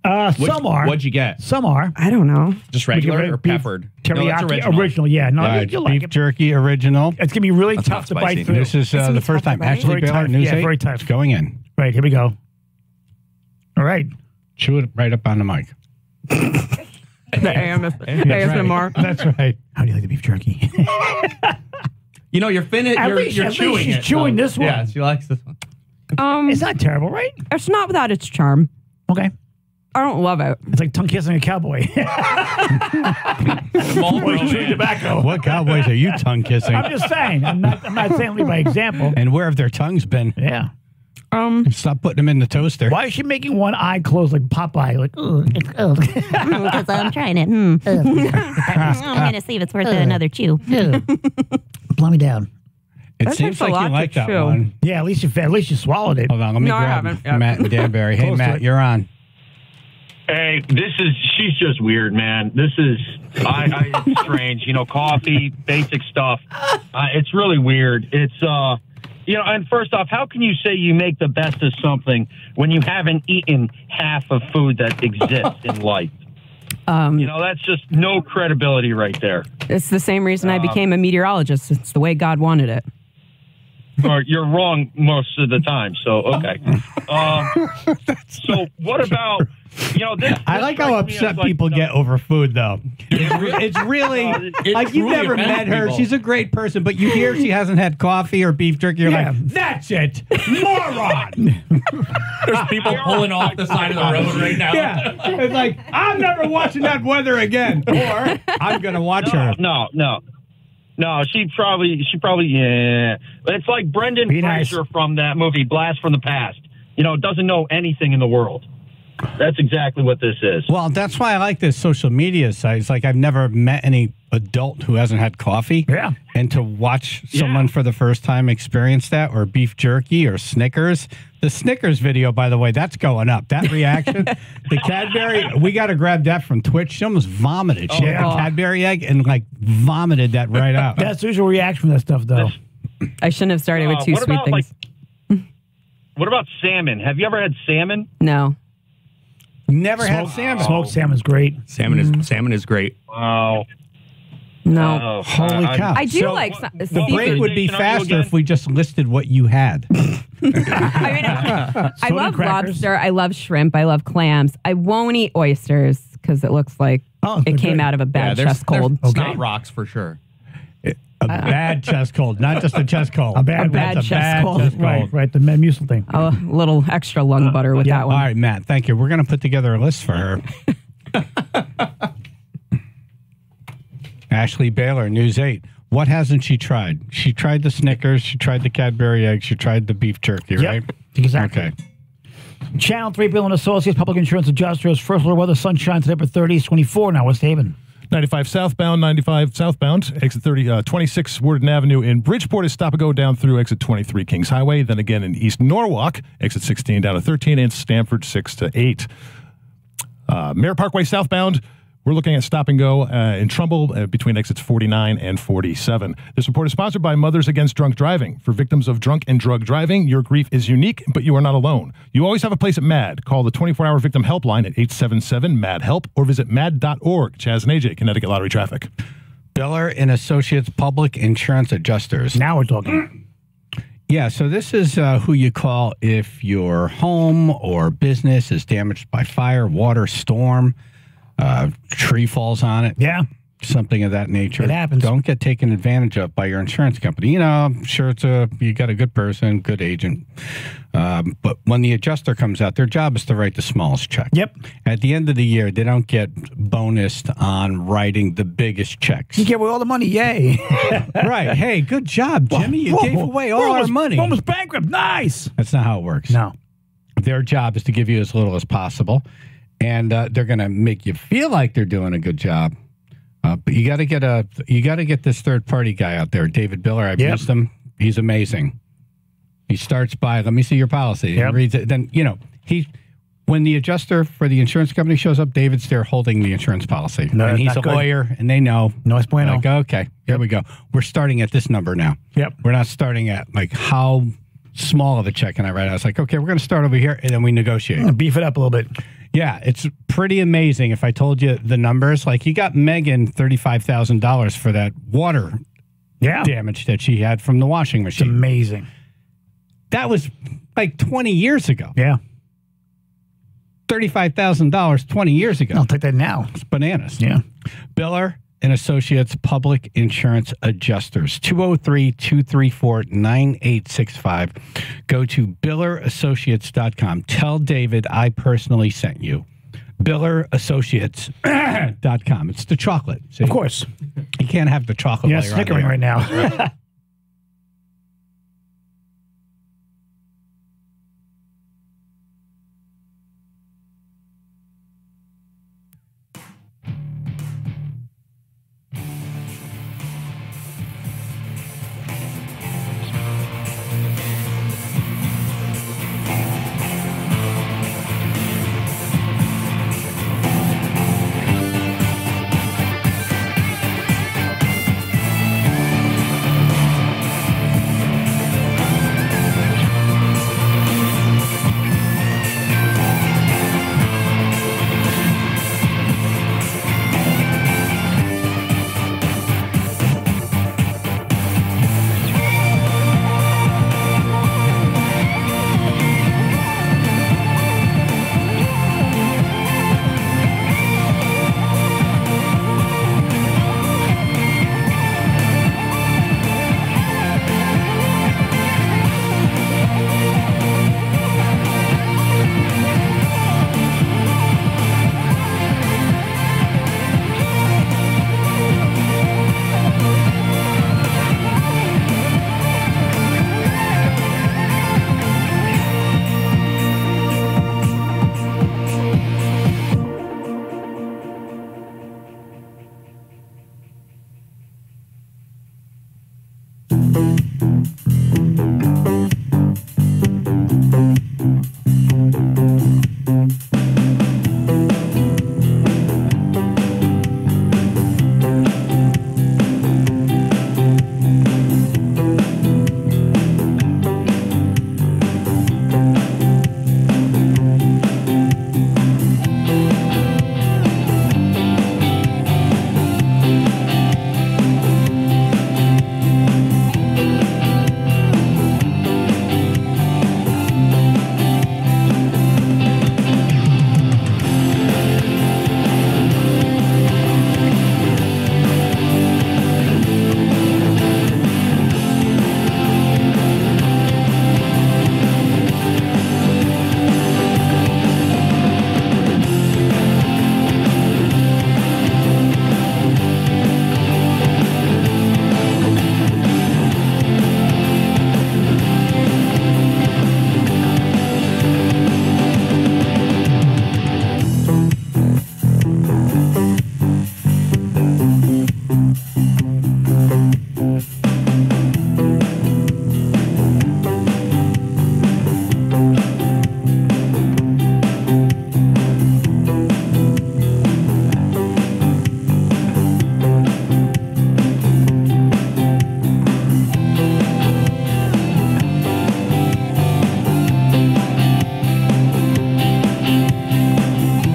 Some are. What'd you get? Some are. I don't know. Just regular or peppered? Teriyaki original. Yeah. No, you'll like beef it. jerky original. It's gonna be really tough to bite through. This is the first time Ashley Baylor News 8 very tough. is going in. Right, here we go. All right. Chew it right up on the mic. The ASMR. That's right. How do you like the beef jerky? You know, you're At chewing least she's it. chewing this one. Yeah, she likes this one. It's not terrible, right? It's not without its charm. Okay. I don't love it. It's like tongue kissing a cowboy. Chewing tobacco. What cowboys are you tongue kissing? I'm just saying. I'm not saying lead by example. And where have their tongues been? Yeah. Stop putting them in the toaster. Why is she making one eye closed like Popeye? Like, Because I'm trying it. I'm going to see if it's worth another chew. Blow me down. It seems like you like that one. Yeah, at least you swallowed it. Hold on, let me grab Matt and Danbury. Hey, Matt, you're on. Hey, she's just weird, man. It's strange. You know, coffee, basic stuff. It's really weird. It's, and first off, how can you say you make the best of something when you haven't eaten half of food that exists in life? That's just no credibility right there. It's the same reason I became a meteorologist. It's the way God wanted it. Or you're wrong most of the time. So, okay. So what about, this I like how upset people get over food, though. It's really, like, you've never met her. She's a great person, but you hear she hasn't had coffee or beef jerky. You're like, that's it. Moron. There's people pulling off the side of the road right now. Yeah. It's like, I'm never watching that weather again. Or I'm going to watch her. No, she probably, yeah. It's like Brendan Fraser from that movie, Blast from the Past. Doesn't know anything in the world. That's exactly what this is. Well, that's why I like this social media site. It's like I've never met any adult who hasn't had coffee. Yeah. And to watch someone for the first time experience that, or beef jerky or Snickers. The Snickers video, by the way, that's going up. That reaction. The Cadbury, we got to grab that from Twitch. She almost vomited. She had a Cadbury egg and vomited that right out. That's the usual reaction from that stuff, though. I shouldn't have started with two sweet things. What about salmon? Have you ever had salmon? No. Never had salmon. Smoked salmon's great. Salmon is great. Wow. No. Holy cow. I do So like the break would be faster if we just listed what you had. I love lobster. I love shrimp. I love clams. I won't eat oysters because it looks like it came out of a bad chest cold. It's not rocks for sure. A bad chest cold, not just a chest cold. A bad chest cold. Right, the Metamucil thing. A little extra lung butter with that one. All right, Matt, thank you. We're going to put together a list for her. Ashley Baylor, News 8. What hasn't she tried? She tried the Snickers. She tried the Cadbury eggs. She tried the beef jerky, right? Exactly. Okay. Channel 3 Bill and Associates, Public Insurance Adjusters. First order weather, sunshine today, but 30s, 24 now, West Haven. 95 southbound, 95 southbound, exit 26 Worden Avenue in Bridgeport is stop and go down through exit 23 Kings Highway. Then again in East Norwalk, exit 16 down to 13, and Stamford 6 to 8. Mare Parkway southbound, we're looking at stop and go in Trumbull between exits 49 and 47. This report is sponsored by Mothers Against Drunk Driving. For victims of drunk and drug driving, your grief is unique, but you are not alone. You always have a place at MAD. Call the 24-hour victim helpline at 877-MAD-HELP or visit mad.org. Chaz and AJ, Connecticut Lottery Traffic. Biller and Associates Public Insurance Adjusters. Now we're talking. Yeah, so this is who you call if your home or business is damaged by fire, water, storm, tree falls on it. Yeah. Something of that nature. It happens. Don't get taken advantage of by your insurance company. You know, I'm sure you got a good person, good agent. But when the adjuster comes out, their job is to write the smallest check. Yep. At the end of the year, they don't get bonused on writing the biggest checks. You give away all the money, yay. Right. Hey, good job, Jimmy. You gave away all our money. Almost bankrupt. Nice. That's not how it works. No. Their job is to give you as little as possible. And they're going to make you feel like they're doing a good job, but you got to get this third party guy out there, David Biller. I've used him. He's amazing. He starts by, let me see your policy. He reads it. Then when the adjuster for the insurance company shows up, David's there holding the insurance policy, and he's a lawyer, and they know. No es bueno. Like, okay, here we go. We're starting at this number now. Yep. We're not starting at like how small of a check can I write? I was like, okay, we're going to start over here, and then we negotiate. Beef it up a little bit. Yeah, it's pretty amazing. If I told you the numbers, like he got Megan $35,000 for that water damage that she had from the washing machine. It's amazing. That was like 20 years ago. Yeah. $35,000 20 years ago. I'll take that now. It's bananas. Yeah. Biller and Associates Public Insurance Adjusters. 203-234-9865. Go to billerassociates.com. Tell David I personally sent you. billerassociates.com. It's the chocolate. See? Of course. You can't have the chocolate. You're snickering right now.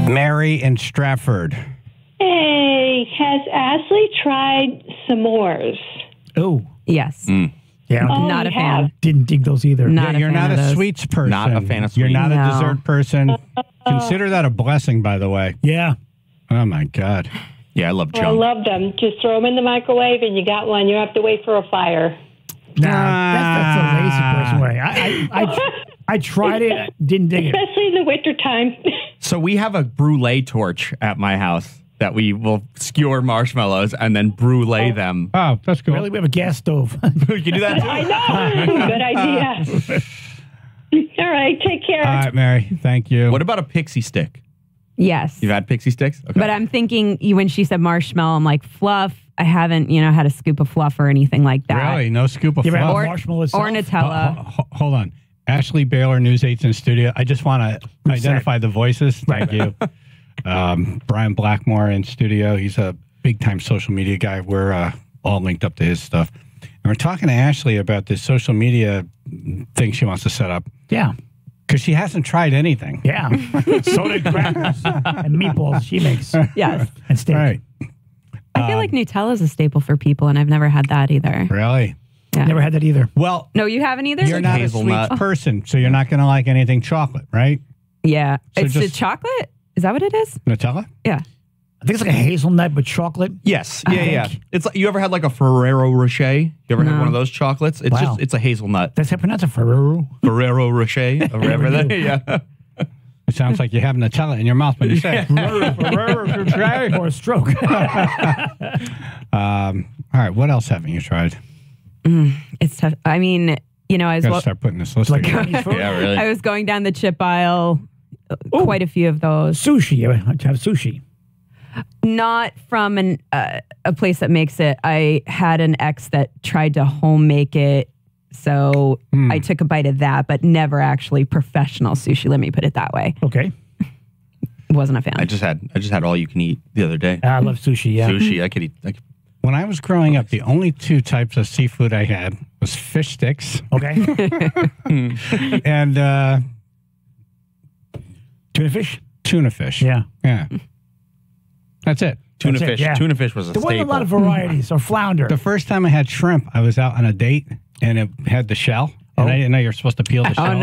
Mary in Stratford. Hey, has Ashley tried s'mores? Oh. Yes. Yeah, not a fan. Didn't dig those either. You're not a sweets person. Not a fan of sweets. You're not a dessert person. Consider that a blessing, by the way. Yeah. Oh, my God. Yeah, I love I chum. love them. Just throw them in the microwave and you got one. You don't have to wait for a fire. That's a lazy person way. I tried it, didn't dig it. Especially in the wintertime. So we have a brulee torch at my house that we will skewer marshmallows and then brulee them. Oh, that's cool. Really? We have a gas stove. We can do that too. I know. Good idea. All right. Take care. All right, Mary. Thank you. What about a pixie stick? Yes. You've had pixie sticks? Okay. But I'm thinking when she said marshmallow, I'm like, fluff. I haven't, had a scoop of fluff or anything like that. Really? No scoop of fluff? Marshmallow or Nutella. Hold on. Ashley Baylor, News 8's in studio. I just want to identify the voices. Thank you. Brian Blackmore in studio. He's a big-time social media guy. We're all linked up to his stuff. And we're talking to Ashley about this social media thing she wants to set up. Yeah. Because she hasn't tried anything. Yeah. Soda crackers and meatballs she makes. Yes. And steak. Right. I feel like Nutella is a staple for people, and I've never had that either. Really? Yeah. Never had that either. Well, no, you haven't either? You're not a sweet person, so you're not going to like anything chocolate, right? Yeah. So it's the chocolate? Is that what it is? Nutella? Yeah. I think it's like a hazelnut with chocolate. Yes. Yeah. It's like, you ever had like a Ferrero Rocher? You ever had one of those chocolates? It's it's a hazelnut. That's how you pronounce it, Ferrero? Ferrero Rocher. Or whatever that. Yeah. It sounds like you have Nutella in your mouth when you say it. Ferrero Rocher or a stroke. All right. What else haven't you tried? It's tough. I mean, as well. Start putting this list together. Yeah, really. I was going down the chip aisle. Quite a few of those. Sushi. You have sushi. Not from a place that makes it. I had an ex that tried to home make it. So I took a bite of that, but never actually professional sushi. Let me put it that way. Okay. Wasn't a fan. I just had all you can eat the other day. I love sushi. Yeah. Sushi. I could eat. When I was growing up, the only two types of seafood I had was fish sticks. Okay. And tuna fish. Tuna fish. Yeah. Yeah. That's it. Tuna fish. Yeah. Tuna fish was a there staple. wasn't a lot of varieties. Or flounder. The first time I had shrimp, I was out on a date, and it had the shell. And I didn't know you're supposed to peel the shell. Oh,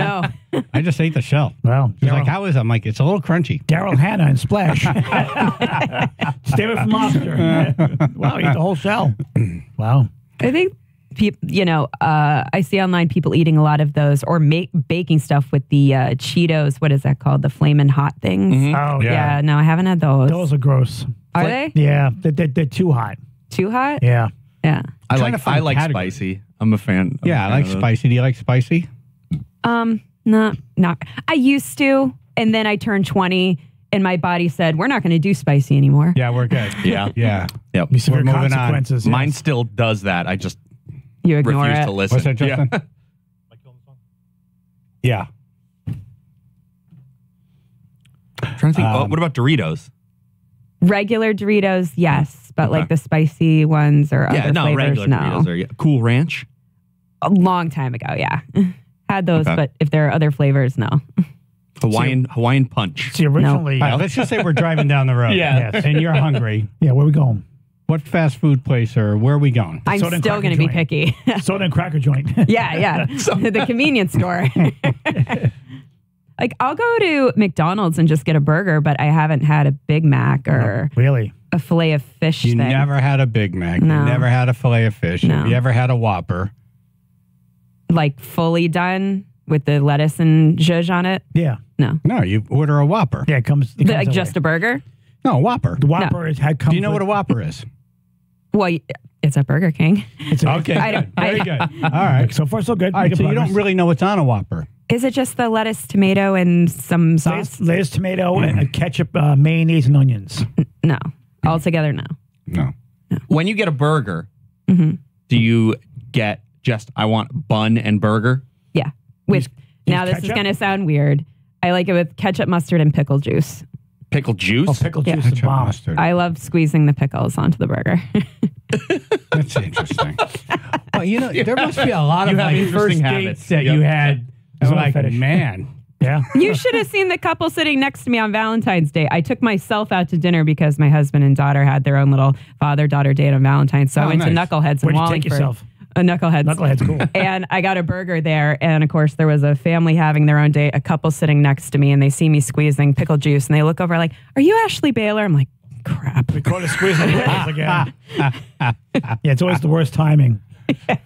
no. I just ate the shell. Well, He's like, how is it? I'm like, it's a little crunchy. Daryl Hannah and Splash. Stay away from lobster. Wow, eat the whole shell. Wow. I think people, I see online people eating a lot of those or baking stuff with the Cheetos. What is that called? The flaming hot things. Mm-hmm. Oh, yeah. No, I haven't had those. Those are gross. Are they? Yeah, they're too hot. Too hot? Yeah. Yeah. I like spicy. I'm a fan. Yeah, I like spicy. Do you like spicy? No. I used to, and then I turned 20, and my body said, we're not going to do spicy anymore. Yeah, we're good. Yeah. Yeah. Yep. Severe We're moving consequences. on. Yes. Mine still does that. I just You ignore refuse it. to listen. What's that, Justin? Yeah. I'm trying to think. What about Doritos? Regular Doritos, yes, but like the spicy ones or other flavors, regular no. Doritos are Cool Ranch. A long time ago, yeah. Had those, Okay. but if there are other flavors, no. Hawaiian Punch. See, originally. All right, let's just say we're driving down the road. Yeah. Yes. And you're hungry. Yeah, where are we going? What fast food place or where are we going? I'm Soda and still cracker going to be joint. picky. Soda and cracker joint. Yeah. The convenience store. Like, I'll go to McDonald's and just get a burger, but I haven't had a Big Mac or Really? a filet of fish You thing. never had a Big Mac. No. You never had a filet of fish. No. Have you ever had a Whopper? Like, fully done with the lettuce and zhuzh on it? Yeah. No. No, you order a Whopper. Yeah, it comes. Like, just a burger? No, a Whopper. The Whopper is had come. Do you know what a Whopper is? Well, it's at Burger King. Okay, I good. don't- Very good. All right. So far, so good. All right, Good so you progress. don't really know what's on a Whopper. Is it just the lettuce, tomato, and some sauce? Lettuce, tomato, and a ketchup, mayonnaise, and onions. No. Altogether, no. No. When you get a burger, Mm-hmm. do you get just, I want bun and burger? Yeah. Now, this is ketchup? going to sound weird. I like it with ketchup, mustard, and pickle juice. Pickle juice? Oh, pickle Yeah. juice is Ketchup, bomb. mustard. I love squeezing the pickles onto the burger. That's interesting. Well, there must be a lot of You have like first interesting dates habits. that Yep. you had. It's I'm not like, fetish. man, Yeah. You should have seen the couple sitting next to me on Valentine's Day. I took myself out to dinner because my husband and daughter had their own little father-daughter date on Valentine's. So I went to Knuckleheads in Where'd you Wallingford. take yourself? Knuckleheads. Knuckleheads, cool. And I got a burger there. And of course, there was a family having their own date, a couple sitting next to me, and they see me squeezing pickle juice. And they look over like, "Are you Ashley Baylor?" I'm like, crap. We caught her squeezing the pickles again. Yeah, it's always the worst timing. Yeah.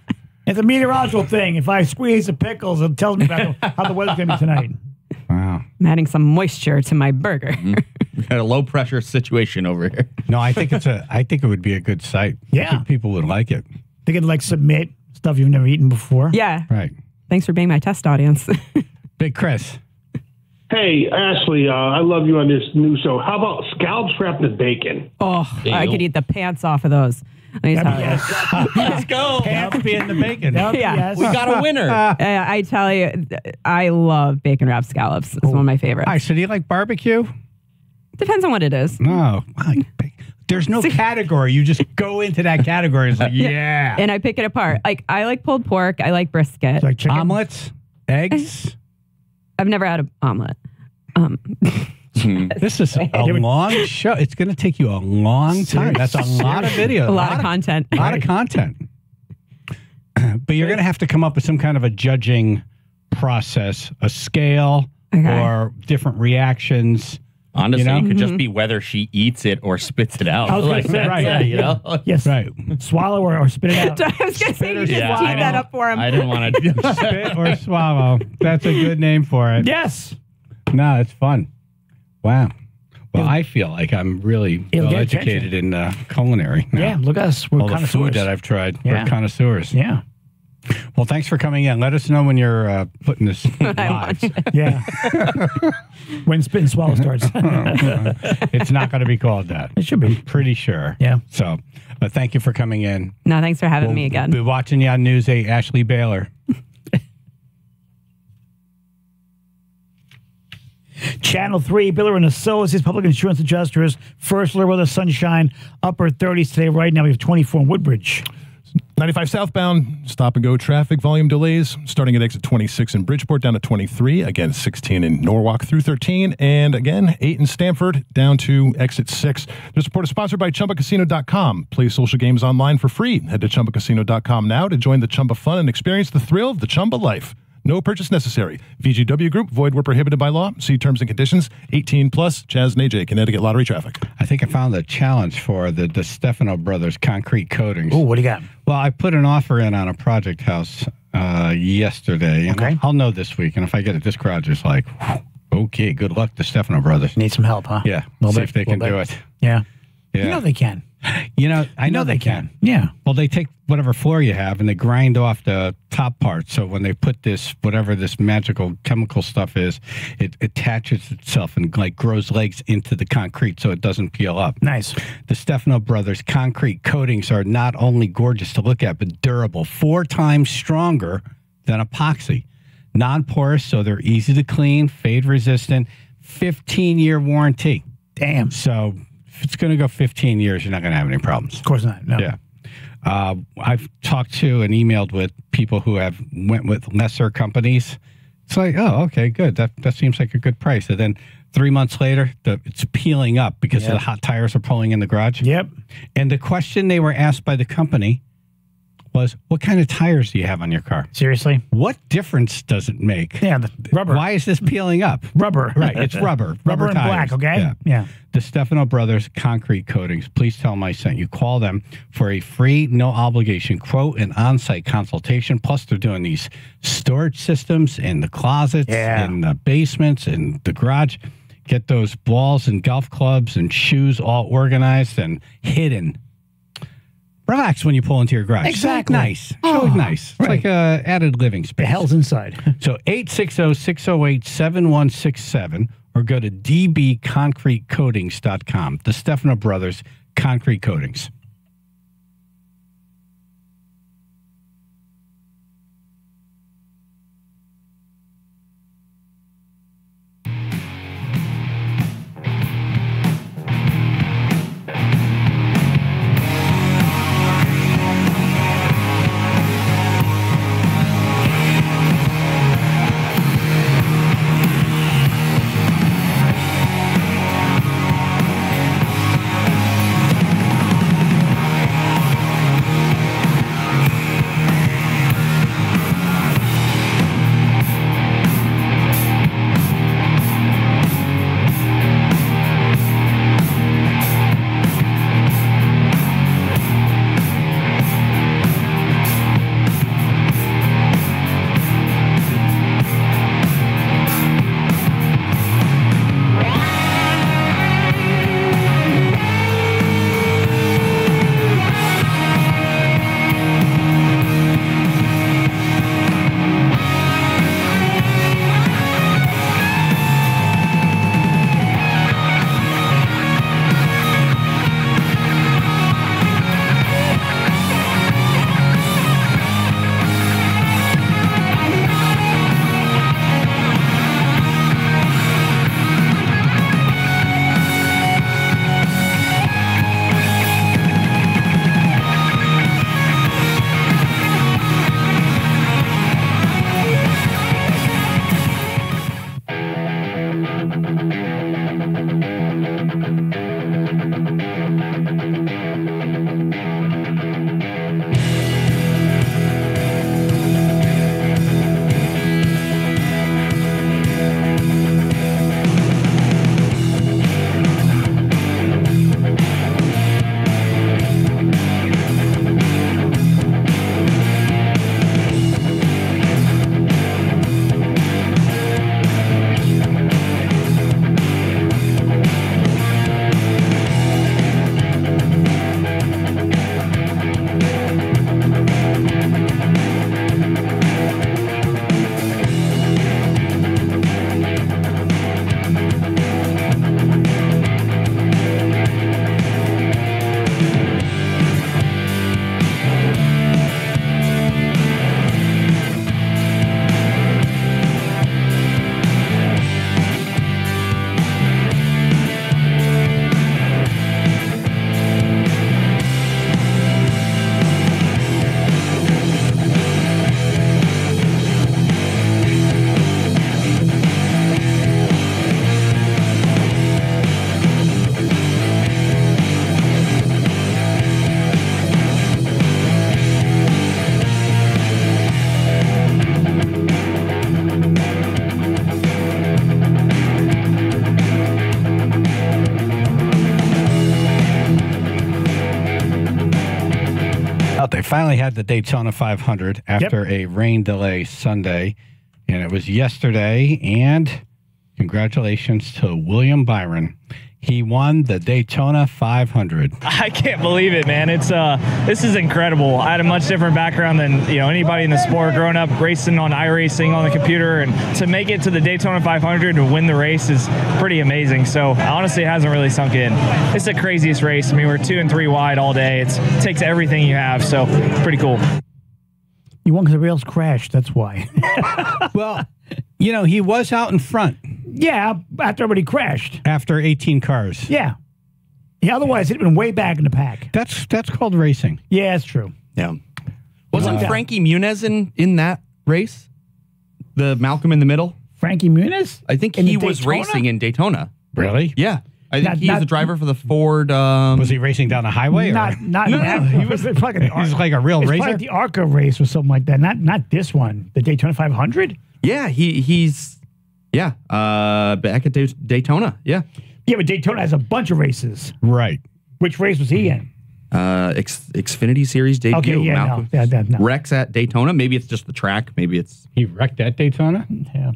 It's a meteorological thing. If I squeeze the pickles, it tells me about how the weather's going to be tonight. Wow. I'm adding some moisture to my burger. We got a low pressure situation over here. No, I think it would be a good site. Yeah. I think people would like it. They could like submit stuff you've never eaten before. Yeah. Right. Thanks for being my test audience. Big Chris. Hey, Ashley, I love you on this new show. How about scallops wrapped in bacon? Oh, I could eat the pants off of those. Let me tell you. Let's go. Pants being the bacon. Yeah. Yes. We got a winner. I tell you, I love bacon wrapped scallops. It's one of my favorites. All right, so do you like barbecue? Depends on what it is. No. There's no category. You just go into that category. It's like, yeah. And I pick it apart. Like, I like pulled pork. I like brisket. Like chicken. Omelets? Eggs? I've never had an omelet. This is a long show. It's going to take you a long time. That's a lot of video. A lot of content. A lot of content. But you're going to have to come up with some kind of a judging process, a scale, or different reactions. Honestly, You know? it could just be whether she eats it or spits it out. I was going to say, right, you know? Yes. Right. Swallow or spit it out. I was going to say, you just Yeah, teed I that know. up for him. I didn't want to Spit or swallow. That's a good name for it. Yes. No, it's fun. Wow. Well, I feel like I'm really It'll well get educated in culinary. now. Yeah, look at us. We're All the connoisseurs. food that I've tried. Yeah. We're connoisseurs. Yeah. Well, thanks for coming in. Let us know when you're putting this live. Yeah. When spit and swallow starts. It's not going to be called that. It should be. Pretty sure. Yeah. So, thank you for coming in. No, thanks for having me again. We'll be watching you on News 8, Ashley Baylor. Channel 3, Baylor and Associates, public insurance adjusters, first alert weather, sunshine, upper 30s today. Right now we have 24 in Woodbridge. 95 southbound, stop and go traffic, volume delays, starting at exit 26 in Bridgeport down to 23, again 16 in Norwalk through 13, and again 8 in Stamford down to exit 6. This report is sponsored by ChumbaCasino.com. Play social games online for free. Head to ChumbaCasino.com now to join the Chumba fun and experience the thrill of the Chumba life. No purchase necessary. VGW Group, void where prohibited by law. See terms and conditions. 18 plus. Chaz and AJ, Connecticut Lottery Traffic. I think I found a challenge for the DeStefano brothers concrete coatings. Oh, what do you got? Well, I put an offer in on a project house yesterday. And Okay. I'll know this week. And if I get it, this garage is like, okay, good luck, DeStefano brothers. Need some help, huh? Yeah. Little See bit, if they can little do bit. it. Yeah. Yeah. You know they can. You know, I know they can. Yeah. Well, they take whatever floor you have and they grind off the top part. So when they put this, whatever this magical chemical stuff is, it attaches itself and like grows legs into the concrete so it doesn't peel up. Nice. The Stefano Brothers concrete coatings are not only gorgeous to look at, but durable, 4 times stronger than epoxy. Non-porous, so they're easy to clean, fade resistant, 15-year warranty. Damn. So if it's going to go 15 years, you're not going to have any problems. Of course not. No. Yeah. I've talked to and emailed with people who have went with lesser companies. It's like, oh, okay, good. That seems like a good price. And then 3 months later, it's peeling up because the hot tires are pulling in the garage. Yep. And the question they were asked by the company was, what kind of tires do you have on your car? Seriously? What difference does it make? Yeah, the rubber. Why is this peeling up? Rubber. Right, it's rubber. Rubber and tires. black, okay? Yeah. The Stefano Brothers Concrete Coatings. Please tell them I sent you. Call them for a free, no obligation quote and on-site consultation. Plus, they're doing these storage systems in the closets, in the basements, in the garage. Get those balls and golf clubs and shoes all organized and hidden. Relax when you pull into your garage. Exactly. Nice. So nice. It's like a added living space. The hell's inside. So 860-608-7167 or go to dbconcretecoatings.com. The Stefano Brothers Concrete Coatings. They finally had the Daytona 500 after a rain delay Sunday, and it was yesterday. And congratulations to William Byron. He won the Daytona 500. I can't believe it, man. It's this is incredible. I had a much different background than anybody in the sport. Growing up racing on iRacing on the computer, and to make it to the Daytona 500 and win the race is pretty amazing. So honestly, it hasn't really sunk in. It's the craziest race. I mean, we're 2 and 3 wide all day. It takes everything you have. So pretty cool. You won because the rails crashed. That's why. Well, he was out in front. Yeah, after everybody crashed. After 18 cars. Yeah. Otherwise, it'd been way back in the pack. That's called racing. Yeah, it's true. Yeah. Wasn't Frankie Muniz in that race? The Malcolm in the middle? Frankie Muniz? I think he was racing in Daytona. Really? Yeah. I think he was a driver for the Ford. Was he racing down the highway? No. He was like he's like a real racer? Like the ARCA race or something like that. Not this one. The Daytona 500? Yeah, he's back at Daytona. Yeah. Yeah, but Daytona has a bunch of races. Right. Which race was he in? Xfinity Series debut. Okay, yeah, no. Wrecks at Daytona. Maybe it's just the track. Maybe it's... He wrecked at Daytona? Yeah.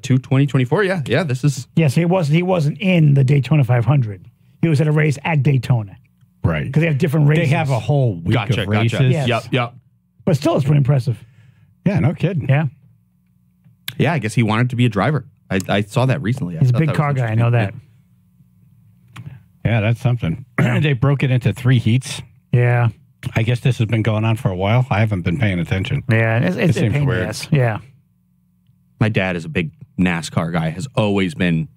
2024. Yeah. This is... Yes, he wasn't in the Daytona 500. He was at a race at Daytona. Right. Because they have different races. They have a whole week of races. Gotcha. Yes. Yep. But still, it's pretty impressive. Yeah, no kidding. Yeah. Yeah, I guess he wanted to be a driver. I saw that recently. He's a big car guy. I know that. Yeah, that's something. They broke it into 3 heats. Yeah. I guess this has been going on for a while. I haven't been paying attention. Yeah, it seems weird. weird. Yeah. My dad is a big NASCAR guy. Has always been.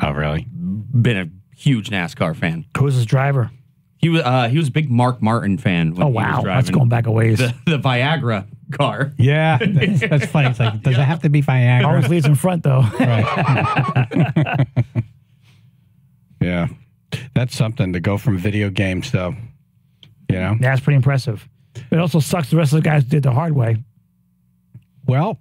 Oh, really? Been a huge NASCAR fan. Who's his driver? He was a big Mark Martin fan. When he was driving that's going back a ways. The Viagra car. Yeah, that's funny. It's like, does it have to be Viagra? Always leads in front, though. Right. Yeah, that's something to go from video games, though. That's pretty impressive. It also sucks the rest of the guys did the hard way. Well,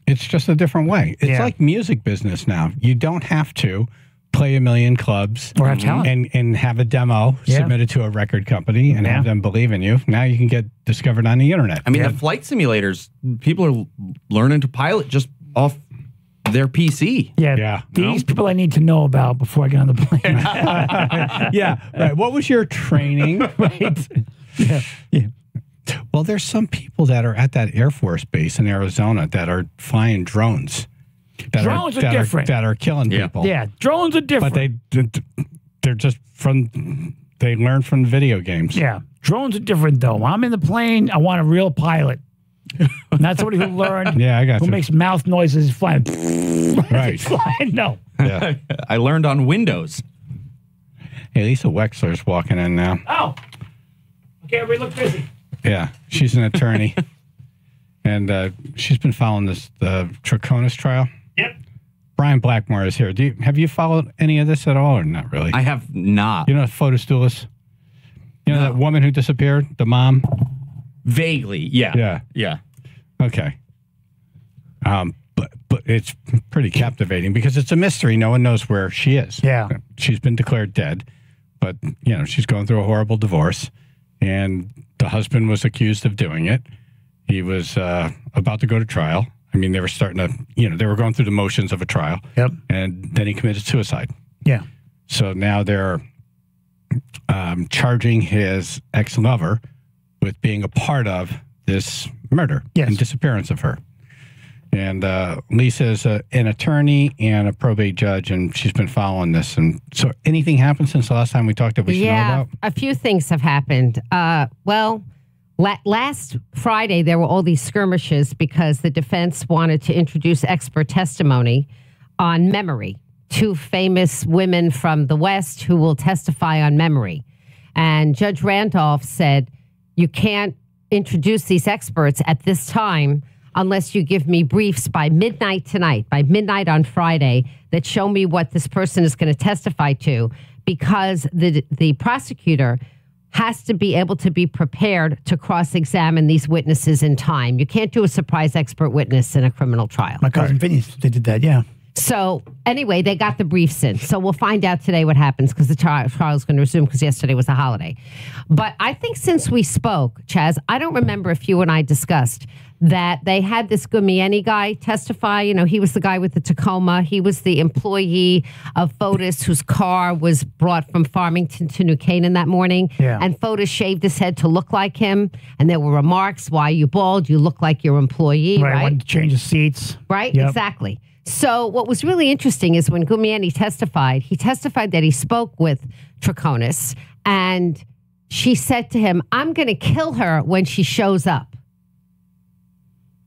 it's just a different way. It's like music business now. You don't have to play a million clubs or have talent and have a demo submitted to a record company and have them believe in you. Now you can get discovered on the internet. I mean, the flight simulators, people are learning to pilot just off their PC. Yeah. These people I need to know about before I get on the plane. Yeah. Right. What was your training? Right. Yeah. Well, there's some people that are at that Air Force base in Arizona that are flying drones. Drones are different. That are killing people. Yeah, drones are different. But they're just they learn from video games. Yeah, drones are different though. When I'm in the plane, I want a real pilot. Not somebody who learned. Yeah, I got who you. makes mouth noises flying. Right. Flying. No. Yeah. I learned on Windows. Hey, Lisa Wexler's walking in now. Oh. Okay, everybody look busy. Yeah, she's an attorney. And she's been following the Troconis trial. Yep. Brian Blackmore is here. Have you followed any of this at all, or not really? I have not. You know, Photos Duelist? You know that woman who disappeared, the mom? Vaguely, yeah. Yeah. Okay. But it's pretty captivating because it's a mystery. No one knows where she is. Yeah. She's been declared dead, but, you know, she's going through a horrible divorce, and the husband was accused of doing it. He was about to go to trial. I mean, they were starting to, you know, they were going through the motions of a trial. Yep. And then he committed suicide. Yeah. So now they're charging his ex-lover with being a part of this murder and disappearance of her. And Lisa's an attorney and a probate judge, and she's been following this. And so anything happened since the last time we talked that we should know about? A few things have happened. Last Friday, there were all these skirmishes because the defense wanted to introduce expert testimony on memory. 2 famous women from the West who will testify on memory. And Judge Randolph said, you can't introduce these experts at this time unless you give me briefs by midnight tonight, by midnight on Friday, that show me what this person is going to testify to, because the prosecutor has to be able to be prepared to cross-examine these witnesses in time. You can't do a surprise expert witness in a criminal trial. My cousin Vinny, they did that, yeah. So anyway, they got the briefs in. So we'll find out today what happens because the trial is going to resume because yesterday was a holiday. But I think since we spoke, Chaz, I don't remember if you and I discussed that they had this Gumieni guy testify. You know, he was the guy with the Tacoma. He was the employee of Fotis whose car was brought from Farmington to New Canaan that morning. Yeah. And Fotis shaved his head to look like him. And there were remarks, why are you bald? You look like your employee, right? Wanted to change the seats. Right, Yep. exactly. So what was really interesting is when Gumieni testified, he testified that he spoke with Troconis, and she said to him, I'm going to kill her when she shows up,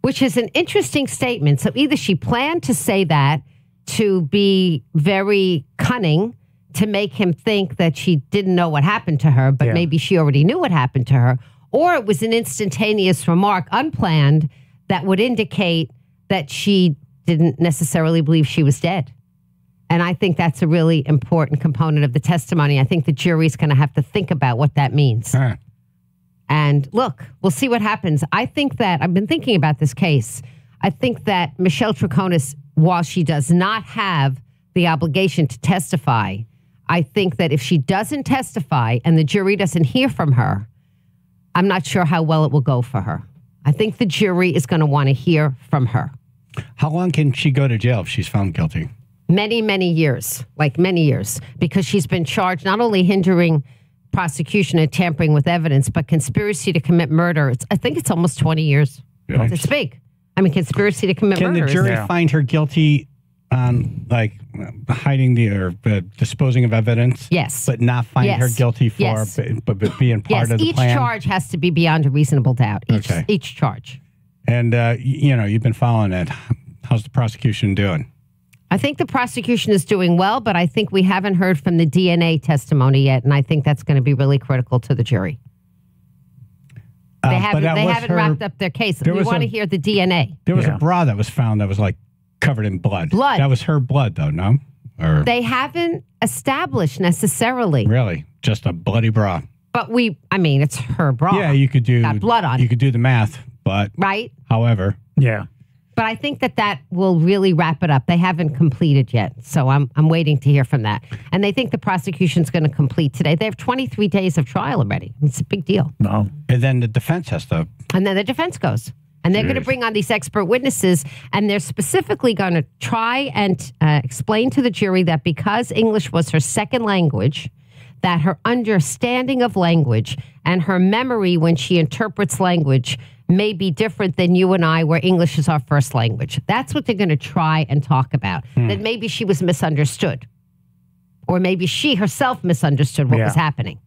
which is an interesting statement. So either she planned to say that to be very cunning, to make him think that she didn't know what happened to her, but maybe she already knew what happened to her, or it was an instantaneous remark, unplanned, that would indicate that she didn't necessarily believe she was dead. And I think that's a really important component of the testimony. I think the jury's going to have to think about what that means. Huh. And look, we'll see what happens. I think that, I've been thinking about this case, I think that Michelle Troconis, while she does not have the obligation to testify, I think that if she doesn't testify and the jury doesn't hear from her, I'm not sure how well it will go for her. I think the jury is going to want to hear from her. How long can she go to jail if she's found guilty? Many, many years, like many years, because she's been charged not only hindering prosecution and tampering with evidence, but conspiracy to commit murder. I think it's almost 20 years. Yeah. It's big. I mean, conspiracy to commit murder. Can the jury find her guilty on, like, hiding or disposing of evidence? Yes. But not find her guilty for but being part of the plan? Each charge has to be beyond a reasonable doubt. Each charge. And, you know, you've been following it. How's the prosecution doing? I think the prosecution is doing well, but I think we haven't heard from the DNA testimony yet, and I think that's going to be really critical to the jury. They haven't wrapped up their case. We want to hear the DNA. There was a bra that was found that was, like, covered in blood. That was her blood, though, no? Or they haven't established necessarily. Really? Just a bloody bra. But I mean, it's her bra. Yeah, you could do... Got blood on it. You could do the math, but... Right? However... Yeah. But I think that will really wrap it up. They haven't completed yet, so I'm waiting to hear from that. And they think the prosecution's going to complete today. They have 23 days of trial already. It's a big deal. No. And then the defense has to... And then the defense goes. And they're going to bring on these expert witnesses, and they're specifically going to try and explain to the jury that because English was her second language, that her understanding of language and her memory when she interprets language may be different than you and I, where English is our first language. That's what they're going to try and talk about. That maybe she was misunderstood. Or maybe she herself misunderstood what was happening.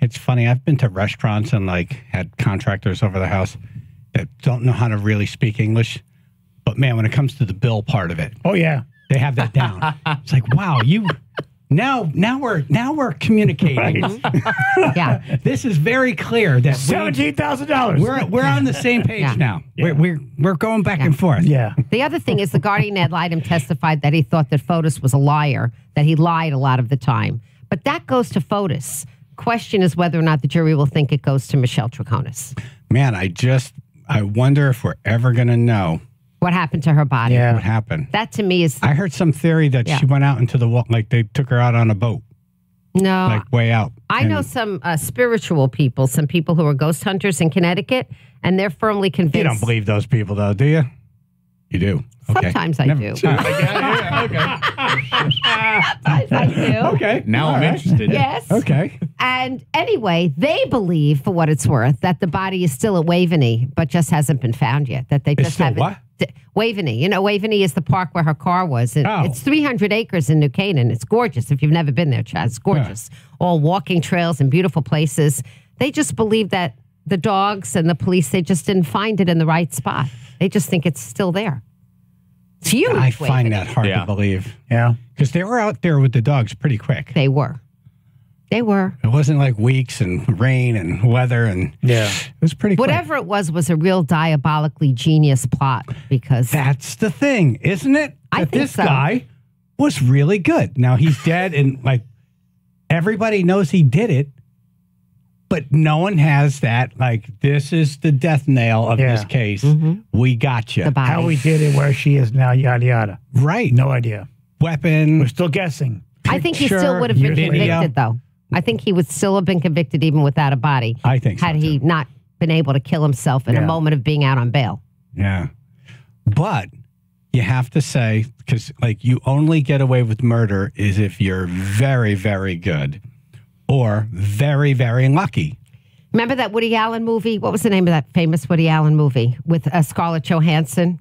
It's funny. I've been to restaurants and, like, had contractors over the house that don't know how to really speak English. But, man, when it comes to the bill part of it. Oh, yeah. They have that down. It's like, wow, you Now we're communicating. Yeah. This is very clear that $17,000. We're on the same page now. Yeah. We're going back and forth. Yeah. The other thing is the guardian ad litem testified that he thought that Fotis was a liar, that he lied a lot of the time. But that goes to Fotis. Question is whether or not the jury will think it goes to Michelle Troconis. Man, I wonder if we're ever going to know what happened to her body. Yeah. What happened? That to me is... I heard some theory that she went out into the water, like they took her out on a boat. No. Like way out. I know some spiritual people, some people who are ghost hunters in Connecticut, and they're firmly convinced... You don't believe those people, though, do you? You do. Okay. Sometimes I do. Sometimes I do. Okay. Now I'm interested. Yes. Okay. And anyway, they believe, for what it's worth, that the body is still at Waveney, but just hasn't been found yet. That they It's just still haven't. what? Waveney. You know, Waveney is the park where her car was. It's 300 acres in New Canaan. It's gorgeous. If you've never been there, Chaz, it's gorgeous. All walking trails and beautiful places. They just believe that the dogs and the police, they just didn't find it in the right spot. They just think it's still there. It's huge. I find that hard to believe. Yeah. Because they were out there with the dogs pretty quick. They were. They were. It wasn't like weeks and rain and weather and it was pretty quick. Whatever it was a real diabolically genius plot because that's the thing, isn't it? I That think this so. guy was really good. Now he's dead and like everybody knows he did it, but no one has that like this is the death nail of this case. We got you. How we did it, where she is now, yada yada. Right. No idea. Weapon. We're still guessing. I think he still would have been convicted, though. I think he would still have been convicted even without a body. I think so, had he not been able to kill himself in a moment of being out on bail. Yeah. But you have to say, because like you only get away with murder is if you're very, very good or very, very lucky. Remember that Woody Allen movie? What was the name of that famous Woody Allen movie with Scarlett Johansson?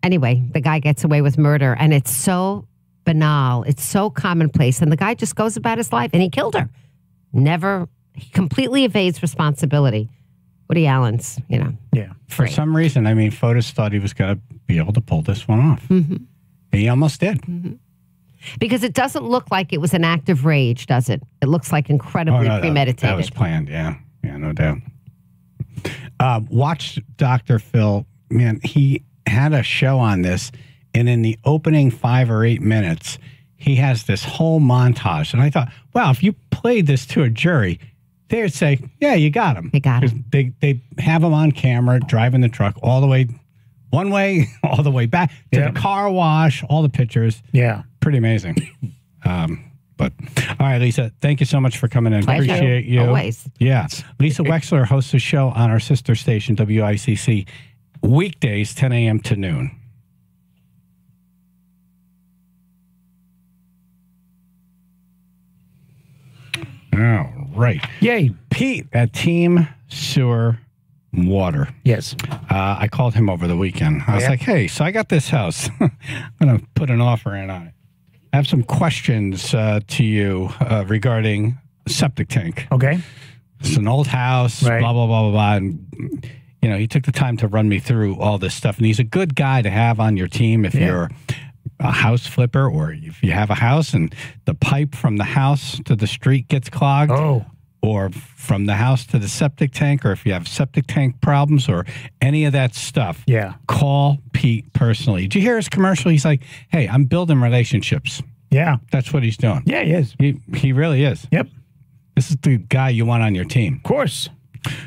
Anyway, the guy gets away with murder, and it's so banal. It's so commonplace, and the guy just goes about his life, and he killed her. He completely evades responsibility. Woody Allen's, For some reason, I mean, Fotis thought he was going to be able to pull this one off. He almost did. Because it doesn't look like it was an act of rage, does it? It looks like incredibly premeditated. That was planned, yeah. Yeah, no doubt. Watch Dr. Phil. Man, he had a show on this, and in the opening 5 or 8 minutes, he has this whole montage. And I thought, wow, if you played this to a jury, they would say, yeah, you got him. You got him. They have him on camera driving the truck all the way, one way, all the way back to the car wash, all the pictures. Yeah. Pretty amazing. But all right, Lisa, thank you so much for coming in. Pleasure. Appreciate you. Always. Yeah. Lisa Wexler hosts a show on our sister station, WICC, weekdays, 10 a.m. to noon. All right. Yay. Pete at Team Sewer Water. Yes. I called him over the weekend. I was like, hey, so I got this house. I'm going to put an offer in on it. I have some questions to you regarding septic tank. Okay. It's an old house, blah, blah, blah, blah, blah. And, you know, he took the time to run me through all this stuff. And he's a good guy to have on your team if you're a house flipper or if you have a house and the pipe from the house to the street gets clogged. Or from the house to the septic tank, or if you have septic tank problems or any of that stuff. Yeah. Call Pete personally. Did you hear his commercial? He's like, hey, I'm building relationships. Yeah. That's what he's doing. Yeah, he is. He really is. Yep. This is the guy you want on your team. Of course.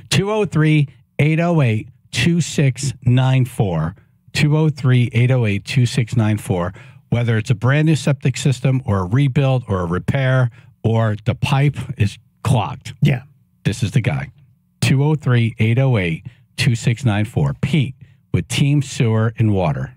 203-808-2694. 203-808-2694. Whether it's a brand new septic system or a rebuild or a repair or the pipe is clogged. Yeah. This is the guy. 203-808-2694. Pete with Team Sewer and Water.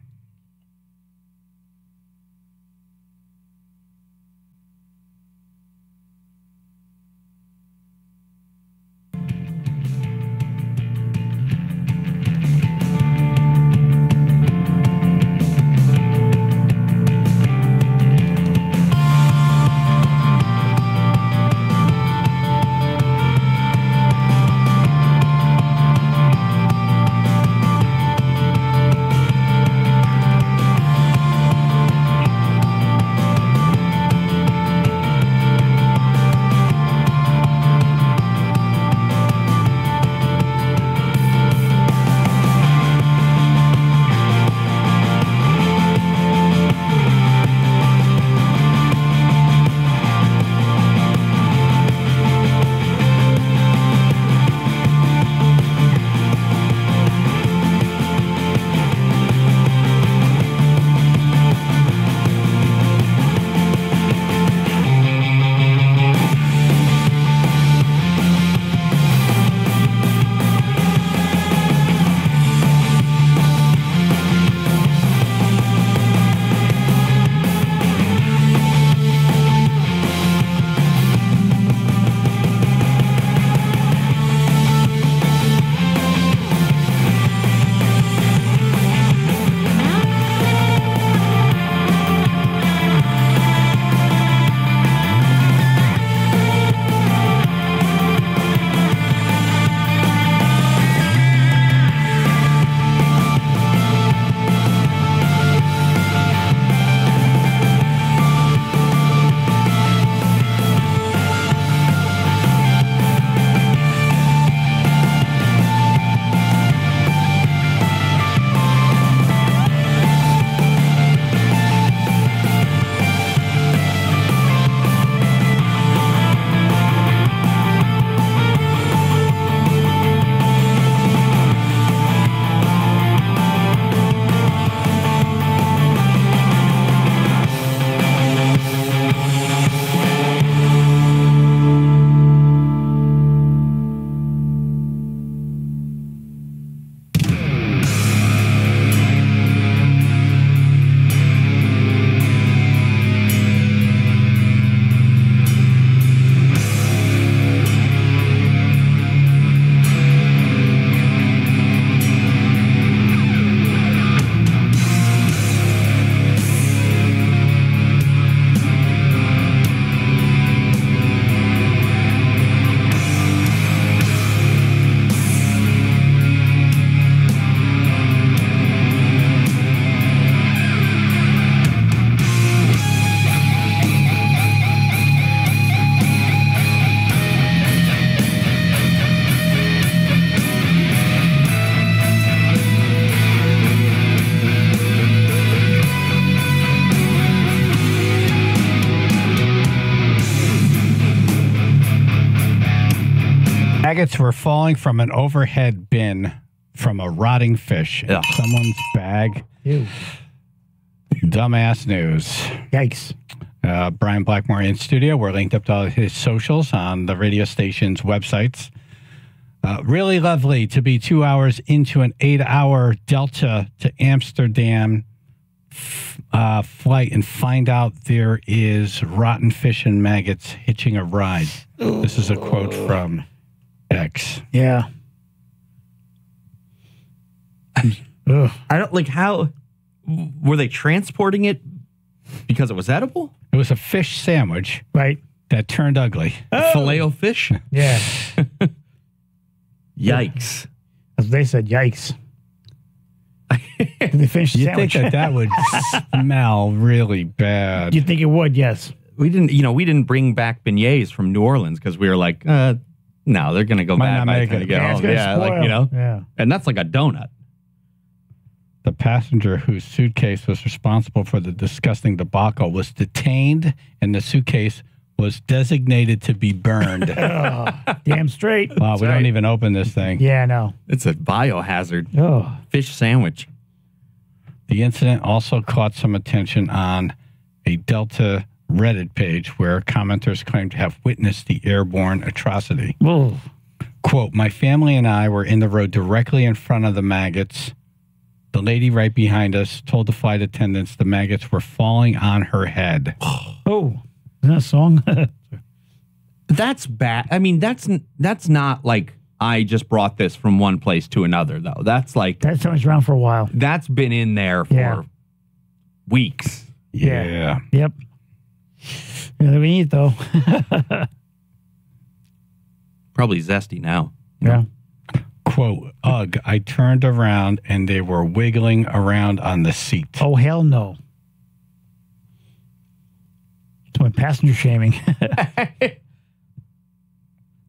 Maggots were falling from an overhead bin from a rotting fish in someone's bag. Ew. Dumbass news. Yikes. Brian Blackmore in studio. We're linked up to all his socials on the radio station's websites. Really lovely to be 2 hours into an 8-hour Delta to Amsterdam flight and find out there is rotten fish and maggots hitching a ride. This is a quote from X. Yeah. I don't like how were they transporting it because it was edible? It was a fish sandwich, right? That turned ugly. Filet-O-Fish? Yeah. Yikes. As they said, yikes. Did they finish the You'd sandwich? think that would smell really bad. You'd think it would, yes. We didn't bring back beignets from New Orleans because we were like, no, they're going to go bad by the time they get home. Yeah, like, Yeah. And that's like a donut. The passenger whose suitcase was responsible for the disgusting debacle was detained, and the suitcase was designated to be burned. Damn straight. Wow, we don't even open this thing. Yeah, I know. It's a biohazard. Oh. Fish sandwich. The incident also caught some attention on a Delta Reddit page where commenters claimed to have witnessed the airborne atrocity. Whoa. Quote, my family and I were in the road directly in front of the maggots. The lady right behind us told the flight attendants the maggots were falling on her head. Oh, isn't that a song? That's bad. I mean, that's not like I just brought this from one place to another, though. That's like... That song's around for a while. That's been in there for weeks. Yeah. Yep. Yeah, we eat, though. Probably zesty now. Yeah. Quote, ugh, I turned around and they were wiggling around on the seat. Oh, hell no. It's my passenger shaming.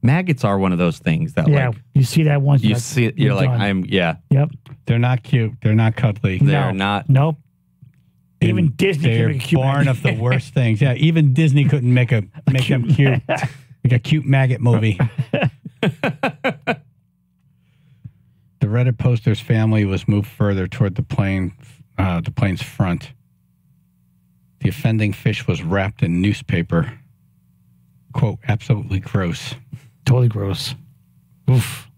Maggots are one of those things that like... you see that once. You see it, you're like, done. Yep. They're not cute. They're not cuddly. They're not... Nope. Even Disney they're can make a cute born of the worst things. Yeah, even Disney couldn't make them cute. Like a cute maggot movie. The Reddit poster's family was moved further toward the plane's front. The offending fish was wrapped in newspaper. Quote, absolutely gross. Totally gross. Oof.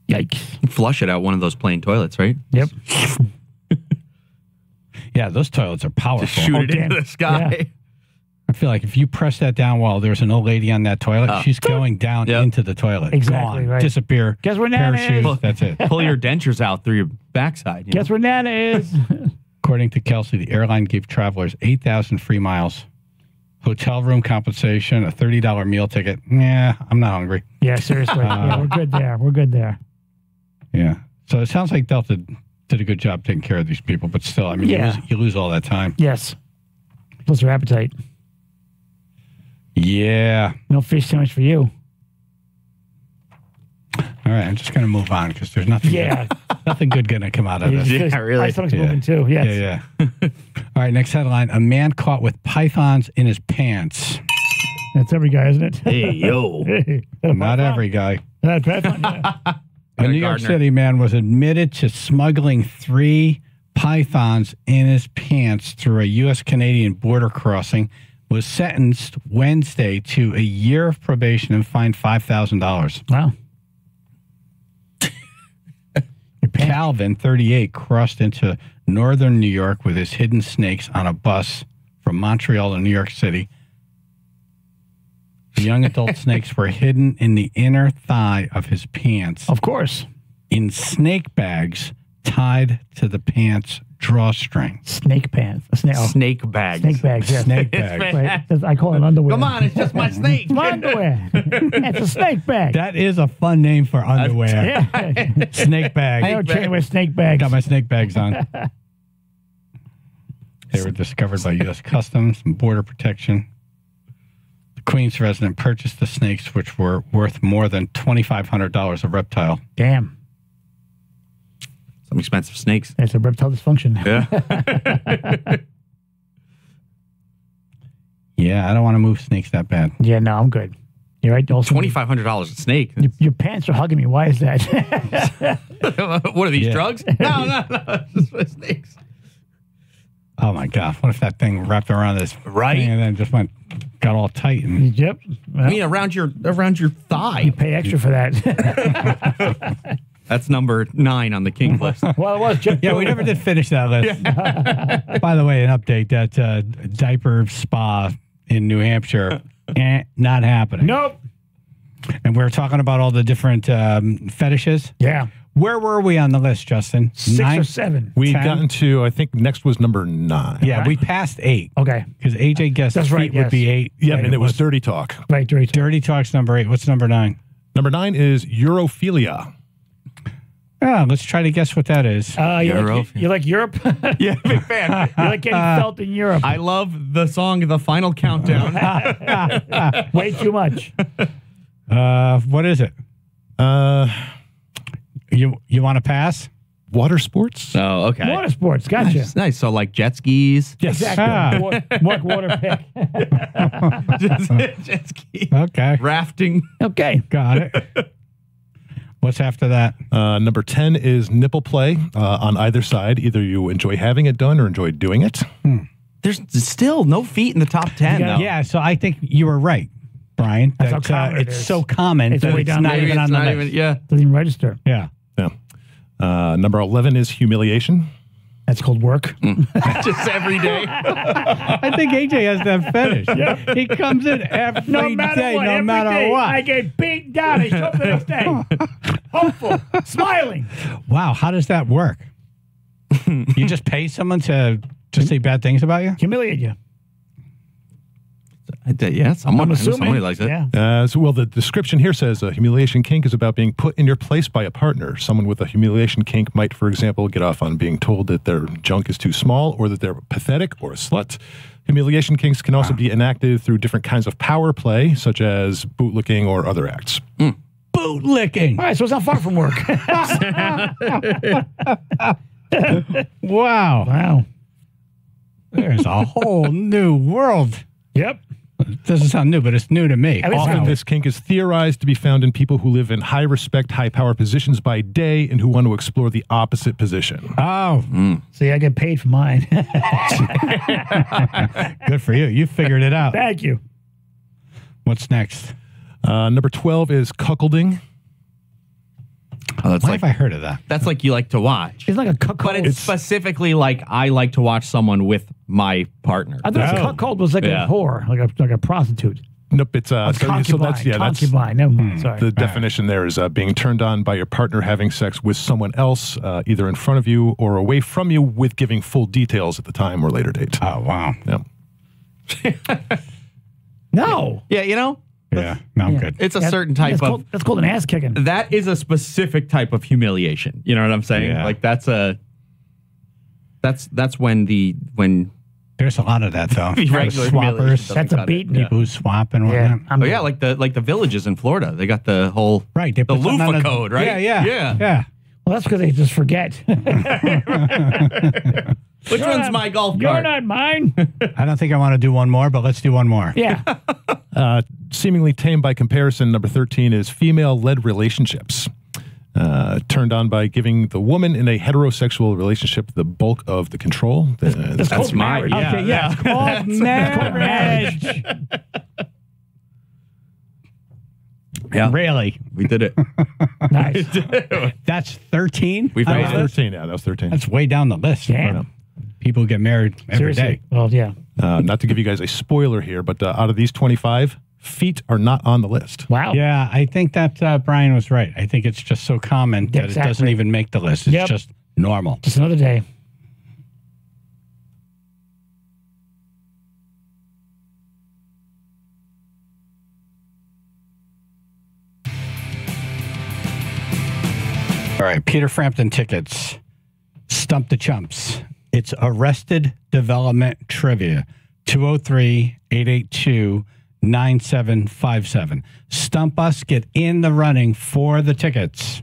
Yikes. Flush it out one of those plane toilets, right? Yep. Yeah, those toilets are powerful. Just shoot it into the sky. Yeah. I feel like if you press that down while there's an old lady on that toilet, she's going down into the toilet. Exactly, Gone. right. Disappear. Guess where Nana Parachute. is? That's it. Pull your dentures out through your backside. Guess where Nana is? According to Kelsey, the airline gave travelers 8,000 free miles, hotel room compensation, a $30 meal ticket. Yeah, I'm not hungry. Yeah, seriously. Yeah, we're good there. We're good there. Yeah. So it sounds like Delta did a good job taking care of these people, but still, I mean, you lose all that time. Yes. Plus their appetite. Yeah. No fish sandwich for you. All right, I'm just going to move on because there's nothing nothing good going to come out of this. Yeah, really. My stomach's moving too. Yes. Yeah. All right, next headline. A man caught with pythons in his pants. That's every guy, isn't it? Hey, yo. Not every guy. That's python, yeah. A New York City man was admitted to smuggling 3 pythons in his pants through a U.S.-Canadian border crossing, was sentenced Wednesday to a year of probation and fined $5,000. Wow. Calvin, 38, crossed into northern New York with his hidden snakes on a bus from Montreal to New York City. The young adult snakes were hidden in the inner thigh of his pants. Of course. In snake bags tied to the pants drawstring. Snake pants. Snake bags. Snake bags, yes. Snake bags. Right. I call it underwear. Come on, it's just my snake. It's my underwear. It's a snake bag. That is a fun name for underwear. Yeah. Snake bag. I don't train with snake bags. Got my snake bags on. They were discovered by U.S. Customs and Border Protection. The Queens resident purchased the snakes, which were worth more than $2,500 a reptile. Damn. Some expensive snakes. It's a reptile dysfunction. Yeah. Yeah, I don't want to move snakes that bad. Yeah, no, I'm good. You're right. Also, $2,500 a snake. Your pants are hugging me. Why is that? What are these drugs? No. Just snakes. Oh my God! What if that thing wrapped around this thing and then just got all tight? And Yep. I mean, around your thigh. You pay extra for that. That's number 9 on the king list. Well, it was. Yeah, we never did finish that list. By the way, an update that diaper spa in New Hampshire, not happening. Nope. And we were talking about all the different fetishes. Yeah. Where were we on the list, Justin? 6 or 7. We've gotten to, I think, next was number 9. Yeah, we passed 8. Okay. Because AJ guessed That's right, feet would be 8. Yeah, and it was Dirty Talk. Right, Dirty Talk. Dirty Talk's number 8. What's number 9? Number 9 is Europhilia. Let's try to guess what that is. You like Europe? Yeah, big fan. You like getting felt in Europe? I love the song The Final Countdown. Way too much. What is it? You want to pass? Water sports? Oh, okay. Water sports. Gotcha. Nice. So like jet skis. Yes. Exactly. What water pick? Jet ski. Okay. Rafting. Okay. Got it. What's after that? Number 10 is nipple play on either side. Either you enjoy having it done or enjoy doing it. There's still no feet in the top 10, though. Yeah, so I think you were right, Brian. That's how common it it's is. so common It's that way it's down not there. even on the list. Doesn't even register. Yeah. Number 11 is humiliation. That's called work. Just every day. I think AJ has that fetish. Yeah. He comes in every day, no matter what. I get beaten down. I show up the next day. Hopeful. Smiling. Wow, how does that work? You just pay someone to just say bad things about you? Humiliate you. Yeah, somebody likes it. Yeah. The description here says a humiliation kink is about being put in your place by a partner. Someone with a humiliation kink might, for example, get off on being told that their junk is too small or that they're pathetic or a slut. Humiliation kinks can also be enacted through different kinds of power play, such as bootlicking or other acts. Bootlicking. All right, so it's not far from work. Wow. Wow. There's a whole new world. Yep. It doesn't sound new, but it's new to me. Often this kink is theorized to be found in people who live in high respect, high power positions by day and who want to explore the opposite position. Oh. See, I get paid for mine. Good for you. You figured it out. Thank you. What's next? Number 12 is cuckolding. Oh, that's Why have I heard of that? That's like you like to watch. It's like a cuckold. But it's specifically like I like to watch someone with my partner. I thought cuckold was like a whore, like a prostitute. Nope, it's concubine. Concubine. Never mind. Sorry. The definition there is being turned on by your partner having sex with someone else, either in front of you or away from you, with giving full details at the time or later date. Oh, wow. Yeah. No. Yeah, you know? Yeah, no, I'm good. It's a certain type of... That's called an ass kicking. That is a specific type of humiliation. You know what I'm saying? Yeah. Like that's when there's a lot of that though. Regular swappers. That's a beating. People who swap and whatnot. like the villages in Florida. They got the whole the loofah code, right? Yeah. Well, that's because they just forget. Which one's my golf cart? You're not mine. I don't think I want to do one more, but let's do one more. Yeah. Seemingly tame by comparison, number 13 is female-led relationships. Turned on by giving the woman in a heterosexual relationship the bulk of the control. That's my marriage. Okay, yeah. It's called marriage. Yeah. Really? We did it. Nice. That's 13? That was 13. Yeah, that was 13. That's way down the list. Damn. People who get married every day. Well, yeah. Not to give you guys a spoiler here, but out of these 25, feet are not on the list. Wow. Yeah, I think that Brian was right. I think it's just so common that it doesn't even make the list. It's just normal. Just another day. All right, Peter Frampton tickets. Stump the Chumps. It's Arrested Development Trivia. 203-882-9757. Stump us. Get in the running for the tickets.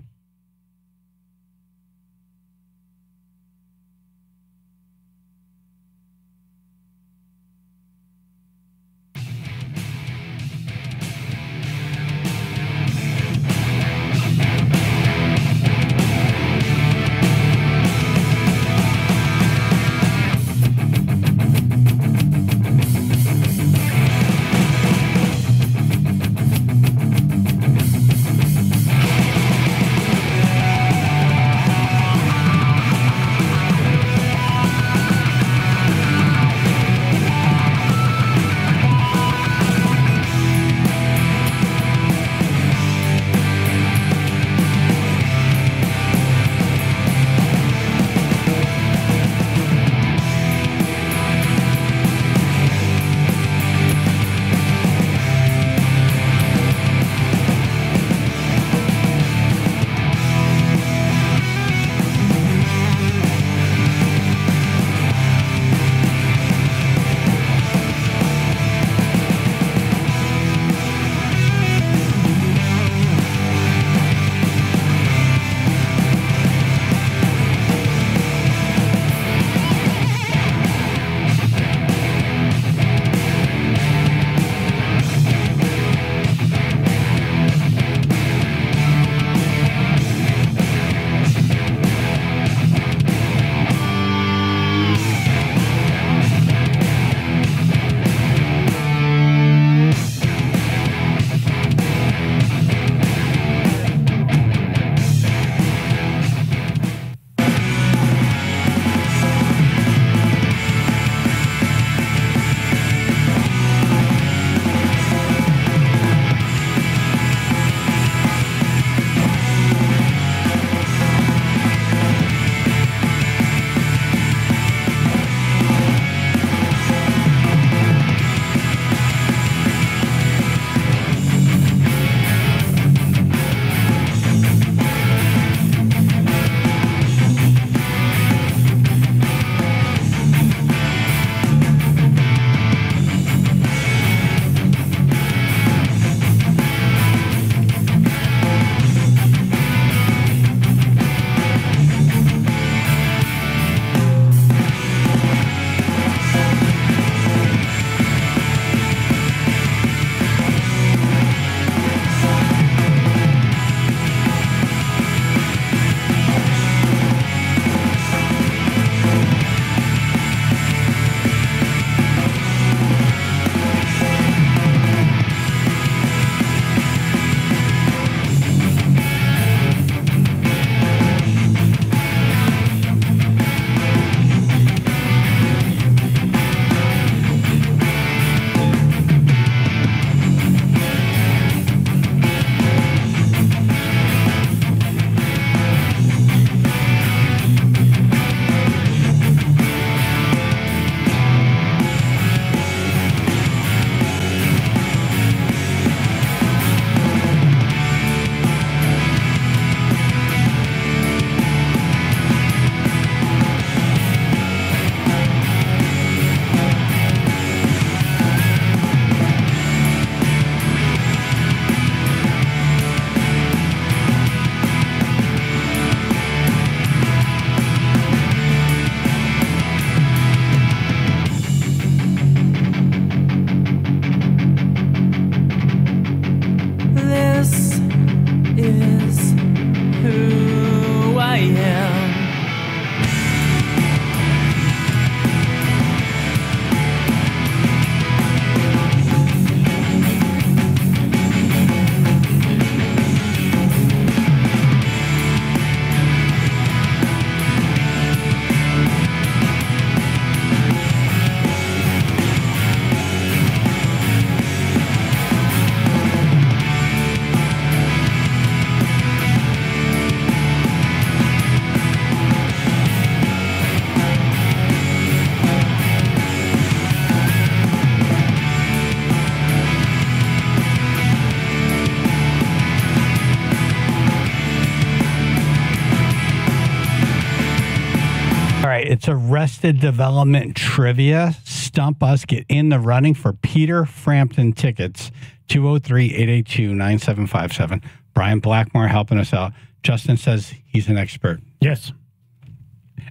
It's Arrested Development Trivia. Stump us. Get in the running for Peter Frampton tickets. 203-882-9757. Brian Blackmore helping us out. Justin says he's an expert. Yes.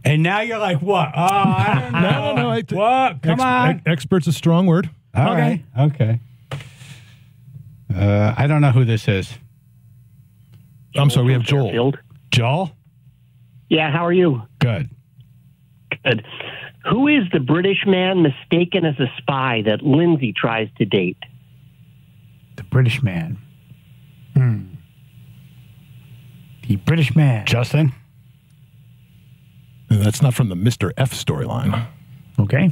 And now you're like, what? Oh, I don't know. No. What? Come on. Expert's a strong word. All right. Okay. I don't know who this is. I'm sorry, we have Joel. Joel? Yeah, how are you? Good. Good. Who is the British man mistaken as a spy that Lindsay tries to date? The British man. The British man. Justin? That's not from the Mr. F storyline. Okay.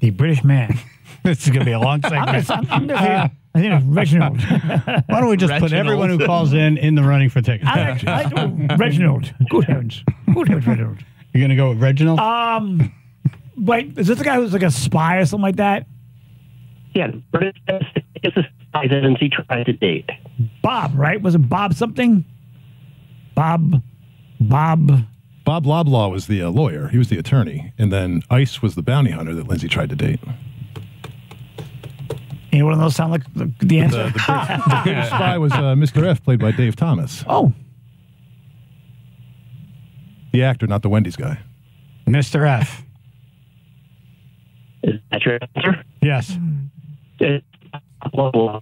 The British man. This is going to be a long segment. I think it's Reginald. Why don't we just put everyone who calls in the running for tickets? I like Reginald. Good heavens. Good heavens, Reginald. You're going to go with Reginald? Wait, is this the guy who's like a spy or something like that? Yeah, British is a spy that Lindsay tried to date. Bob, right? Was it Bob something? Bob Loblaw was the lawyer. He was the attorney. And then Ice was the bounty hunter that Lindsay tried to date. Any one of those sound like the answer? The British spy was Mr. F, played by Dave Thomas. Oh. The actor, not the Wendy's guy. Mr. F. Is that your answer? Yes. Blah.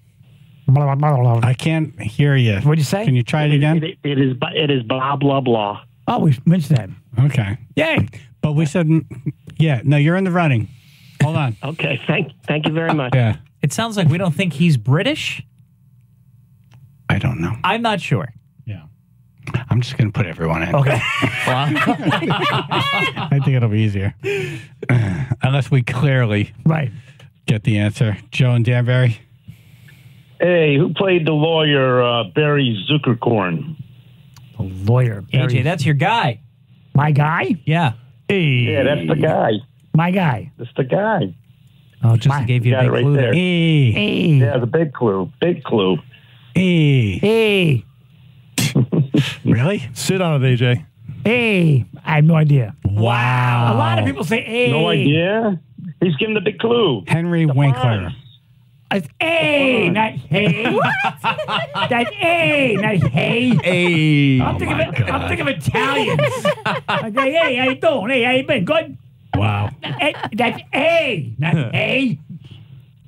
I can't hear you. What'd you say? Can you try it again? It is blah, blah, blah. Oh, we mentioned that. Okay. Yay. But we said, no, you're in the running. Hold on. Okay, thank you very much. Yeah. It sounds like we don't think he's British. I don't know. I'm not sure. Yeah. I'm just going to put everyone in. Okay. I think it'll be easier. Unless we clearly get the answer. Joe and Danbury? Hey, who played the lawyer, Barry Zuckerkorn? The lawyer. AJ, that's your guy. My guy? Yeah. Hey. Yeah, that's the guy. My guy. That's the guy. Oh, Justin gave you a big clue there. Hey. Yeah, the big clue. Big clue. Hey. Really? Sit on it, AJ. Hey. I have no idea. Wow. A lot of people say hey. No idea? He's giving the big clue. Henry Winkler. It's A, not hey. What? That's A, not hey. Hey. I'm thinking of Italians. Okay, hey, how you doing? Hey, how you been? Good? Wow. That's A, not hey.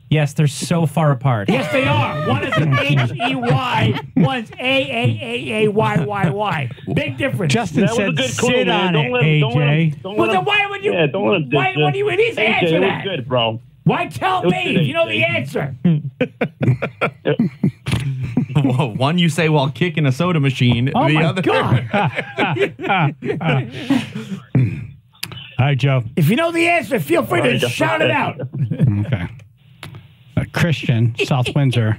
Yes, they're so far apart. Yes, they are. One is an H-E-Y, one's A-A-A-A-Y-Y-Y. Big difference. Justin said sit on it, AJ. Well, then why would you? Yeah, don't let him why would you at least answer that? It was good, bro. Why tell me if you know the answer? Well, one you say while kicking a soda machine. Oh, the my other. God. All right, Joe. If you know the answer, feel free to shout it out. Okay. Christian, South Windsor.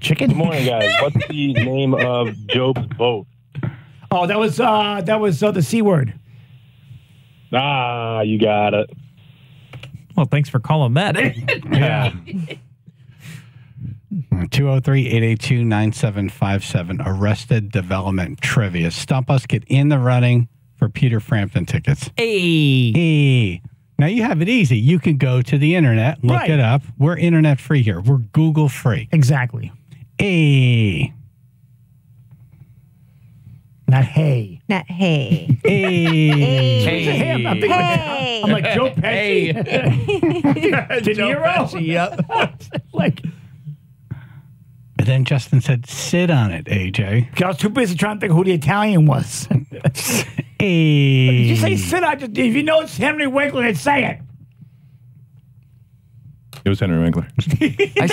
Chicken? Good morning, guys. What's the name of Job's boat? Oh, that was the C word. Ah, you got it. Well, thanks for calling that. Yeah. 203-882-9757. Arrested Development Trivia. Stump us. Get in the running for Peter Frampton tickets. Hey. Now you have it easy. You can go to the internet, look it up. We're internet free here. We're Google free. Exactly. Hey. Not hey. Not hey. Hey. I'm like Joe Pesci. De Niro? Yep. Like. And then Justin said, sit on it, AJ. I was too busy trying to think who the Italian was. Hey. Did you say sit on it? If you know it's Henry Winkler, then say it. It was Henry Winkler. I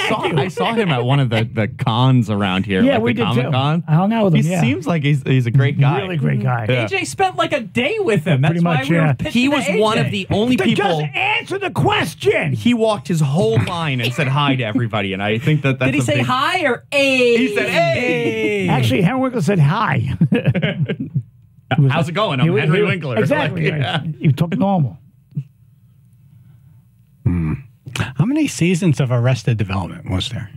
saw him at one of the cons around here. Yeah, like we the did Comic Con. too. I hung out with him. He seems like he's a great guy. Really great guy. Yeah. AJ spent like a day with him. That's Pretty much, why we were yeah. pitching He was to one AJ. of the only Then people. just answer the question. He walked his whole line and said hi to everybody, and I think that's Did he a say big- hi or a? He said hey. Actually, Henry Winkler said hi. How's it going? I'm Henry Winkler. Exactly. Like, yeah. You talk normal. How many seasons of Arrested Development was there?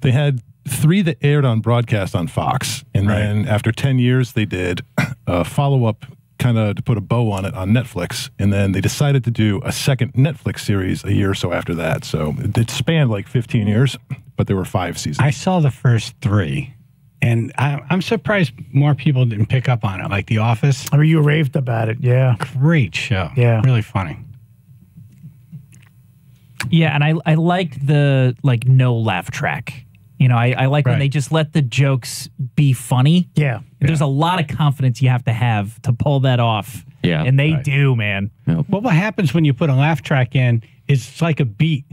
They had 3 that aired on broadcast on Fox. And then after 10 years, they did a follow-up kind of to put a bow on it on Netflix. And then they decided to do a second Netflix series a year or so after that. So it spanned like 15 years, but there were 5 seasons. I saw the first 3. And I'm surprised more people didn't pick up on it, like The Office. I mean, you raved about it, yeah. Great show. Yeah. Really funny. Yeah, and I liked the no laugh track. You know, I like when they just let the jokes be funny. Yeah. There's a lot of confidence you have to pull that off. Yeah. And they do, man. Well, what happens when you put a laugh track in is it's like a beat.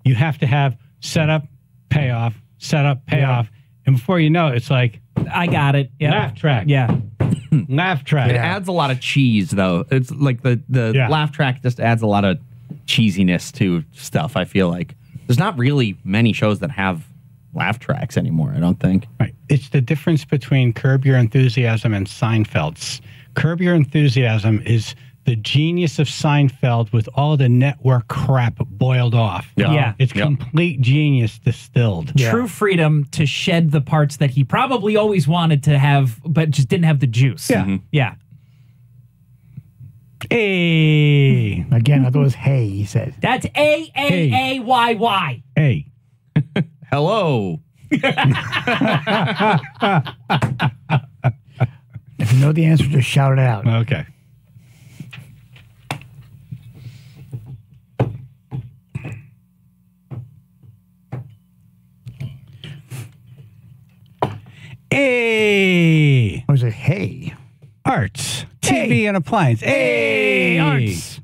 You have to have setup, payoff, setup, payoff. And before you know it, it's like, I got it. Yeah. Laugh track. Yeah. Laugh track. It adds a lot of cheese, though. It's like the laugh track just adds a lot of cheesiness to stuff, I feel like. There's not really many shows that have laugh tracks anymore, I don't think. Right. It's the difference between Curb Your Enthusiasm and Seinfeld's. Curb Your Enthusiasm is the genius of Seinfeld with all the network crap boiled off. Yeah. It's complete genius distilled. True freedom to shed the parts that he probably always wanted to have, but just didn't have the juice. Yeah. Yeah. Hey. Again, I thought it was hey, he said. That's A-A-A-Y-Y. Hey. Hello. If you know the answer, just shout it out. Okay. Hey. Or is it hey? Arts. TV and appliance. Hey. Arts.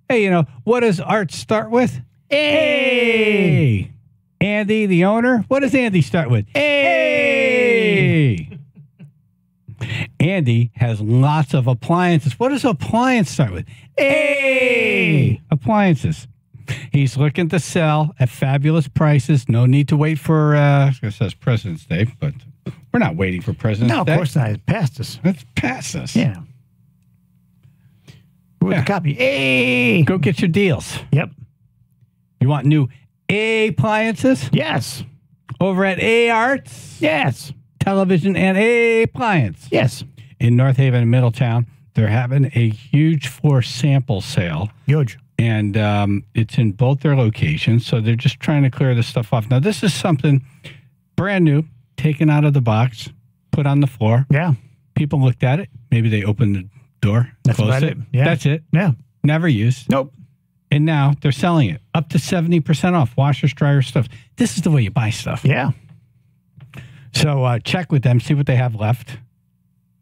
Hey, you know, what does arts start with? Hey. Andy, the owner. What does Andy start with? Hey. Andy has lots of appliances. What does appliance start with? Hey. Appliances. He's looking to sell at fabulous prices. No need to wait for, it says President's Day, but we're not waiting for President's Day. No, of course not. It's past us. It's past us. Yeah. With the copy. Hey. Go get your deals. Yep. You want new appliances? Yes. Over at A Arts? Yes. Television and appliance? Yes. In North Haven and Middletown, they're having a huge floor sample sale. Huge. And it's in both their locations, so they're just trying to clear this stuff off. Now, this is something brand new, taken out of the box, put on the floor. Yeah. People looked at it. Maybe they opened the door, That's closed about it. Yeah. That's it. Yeah. Never used. Nope. And now they're selling it up to 70% off. Washers, dryers, stuff. This is the way you buy stuff. Yeah. So check with them, see what they have left.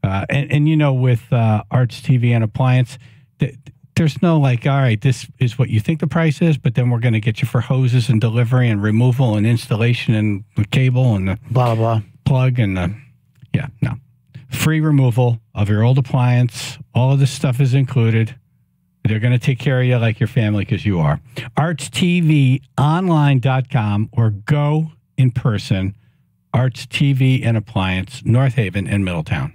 And you know, with Arts TV and appliance, there's no like, all right, this is what you think the price is, but then we're going to get you for hoses and delivery and removal and installation and the cable and the blah, blah, blah. Plug and the, no. Free removal of your old appliance. All of this stuff is included. They're going to take care of you like your family because you are. ArtsTVOnline.com or go in person. Arts TV and Appliance, North Haven and Middletown.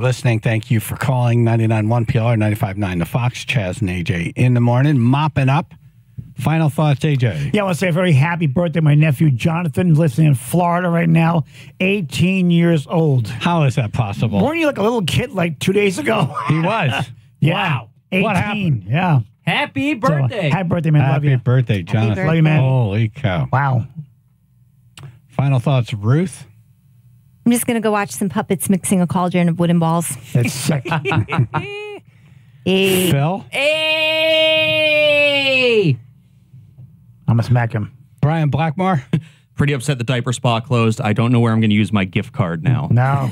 listening. Thank you for calling 99.1 PLR, 95.9 The Fox. Chaz and AJ in the morning, mopping up. Final thoughts, AJ. Yeah, I want to say a very happy birthday to my nephew, Jonathan, listening in Florida right now, 18 years old. How is that possible? Weren't you like a little kid like 2 days ago? He was. Yeah. Wow. 18. What happened? Yeah. Happy birthday. So, happy birthday, man. Love Happy you. birthday, Jonathan. Love you, man. Holy cow. Wow. Final thoughts, Ruth? I'm just going to go watch some puppets mixing a cauldron of wooden balls. That's sick. Hey. Phil? Hey! I'm going to smack him. Brian Blackmore? Pretty upset the diaper spa closed. I don't know where I'm going to use my gift card now. No.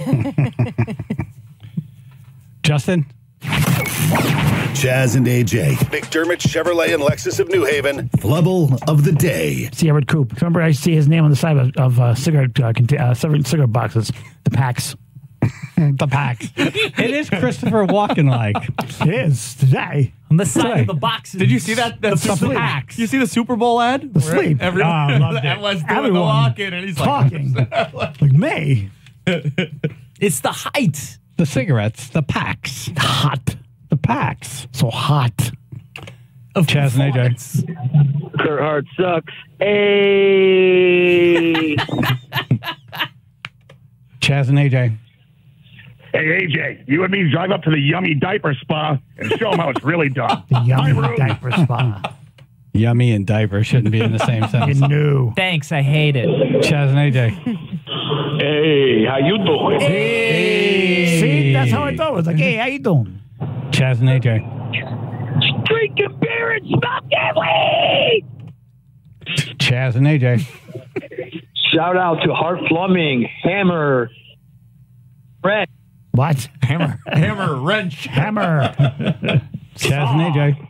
Justin? Chaz and AJ, McDermott Chevrolet and Lexus of New Haven, flubble of the day. See Everett Coop. Remember, I see his name on the side of cigarette boxes. The packs. The packs. It is Christopher Walken-like. It is today. On the side of the boxes. Did you see that? That's The Super sleep. Hacks. You see the Super Bowl ad? The sleep. Everyone, I loved it. everyone's doing Everyone the walk-in, and he's talking. Like me. It's the height. The cigarettes, the packs. Hot. The packs. So hot. Of Chaz and AJ. Kurt Hart sucks. Hey. Chaz and AJ. Hey, AJ, you and me drive up to the Yummy Diaper Spa and show them how it's really done. The Yummy Diaper Spa. Yummy and diaper shouldn't be in the same sentence. No. Thanks, I hate it. Chaz and AJ. Hey, how you doing? Hey. See, that's how I thought. It was like, hey, how you doing? Chaz and AJ. Drinking beer and smoking weed. Chaz and AJ. Shout out to Hart Plumbing, Hammer, Red. What? Hammer wrench. Hammer. Chaz and AJ.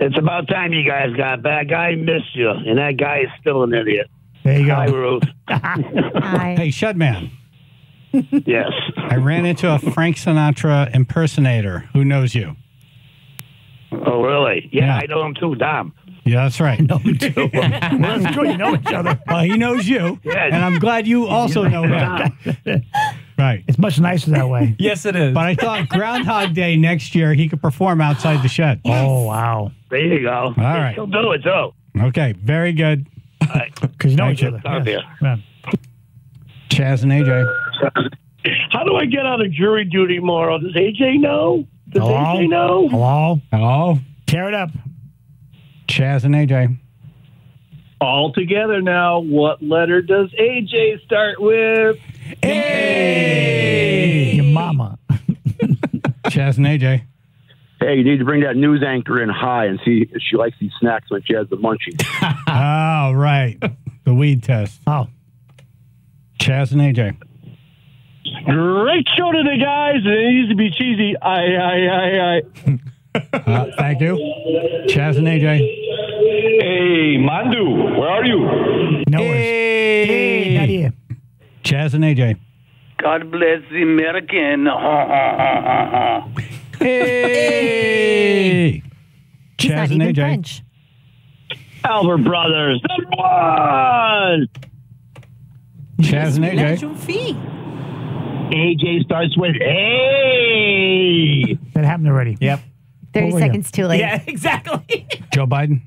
It's about time you guys got back. I missed you, and that guy is still an idiot. There you go. Hi, Ruth. Hi. Hey, Shudman. Yes. I ran into a Frank Sinatra impersonator. Who knows you? Oh, really? Yeah, Yeah. I know him too, Dom. Yeah, that's right. No, we do. Well, that's good. You know each other. Well, he knows you, Yes. and I'm glad you also know him. Right. It's much nicer that way. Yes, it is. But I thought Groundhog Day next year he could perform outside the shed. Oh, wow. There you go. All right. He'll do it, too. Okay, very good. Because you know each other. Talk to you. Yeah. Chaz and AJ. How do I get out of jury duty tomorrow? Does AJ know? Does AJ know? Hello? Hello? Tear it up. Chaz and AJ. All together now, what letter does AJ start with? Hey! Your mama. Chaz and AJ. Hey, you need to bring that news anchor in high and see if she likes these snacks when she has the munchies. Oh, right. The weed test. Oh. Chaz and AJ. Great show today, guys. It needs to be cheesy. Aye. Thank you. Chaz and AJ. Hey, Mandu, where are you? No worries. Hey, not here. Chaz and AJ. God bless the American. Hey! He's not Chaz and even AJ. French. Albert Brothers, number one. Chaz and AJ. AJ starts with hey. That happened already. Yep. 30 seconds too late. Yeah, exactly. Joe Biden.